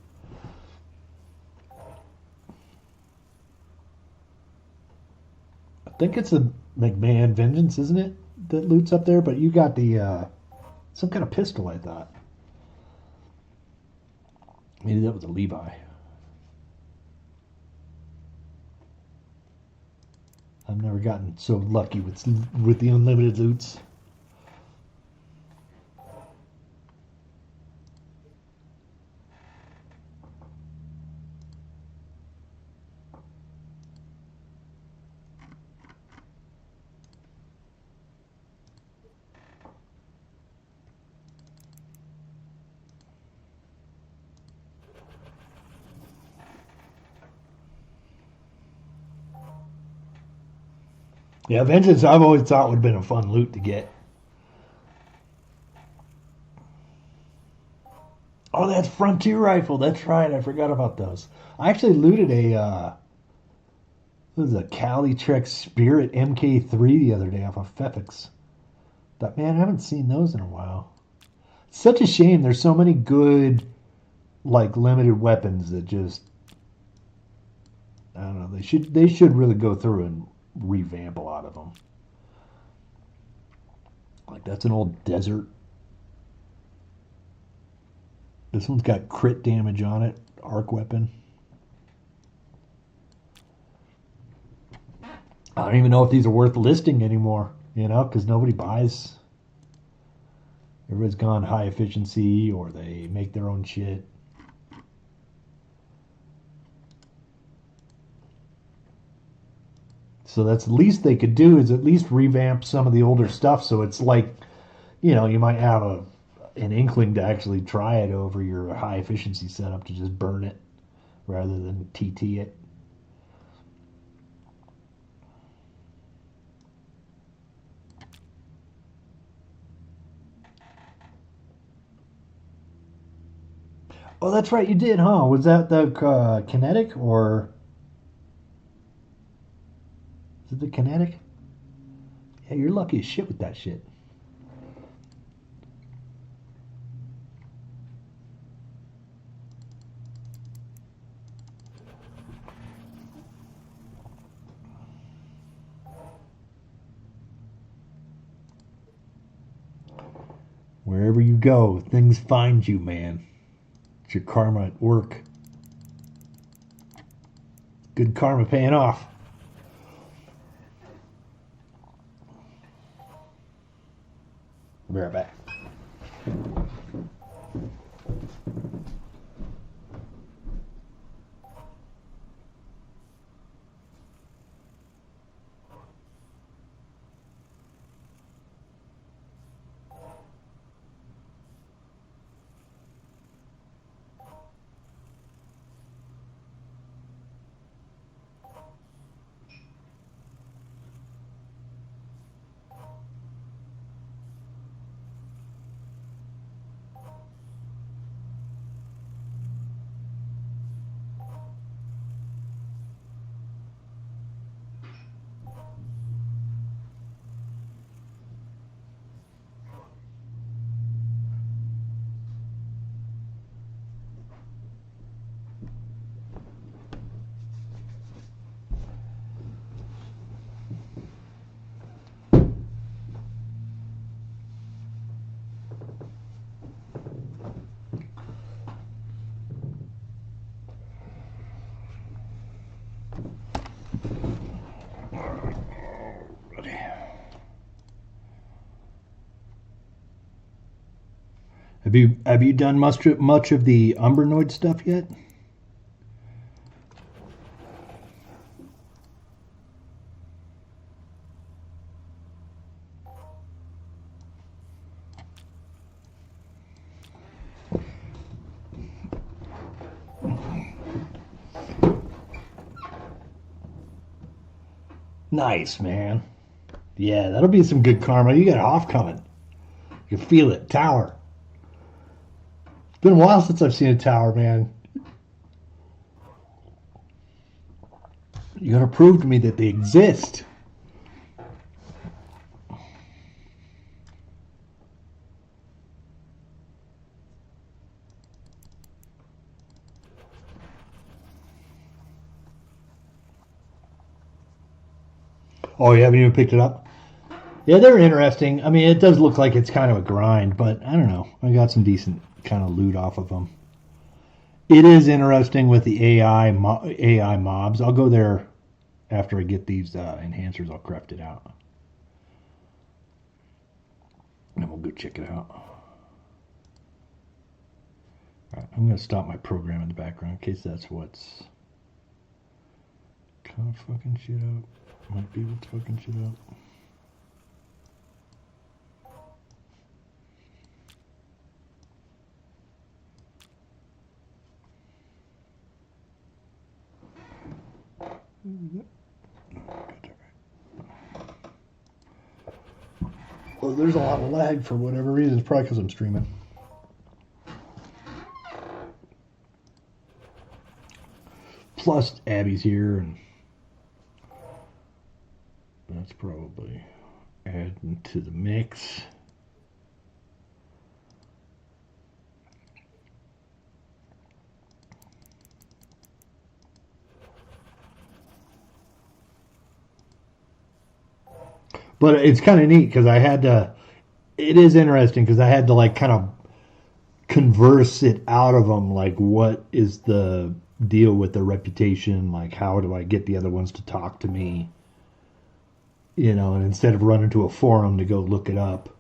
I think it's the McMahon Vengeance, isn't it? That loots up there, but you got the some kind of pistol, I thought. Maybe that was a Levi. I've never gotten so lucky with the unlimited loots. Yeah, Vengeance I've always thought would have been a fun loot to get. Oh, that's Frontier Rifle. That's right. I forgot about those. I actually looted what was it, a Cali Trek Spirit MK3 the other day off of Fefix. Thought, man, I haven't seen those in a while. Such a shame. There's so many good, like, limited weapons that just, I don't know. They should really go through and revamp a lot of them. Like, that's an old desert. This one's got crit damage on it. Arc weapon. I don't even know if these are worth listing anymore, because nobody buys. Everybody's gone high efficiency or they make their own shit. So that's the least they could do is at least revamp some of the older stuff so it's like, you might have an inkling to actually try it over your high efficiency setup to just burn it rather than TT it. Oh, that's right, you did, huh? Was that the kinetic or is it the kinetic? Yeah, you're lucky as shit with that shit. Wherever you go, things find you, man. It's your karma at work. Good karma paying off. Be right back. Have you done much of the Umbernoid stuff yet? Nice, man. Yeah, that'll be some good karma. You got Hoff coming. You feel it. Tower. It's been a while since I've seen a tower, man. You gotta prove to me that they exist. Oh, you haven't even picked it up? Yeah, they're interesting. I mean, it does look like it's kind of a grind, but I don't know. I got some decent kind of loot off of them. It is interesting with the AI mobs. I'll go there after I get these enhancers. I'll craft it out. And then we'll go check it out. All right, I'm going to stop my program in the background in case that's what's kind of fucking shit up. Might be what's fucking shit up. Well, there's a lot of lag for whatever reason. It's probably because I'm streaming. Plus Abby's here, and that's probably adding to the mix. But it's kind of neat because I had to. It is interesting because I had to like kind of converse it out of them. Like, what is the deal with their reputation? Like, how do I get the other ones to talk to me? You know, and instead of running to a forum to go look it up,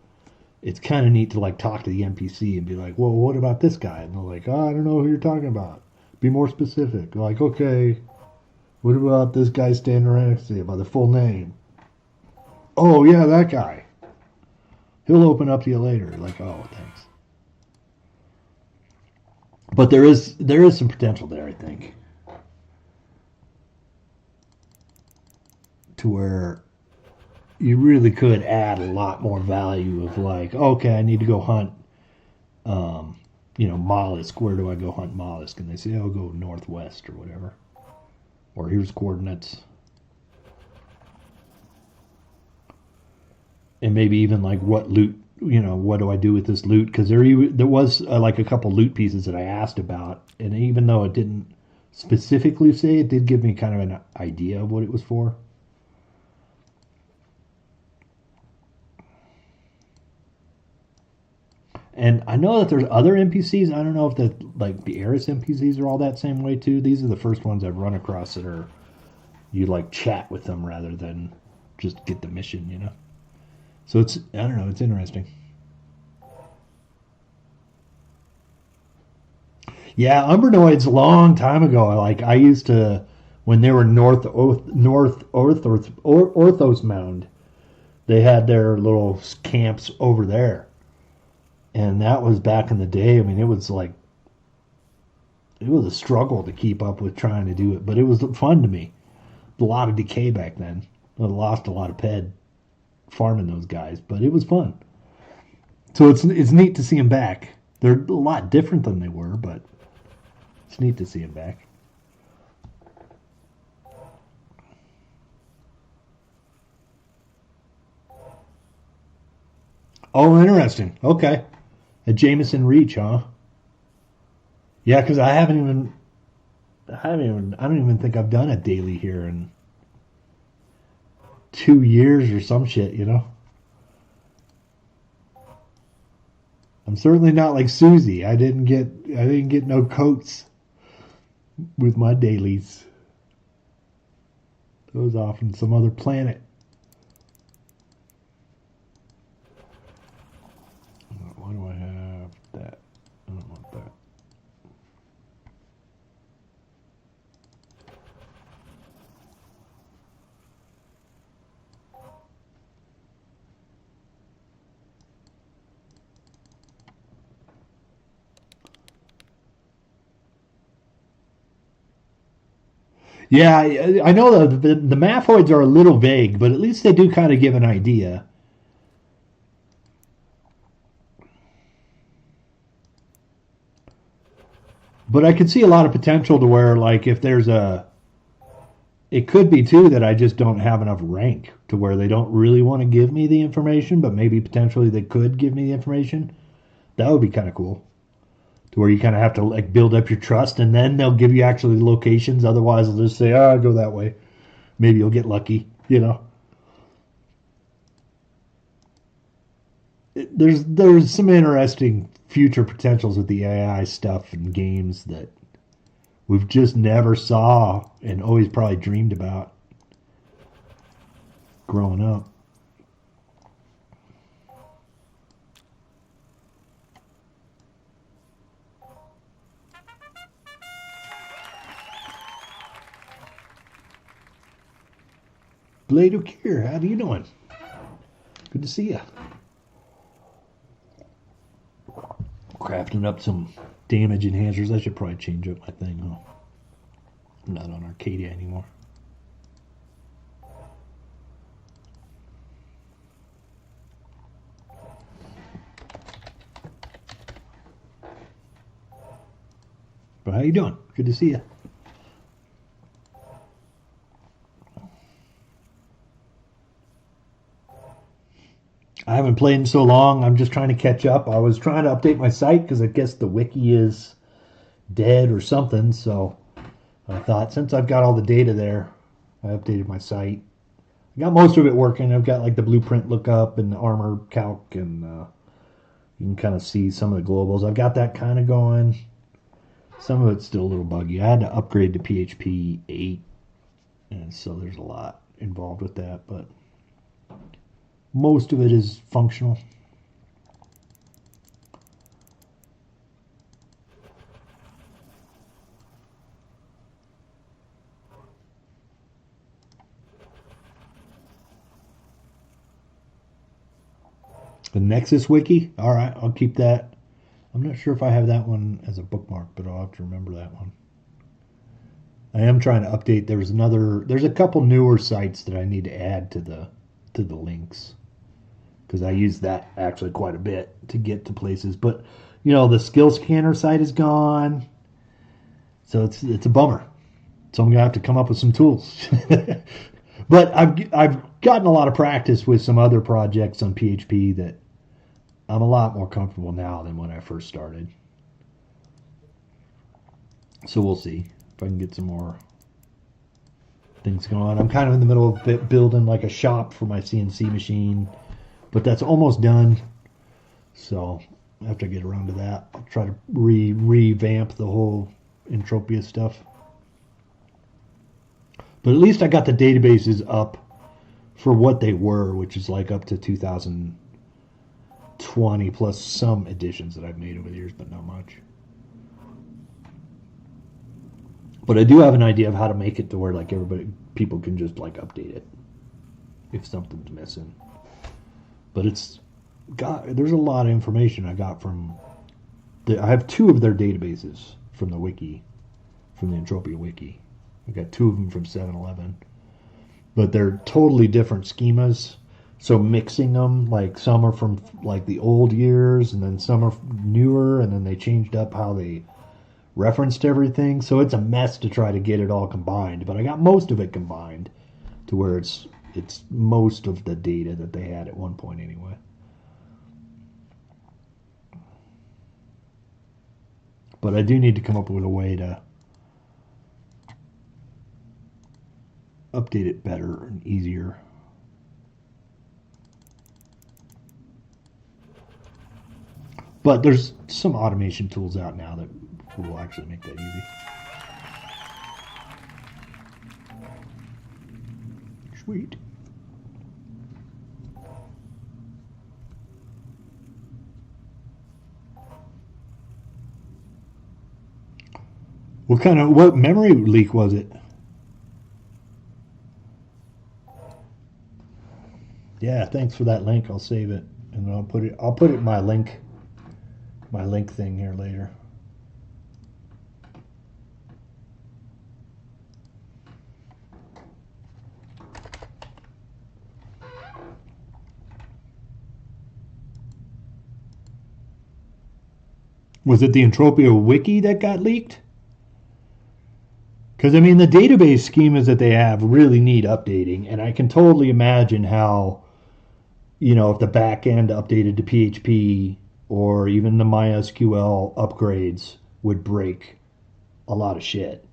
it's kind of neat to like talk to the NPC and be like, well, what about this guy? And they're like, oh, I don't know who you're talking about. Be more specific. Like, okay, what about this guy standing right next to you by the full name? Oh, yeah, that guy. He'll open up to you later. Like, oh, thanks. But there is some potential there, I think, to where you really could add a lot more value of like, okay, I need to go hunt, mollusk. Where do I go hunt mollusk? And they say, oh, go northwest or whatever. Or here's coordinates. And maybe even like what loot, what do I do with this loot? Because there was like a couple loot pieces that I asked about, and even though it didn't specifically say, it did give me kind of an idea of what it was for. And I know that there's other NPCs. I don't know if the Eris NPCs are all that same way too. These are the first ones I've run across that are you like chat with them rather than just get the mission. So it's, I don't know, it's interesting. Yeah, Umbernoids a long time ago. Like I used to, when they were North Orthos Mound, they had their little camps over there, and that was back in the day. I mean, it was a struggle to keep up with trying to do it, but it was fun to me. A lot of decay back then. I lost a lot of ped farming those guys, but it was fun. So it's neat to see them back. They're a lot different than they were, but it's neat to see them back. Oh, interesting. Okay, a Jameson Reach, huh? Yeah, because I don't even think I've done a daily here in 2 years or some shit. I'm certainly not like Susie. I didn't get no coats with my dailies. Those off on some other planet. Why do I have that? I don't want that. Yeah, I know the Maphoids are a little vague, but at least they do kind of give an idea. But I could see a lot of potential to where, like, if there's it could be too that I just don't have enough rank to where they don't really want to give me the information, but maybe potentially they could give me the information. That would be kind of cool. To where you kind of have to like build up your trust, and then they'll give you actually locations. Otherwise, they'll just say, "Oh, go that way." Maybe you'll get lucky. There's some interesting future potentials with the AI stuff and games that we've just never saw and always probably dreamed about growing up. Blade O'Keefe, how you doing? Good to see you. Crafting up some damage enhancers. I should probably change up my thing, huh? I'm not on Arcadia anymore. But how you doing? Good to see you. contemplating so long. I'm just trying to catch up. I was trying to update my site because I guess the wiki is dead or something. So I thought since I've got all the data there, I updated my site. I got most of it working. I've got like the blueprint lookup and the armor calc, and you can kind of see some of the globals. I've got that kind of going. Some of it's still a little buggy. I had to upgrade to PHP 8, and so there's a lot involved with that, but most of it is functional. The Nexus Wiki? Alright, I'll keep that. I'm not sure if I have that one as a bookmark, but I'll have to remember that one. I am trying to update. There's a couple newer sites that I need to add to the links, because I use that actually quite a bit to get to places. But the skill scanner site is gone, so it's a bummer. So I'm gonna have to come up with some tools. But I've gotten a lot of practice with some other projects on PHP that I'm a lot more comfortable now than when I first started. So we'll see if I can get some more things going. I'm kind of in the middle of building like a shop for my CNC machine, but that's almost done. So after I get around to that, I'll try to revamp the whole Entropia stuff. But at least I got the databases up for what they were, which is like up to 2020 plus some additions that I've made over the years, but not much. But I do have an idea of how to make it to where like people can just like update it if something's missing. But there's a lot of information I got from I have 2 of their databases from the wiki, from the Entropia wiki. I got 2 of them from 7-Eleven, but they're totally different schemas. So mixing them, like some are from like the old years, and then some are newer, and then they changed up how they referenced everything. So it's a mess to try to get it all combined. But I got most of it combined to where it's most of the data that they had at one point anyway. But I do need to come up with a way to update it better and easier. But there's some automation tools out now that will actually make that easy. Sweet. What memory leak was it? Yeah, thanks for that link. I'll save it, and I'll put it in my link thing here later. Was it the Entropia wiki that got leaked? Because, the database schemas that they have really need updating, and I can totally imagine how, if the back end updated to PHP or even the MySQL upgrades would break a lot of shit.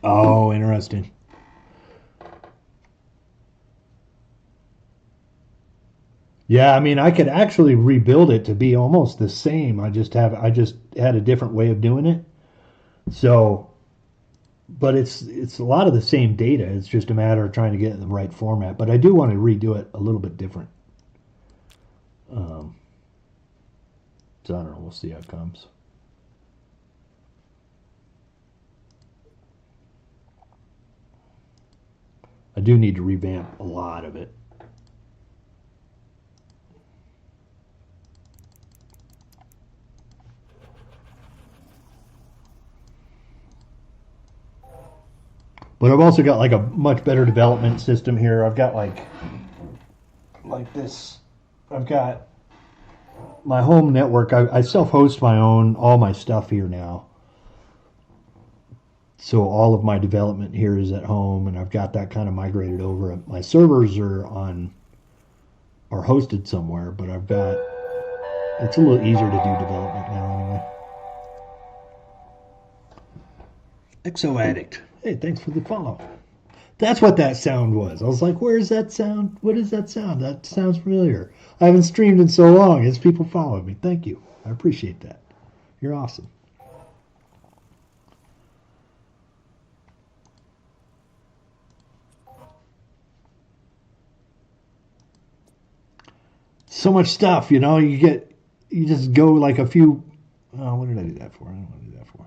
Oh, interesting. Yeah, I could actually rebuild it to be almost the same. I just had a different way of doing it. So, but it's a lot of the same data. It's just a matter of trying to get it in the right format. But I do want to redo it a little bit different. So I don't know. We'll see how it comes. I do need to revamp a lot of it. But I've also got like a much better development system here. I've got like this. I've got my home network. I self-host all my stuff here now. So all of my development here is at home, and I've got that kind of migrated over. My servers are hosted somewhere, but I've got it's a little easier to do development now anyway. Exo Addict. Hey, thanks for the follow. That's what that sound was. I was like, where's that sound? What is that sound? That sounds familiar. I haven't streamed in so long as people followed me. Thank you. I appreciate that. You're awesome. So much stuff, you just go like a few. Oh, what did I do that for? I don't want to do that for.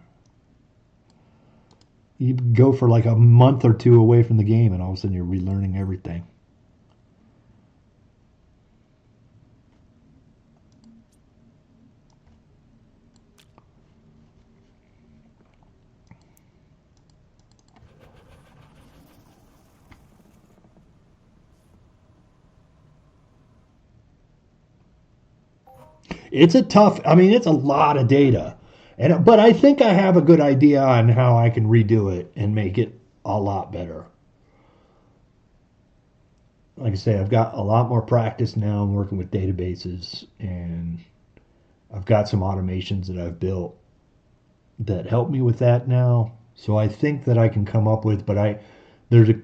You go for like a month or two away from the game, and all of a sudden you're relearning everything. It's a tough. I mean, it's a lot of data, but I think I have a good idea on how I can redo it and make it a lot better. Like I say, I've got a lot more practice now. I'm working with databases, and I've got some automations that I've built that help me with that now. So I think that I can come up with, but there's a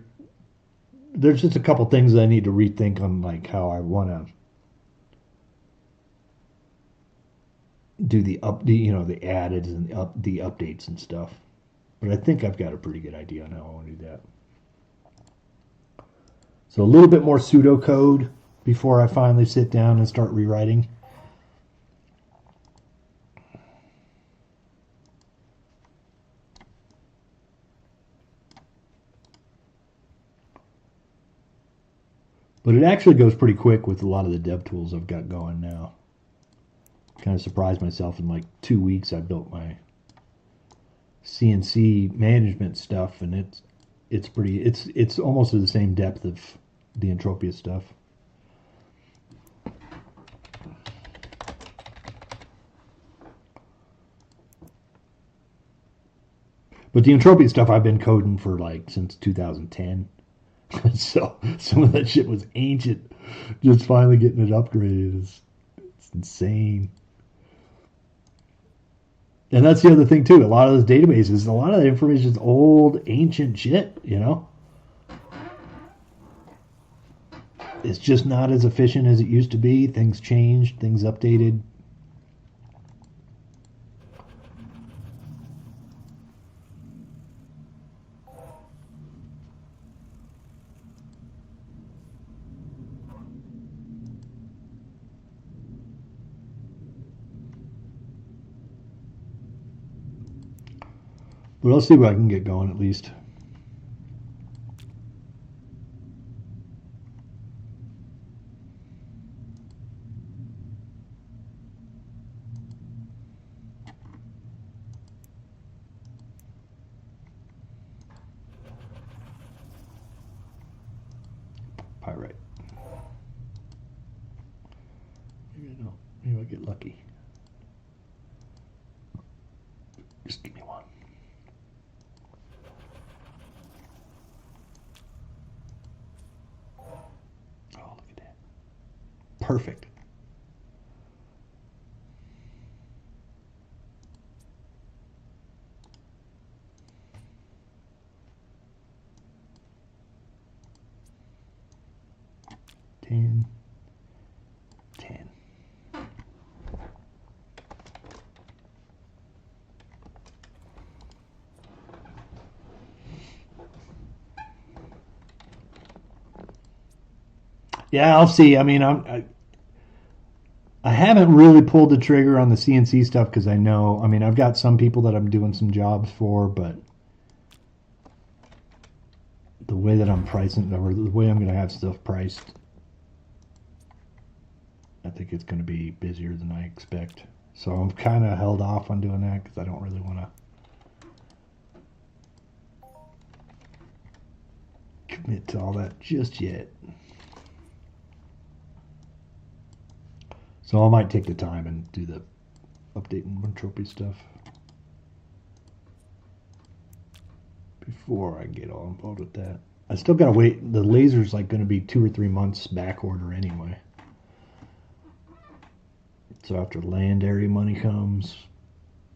there's just a couple things that I need to rethink on, like how I want to do the added and the updates and stuff. But I think I've got a pretty good idea on how I want to do that. So a little bit more pseudocode before I finally sit down and start rewriting. But it actually goes pretty quick with a lot of the dev tools I've got going now. Kind of surprised myself. In like 2 weeks I built my CNC management stuff, and it's almost to the same depth of the Entropia stuff. But the Entropia stuff I've been coding for like since 2010. So some of that shit was ancient. Just finally getting it upgraded it's insane. And that's the other thing too. A lot of those databases, a lot of that information is old, ancient shit. It's just not as efficient as it used to be. Things changed, things updated. But I'll see what I can get going at least. Pyrite. Maybe I don't. Maybe I'll get lucky. Just give me one. Oh, look at that. Perfect. Ten. Yeah, I'll see. I mean, I haven't really pulled the trigger on the CNC stuff because I know. I mean, I've got some people that I'm doing some jobs for, but the way that I'm pricing, or the way I'm going to have stuff priced, I think it's going to be busier than I expect. So I'm kind of held off on doing that because I don't really want to commit to all that just yet. So I might take the time and do the updating Entropy stuff before I get all involved with that. I still gotta wait. The laser's like going to be 2 or 3 months back order anyway. So after land area money comes,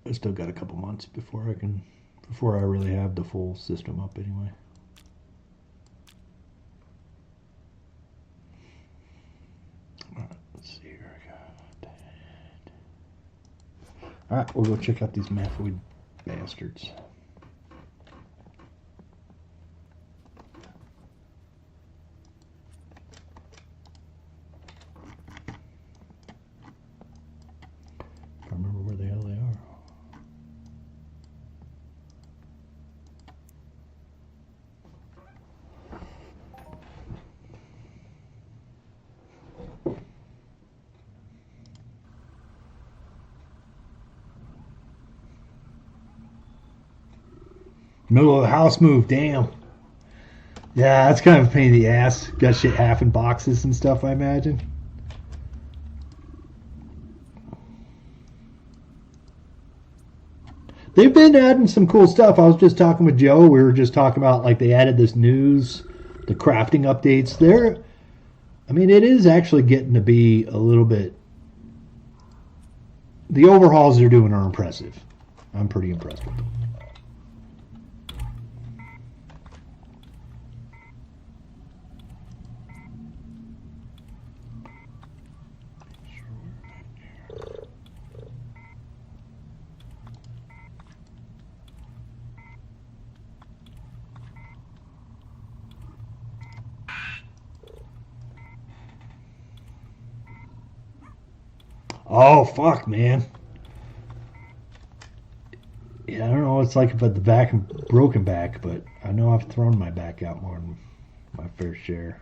I still got a couple months before I really have the full system up anyway. All right, let's see here. I got. All right, we'll go check out these Mathoid bastards. I remember where the hell they are. Middle of the house move, damn. Yeah, that's kind of a pain in the ass. Got shit half in boxes and stuff, I imagine. They've been adding some cool stuff. I was just talking with Joe. We were just talking about like they added this news, the crafting updates. I mean, it is actually getting to be a little bit. The overhauls they're doing are impressive. I'm pretty impressed with them. Oh fuck, man. Yeah, I don't know what it's like about the back and broken back, but I know I've thrown my back out more than my fair share.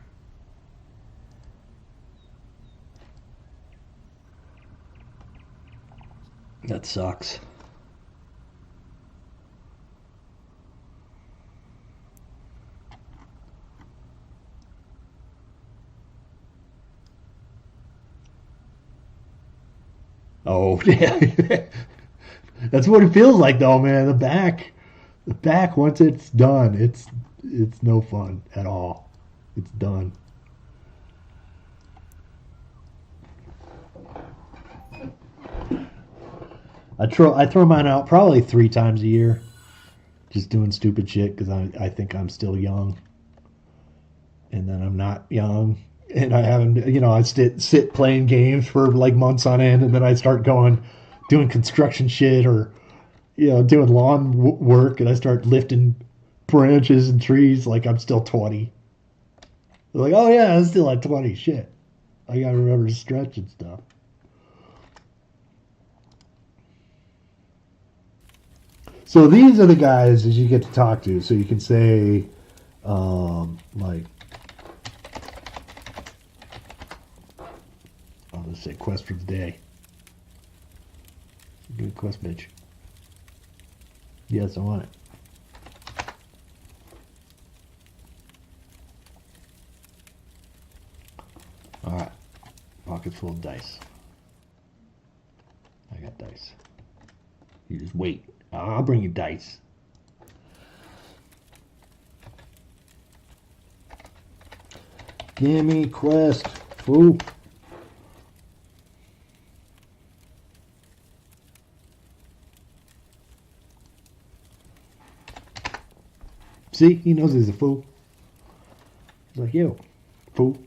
That sucks. Oh yeah. That's what it feels like though, man. The back once it's done, it's no fun at all. It's done. I throw mine out probably 3 times a year, just doing stupid shit because I think I'm still young, and then I'm not young, and I haven't I sit playing games for like months on end, and then I start doing construction shit or doing lawn work, and I start lifting branches and trees like I'm still 20. They're like, oh yeah, I'm still at 20. Shit, I gotta remember to stretch and stuff. So these are the guys that you get to talk to. So you can say, like, I'll just say quest for the day. Good quest, bitch. Yes, I want it. All right, pocket full of dice. I got dice. You just wait. I'll bring you dice. Gimme quest, fool. See, he knows he's a fool. He's like, yo, fool.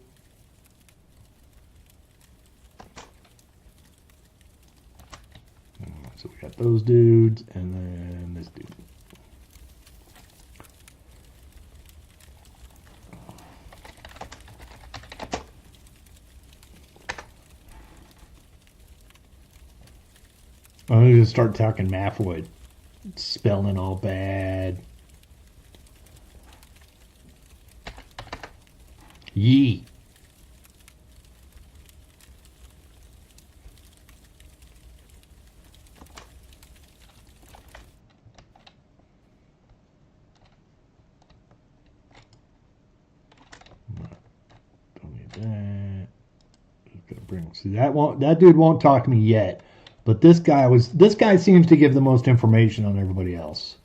So we got those dudes, and then this dude. I'm going to start talking Mathoid. Spelling all bad. Yee. Don't need that. Just gotta See, that dude won't talk to me yet. But this guy seems to give the most information on everybody else.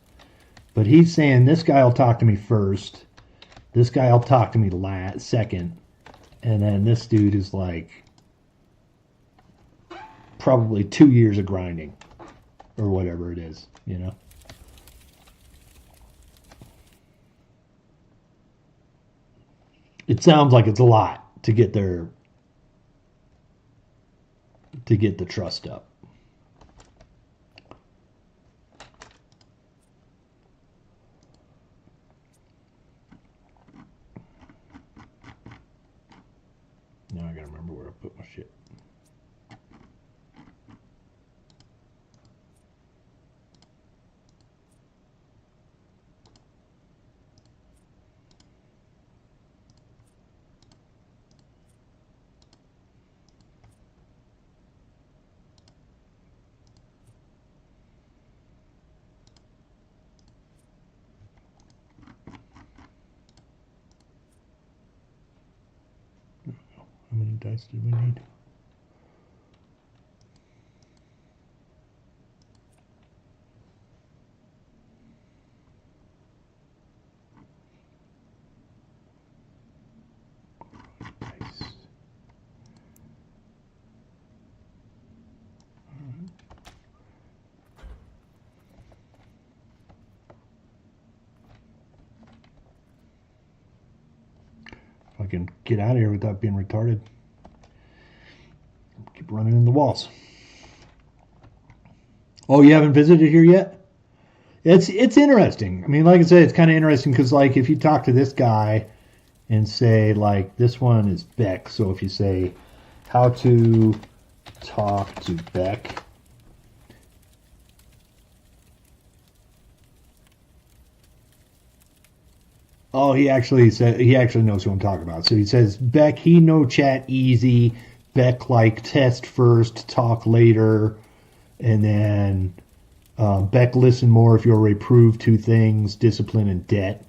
But he's saying this guy will talk to me first. This guy will talk to me second. And then this dude is like probably 2 years of grinding or whatever it is, you know. It sounds like it's a lot to get the trust up. Now I gotta remember where I put my shit. How many dice do we need? Dice. If I can get out of here without being retarded. Keep running in the walls. Oh, you haven't visited here yet? It's interesting. I mean, like I said, it's kind of interesting because, like, if you talk to this guy and say, like, this one is Beck. So if you say, how to talk to Beck. Oh, he actually knows who I'm talking about. So he says, Beck, he no chat easy. Beck, like, test first, talk later. And then Beck, listen more if you already proved two things, discipline and debt.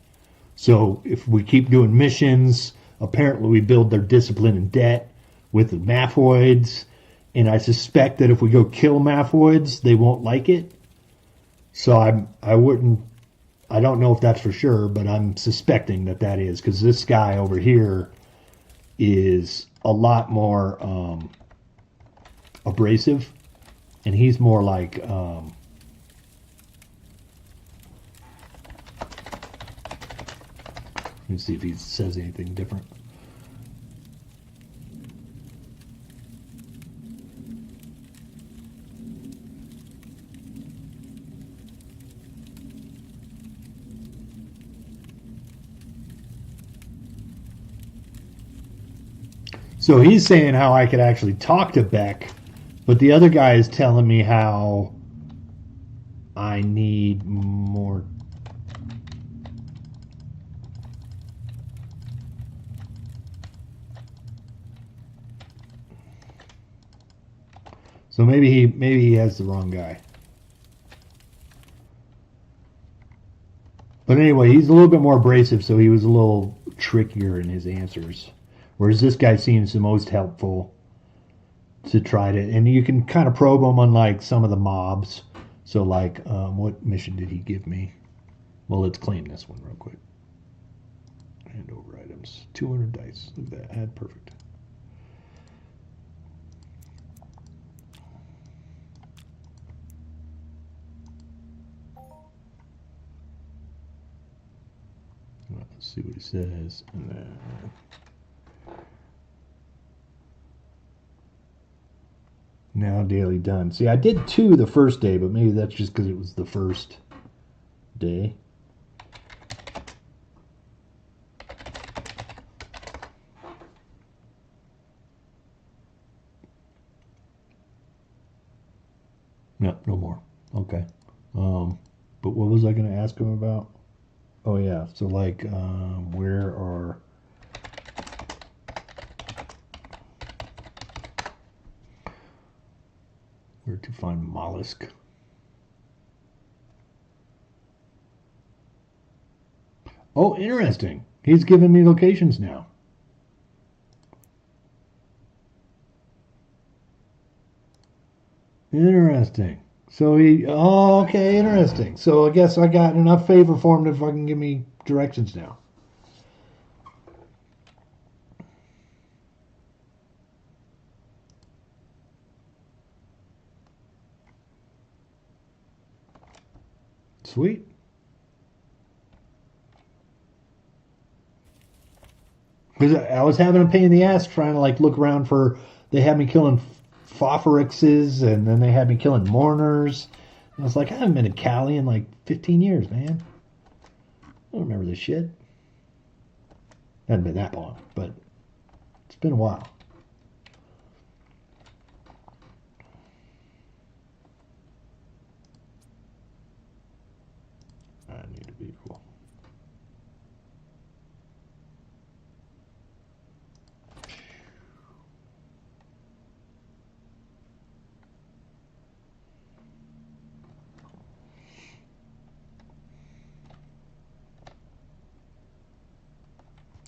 So if we keep doing missions, apparently we build their discipline and debt with the Maphoids. And I suspect that if we go kill Maphoids, they won't like it. So I don't know if that's for sure, but I'm suspecting that is because this guy over here is a lot more abrasive, and he's more like let me see if he says anything different. So he's saying how I could actually talk to Beck, but the other guy is telling me how I need more. So maybe he has the wrong guy. But anyway, he's a little bit more abrasive, so he was a little trickier in his answers. Whereas this guy seems the most helpful to try to, and you can kind of probe him on like some of the mobs. So like, what mission did he give me? Well, let's claim this one real quick. Hand over items, 200 dice. Look at that, add perfect. Let's see what he says, and then. Now daily done. See, I did 2 the first day, but maybe that's just because it was the first day. No, no more. Okay. But what was I going to ask him about? Oh yeah. So like, where to find mollusk? Oh, interesting. He's giving me locations now. Interesting. So he. Oh, okay. Interesting. So I guess I got enough favor for him to fucking give me directions now. Sweet. Because I was having a pain in the ass trying to like look around for. They had me killing Fofferixes, and then they had me killing Mourners. And I was like, I haven't been to Cali in like 15 years, man. I don't remember this shit. Hasn't been that long, but it's been a while. I need to be cool.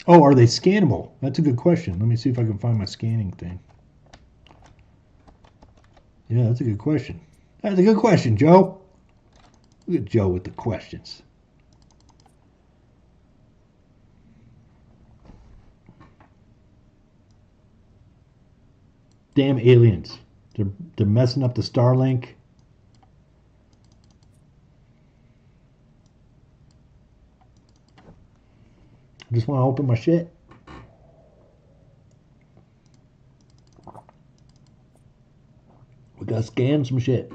Oh, are they scannable? That's a good question. Let me see if I can find my scanning thing. Yeah, that's a good question. That's a good question, Joe. Look at Joe with the questions. Damn aliens. They're messing up the Starlink. I just want to open my shit. We gotta scan some shit.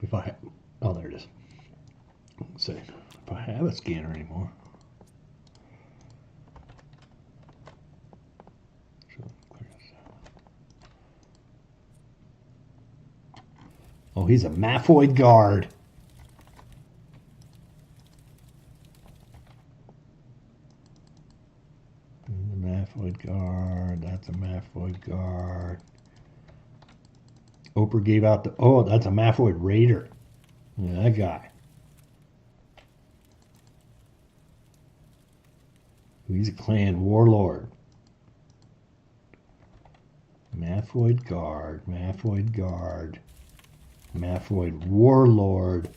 If I have, oh, there it is. Let's see if I have a scanner anymore. Oh, he's a Maphoid guard. A Maphoid guard. That's a Maphoid guard. Oprah gave out the. Oh, that's a Maphoid raider. Yeah, that guy. He's a clan warlord. Maphoid guard. Maphoid guard. Maphoid warlord.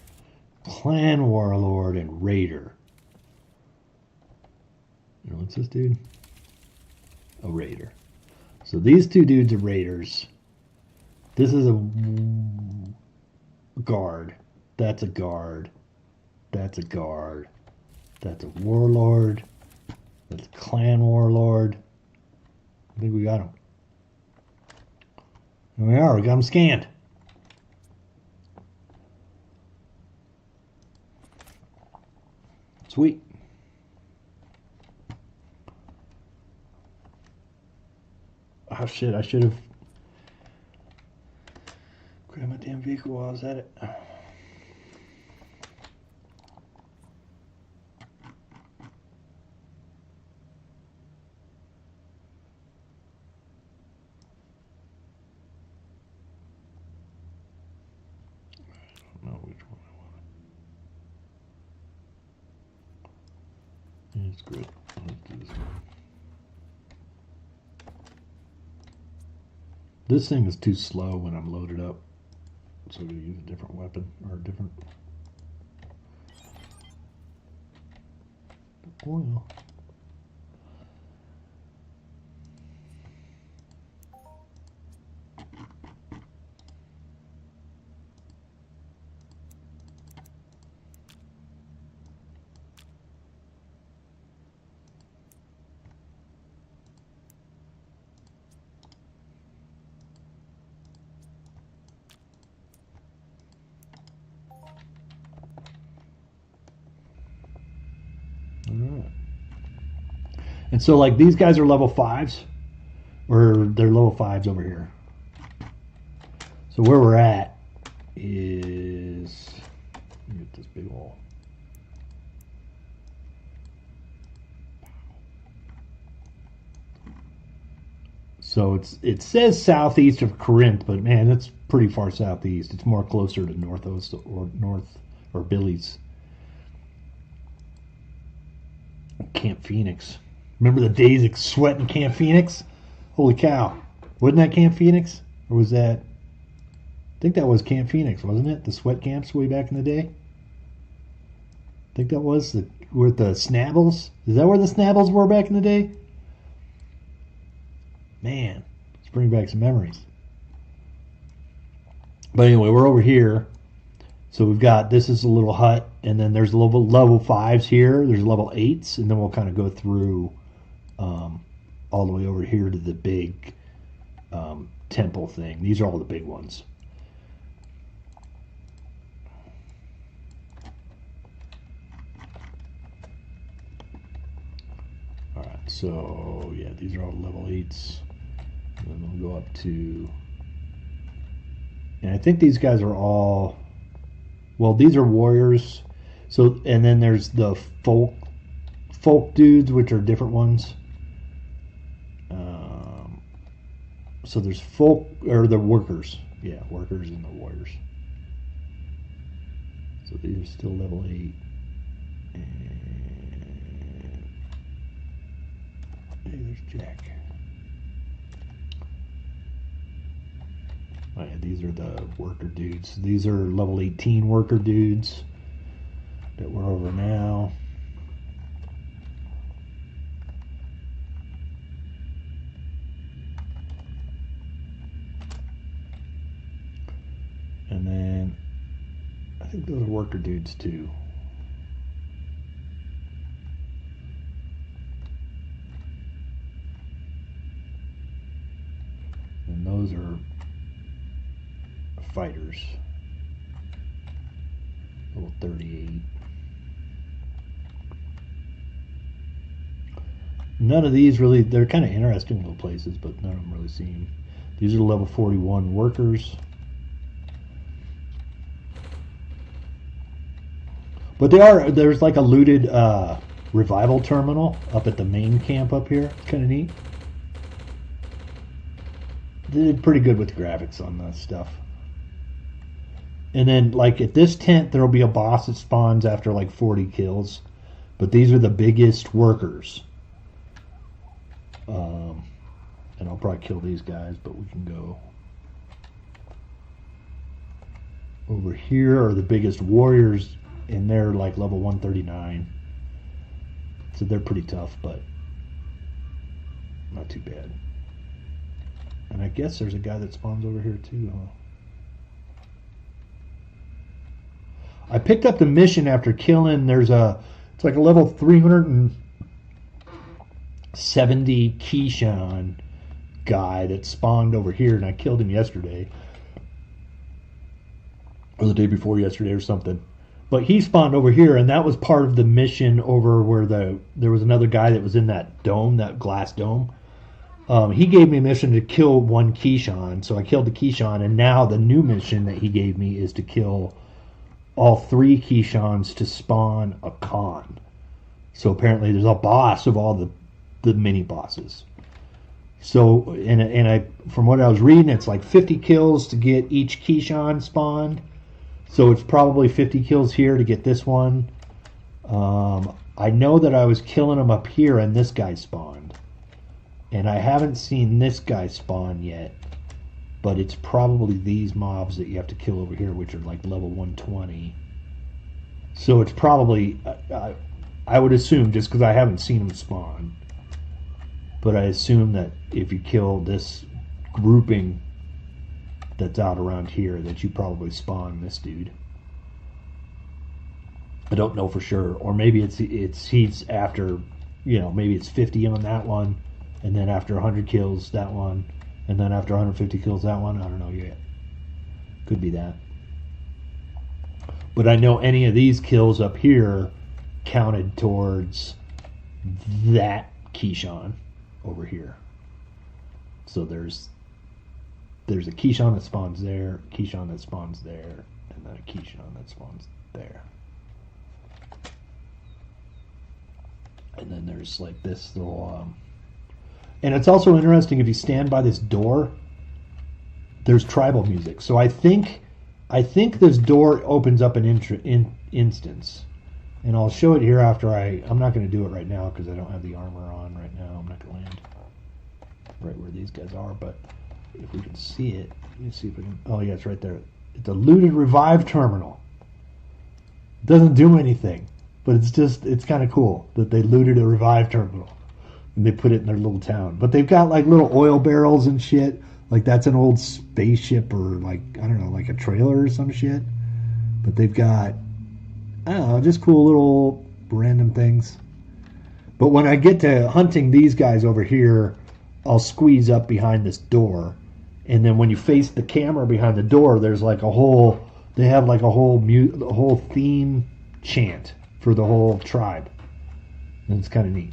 Clan warlord and raider. You know what's this dude? A raider. So these two dudes are raiders. This is a guard. That's a guard. That's a guard. That's a warlord. That's a clan warlord. I think we got him. Here we are. We got him scanned. Sweet. Oh shit, I should have grabbed my damn vehicle while I was at it. I don't know which one I want. It's great. Let's do this one. This thing is too slow when I'm loaded up, so I'm going to use a different weapon or a different oil. Alright. And so, like, these guys are level 5s, or they're level 5s over here. So where we're at is, let me get this big hole. So it says southeast of Corinth, but man, it's pretty far southeast. It's more closer to North or Billy's. Camp Phoenix. Remember the days of sweating Camp Phoenix? Holy cow. Wasn't that Camp Phoenix? Or was that... I think that was Camp Phoenix, wasn't it? The sweat camps way back in the day? I think that was with the Snabbles. Is that where the Snabbles were back in the day? Man, let's bring back some memories. But anyway, we're over here. So we've got, this is a little hut, and then there's level 5s here. There's level 8s, and then we'll kind of go through all the way over here to the big temple thing. These are all the big ones. Alright, so yeah, these are all level 8s. And then we'll go up to... And I think these guys are all... Well, these are warriors. So, and then there's the folk dudes, which are different ones. So there's folk, or the workers. Yeah, workers and the warriors. So these are still level 8. And hey, there's Jack. Oh yeah, these are the worker dudes. These are level 18 worker dudes that we're over now. And then I think those are worker dudes too. And those are fighters. Level 38. None of these really, they're kind of interesting little places, but none of them really seem. These are level 41 workers. But there's like a looted revival terminal up at the main camp up here. It's kind of neat. They did pretty good with the graphics on this stuff. And then, like, at this tent, there'll be a boss that spawns after, like, 40 kills. But these are the biggest workers. And I'll probably kill these guys, but we can go. Over here are the biggest warriors, and they're, like, level 139. So they're pretty tough, but not too bad. And I guess there's a guy that spawns over here, too, huh? I picked up the mission after killing. It's like a level 370 Keyshawn guy that spawned over here, and I killed him yesterday, or the day before yesterday, or something. But he spawned over here, and that was part of the mission over where there was another guy that was in that dome, that glass dome. He gave me a mission to kill one Keyshawn, so I killed the Keyshawn, and now the new mission that he gave me is to kill all 3 Keyshawns to spawn a Khan. So apparently there's a boss of all the mini bosses. So and I from what I was reading, it's like 50 kills to get each Keyshawn spawned. So it's probably 50 kills here to get this one. I know that I was killing them up here and this guy spawned. And I haven't seen this guy spawn yet. But it's probably these mobs that you have to kill over here, which are like level 120. So it's probably, I would assume, just because I haven't seen them spawn, but I assume that if you kill this grouping that's out around here, that you probably spawn this dude. I don't know for sure. Or maybe he's after, maybe it's 50 on that one, and then after 100 kills, that one. And then after 150 kills, that one, I don't know yet. Could be that. But I know any of these kills up here counted towards that Keyshawn over here. So there's a Keyshawn that spawns there, a Keyshawn that spawns there, and then a Keyshawn that spawns there. And then there's like this little... And it's also interesting if you stand by this door, there's tribal music. So I think this door opens up an instance. And I'll show it here after I'm not going to do it right now because I don't have the armor on right now. I'm not going to land right where these guys are. But if we can see it, let's see if we can. Oh, yeah, it's right there. It's a looted revive terminal. It doesn't do anything, but it's kind of cool that they looted a revive terminal and they put it in their little town. But they've got like little oil barrels and shit. Like that's an old spaceship or like, I don't know, like a trailer or some shit. But they've got, I don't know, just cool little random things. But when I get to hunting these guys over here, I'll squeeze up behind this door. And then when you face the camera behind the door, there's like a whole, they have like a whole theme chant for the whole tribe. And it's kind of neat.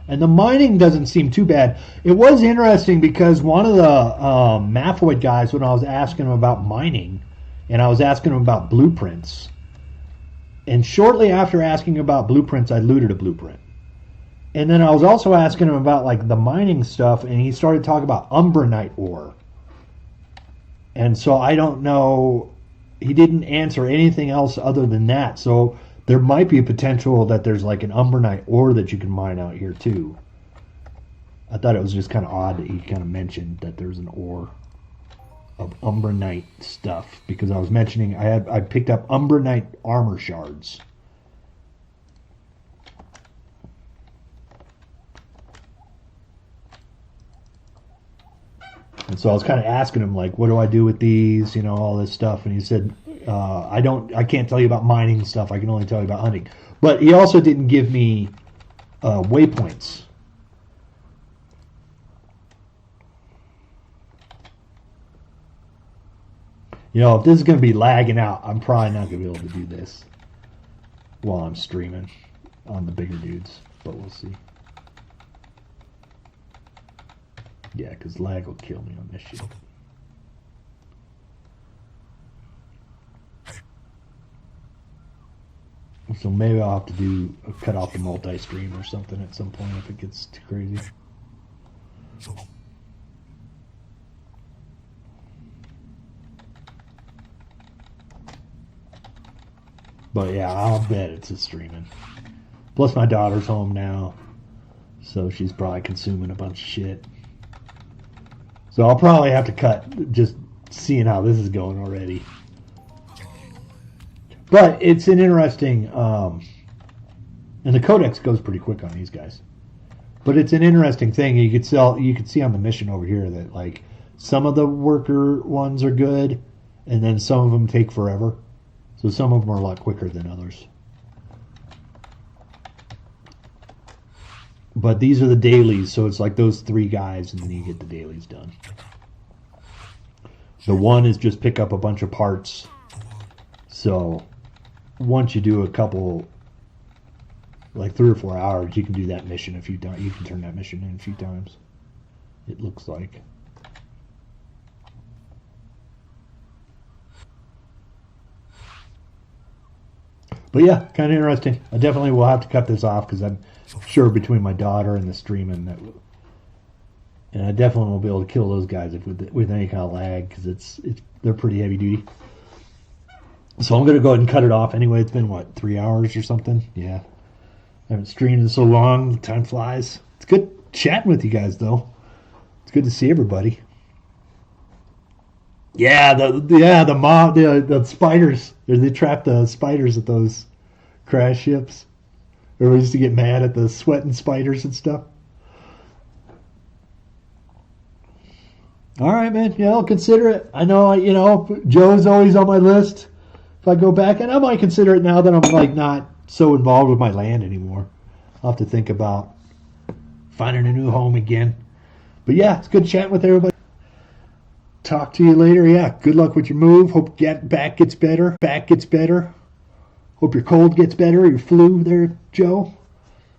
And the mining doesn't seem too bad. It was interesting because one of the Maphoid guys, when I was asking him about mining, and I was asking him about blueprints, and shortly after asking about blueprints, I looted a blueprint. And then I was also asking him about like the mining stuff, and he started talking about umbranite ore. And so I don't know, he didn't answer anything else other than that. So there might be a potential that there's like an umbranite ore that you can mine out here too. I thought it was just kind of odd that he kind of mentioned that there's an ore of umbranite stuff, because I was mentioning I picked up umbranite armor shards. And so I was kind of asking him, like, what do I do with these, you know, all this stuff. And he said, I can't tell you about mining stuff. I can only tell you about hunting. But he also didn't give me waypoints. You know, if this is going to be lagging out, I'm probably not going to be able to do this while I'm streaming on the bigger dudes. But we'll see. Yeah, because lag will kill me on this shit. So maybe I'll have to cut off the multi-stream or something at some point if it gets too crazy. But yeah, I'll bet it's a streaming. Plus my daughter's home now, so she's probably consuming a bunch of shit. So I'll probably have to cut, just seeing how this is going already. But it's an interesting, and the codex goes pretty quick on these guys. But it's an interesting thing. You could see on the mission over here that like some of the worker ones are good, and then some of them take forever. So some of them are a lot quicker than others. But these are the dailies, so it's like those 3 guys, and then you get the dailies done. The one is just pick up a bunch of parts. So once you do a couple, like 3 or 4 hours, you can do that mission a few times. You can turn that mission in a few times, it looks like. But yeah, kind of interesting. I definitely will have to cut this off because I'm sure between my daughter and the streaming and I definitely won't be able to kill those guys with any kind of lag because they're pretty heavy duty. So I'm going to go ahead and cut it off. Anyway, it's been, what, 3 hours or something? Yeah. I haven't streamed in so long. Time flies. It's good chatting with you guys, though. It's good to see everybody. Yeah, the spiders. They trap the spiders at those crash ships. Everybody used to get mad at the sweating spiders and stuff. All right, man. Yeah, I'll consider it. I know, Joe's always on my list. If I go back, and I might consider it now that I'm like not so involved with my land anymore. I'll have to think about finding a new home again. But yeah, it's good chatting with everybody. Talk to you later. Yeah, good luck with your move. Hope back gets better. Hope your cold gets better. Your flu there, Joe.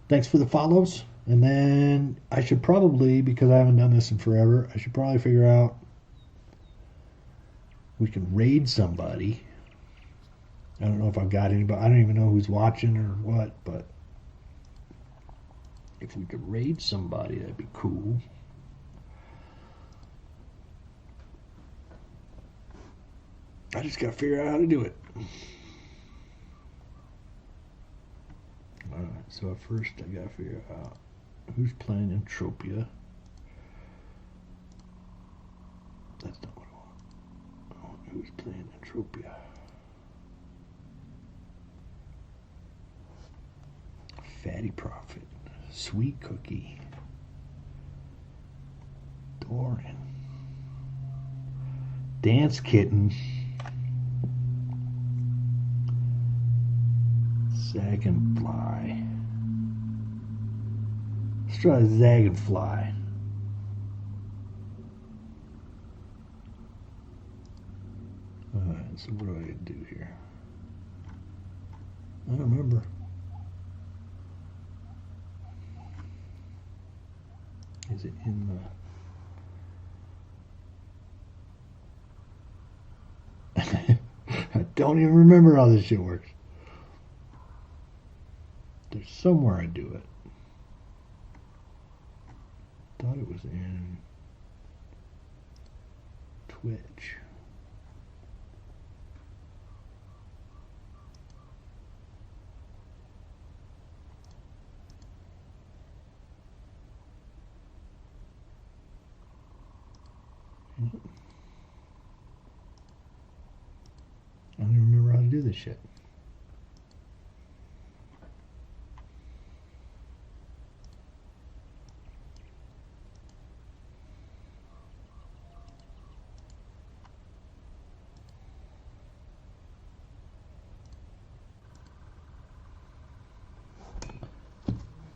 thanks for the follows. And then I should probably, because I haven't done this in forever, I should probably figure out we can raid somebody. I don't know if I've got anybody. I don't even know who's watching or what, but if we could raid somebody, that'd be cool. I just got to figure out how to do it. Alright, so first I got to figure out who's playing Entropia. That's not what I want. Who's playing Entropia? Fatty Prophet, Sweet Cookie, Doran, Dance Kitten, Zagonfly. Let's try Zagonfly. Alright, so what do I do here? I don't remember. Is it in the... I don't even remember how this shit works. There's somewhere I do it. Thought it was in Twitch. I don't even remember how to do this shit.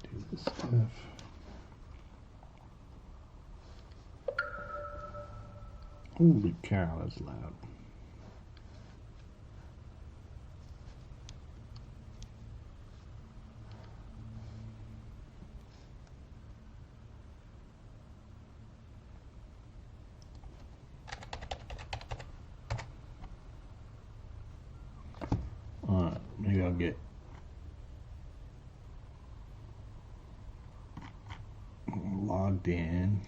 Do this stuff. Holy cow, that's loud. Maybe I'll get logged in.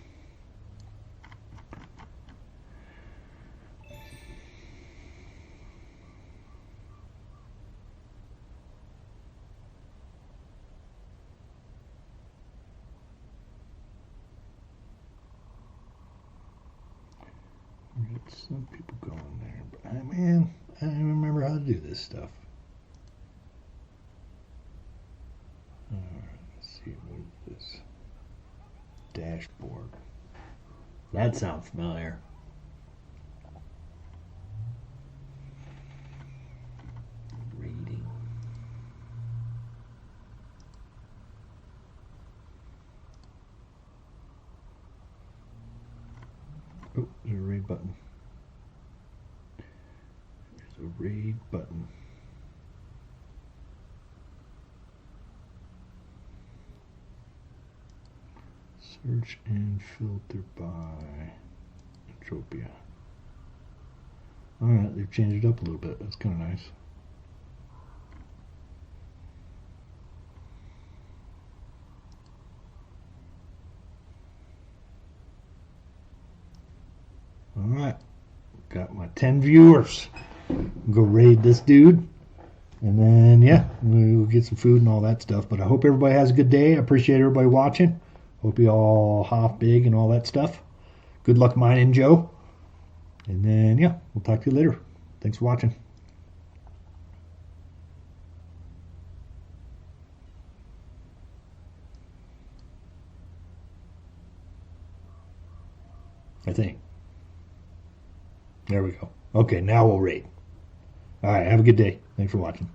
Get some people going there, but man, I don't even remember how to do this stuff. Let's see, what is this? Dashboard. That sounds familiar. Rating. Oh, there's a raid button. There's a raid button. Search and filter by Entropia. Alright, they've changed it up a little bit. That's kind of nice. Alright, got my 10 viewers. Go raid this dude. And then, yeah, we'll get some food and all that stuff. But I hope everybody has a good day. I appreciate everybody watching. Hope you all hop big and all that stuff. Good luck mining, Joe. And then, yeah, we'll talk to you later. Thanks for watching. I think. There we go. Okay, now we'll raid. All right, have a good day. Thanks for watching.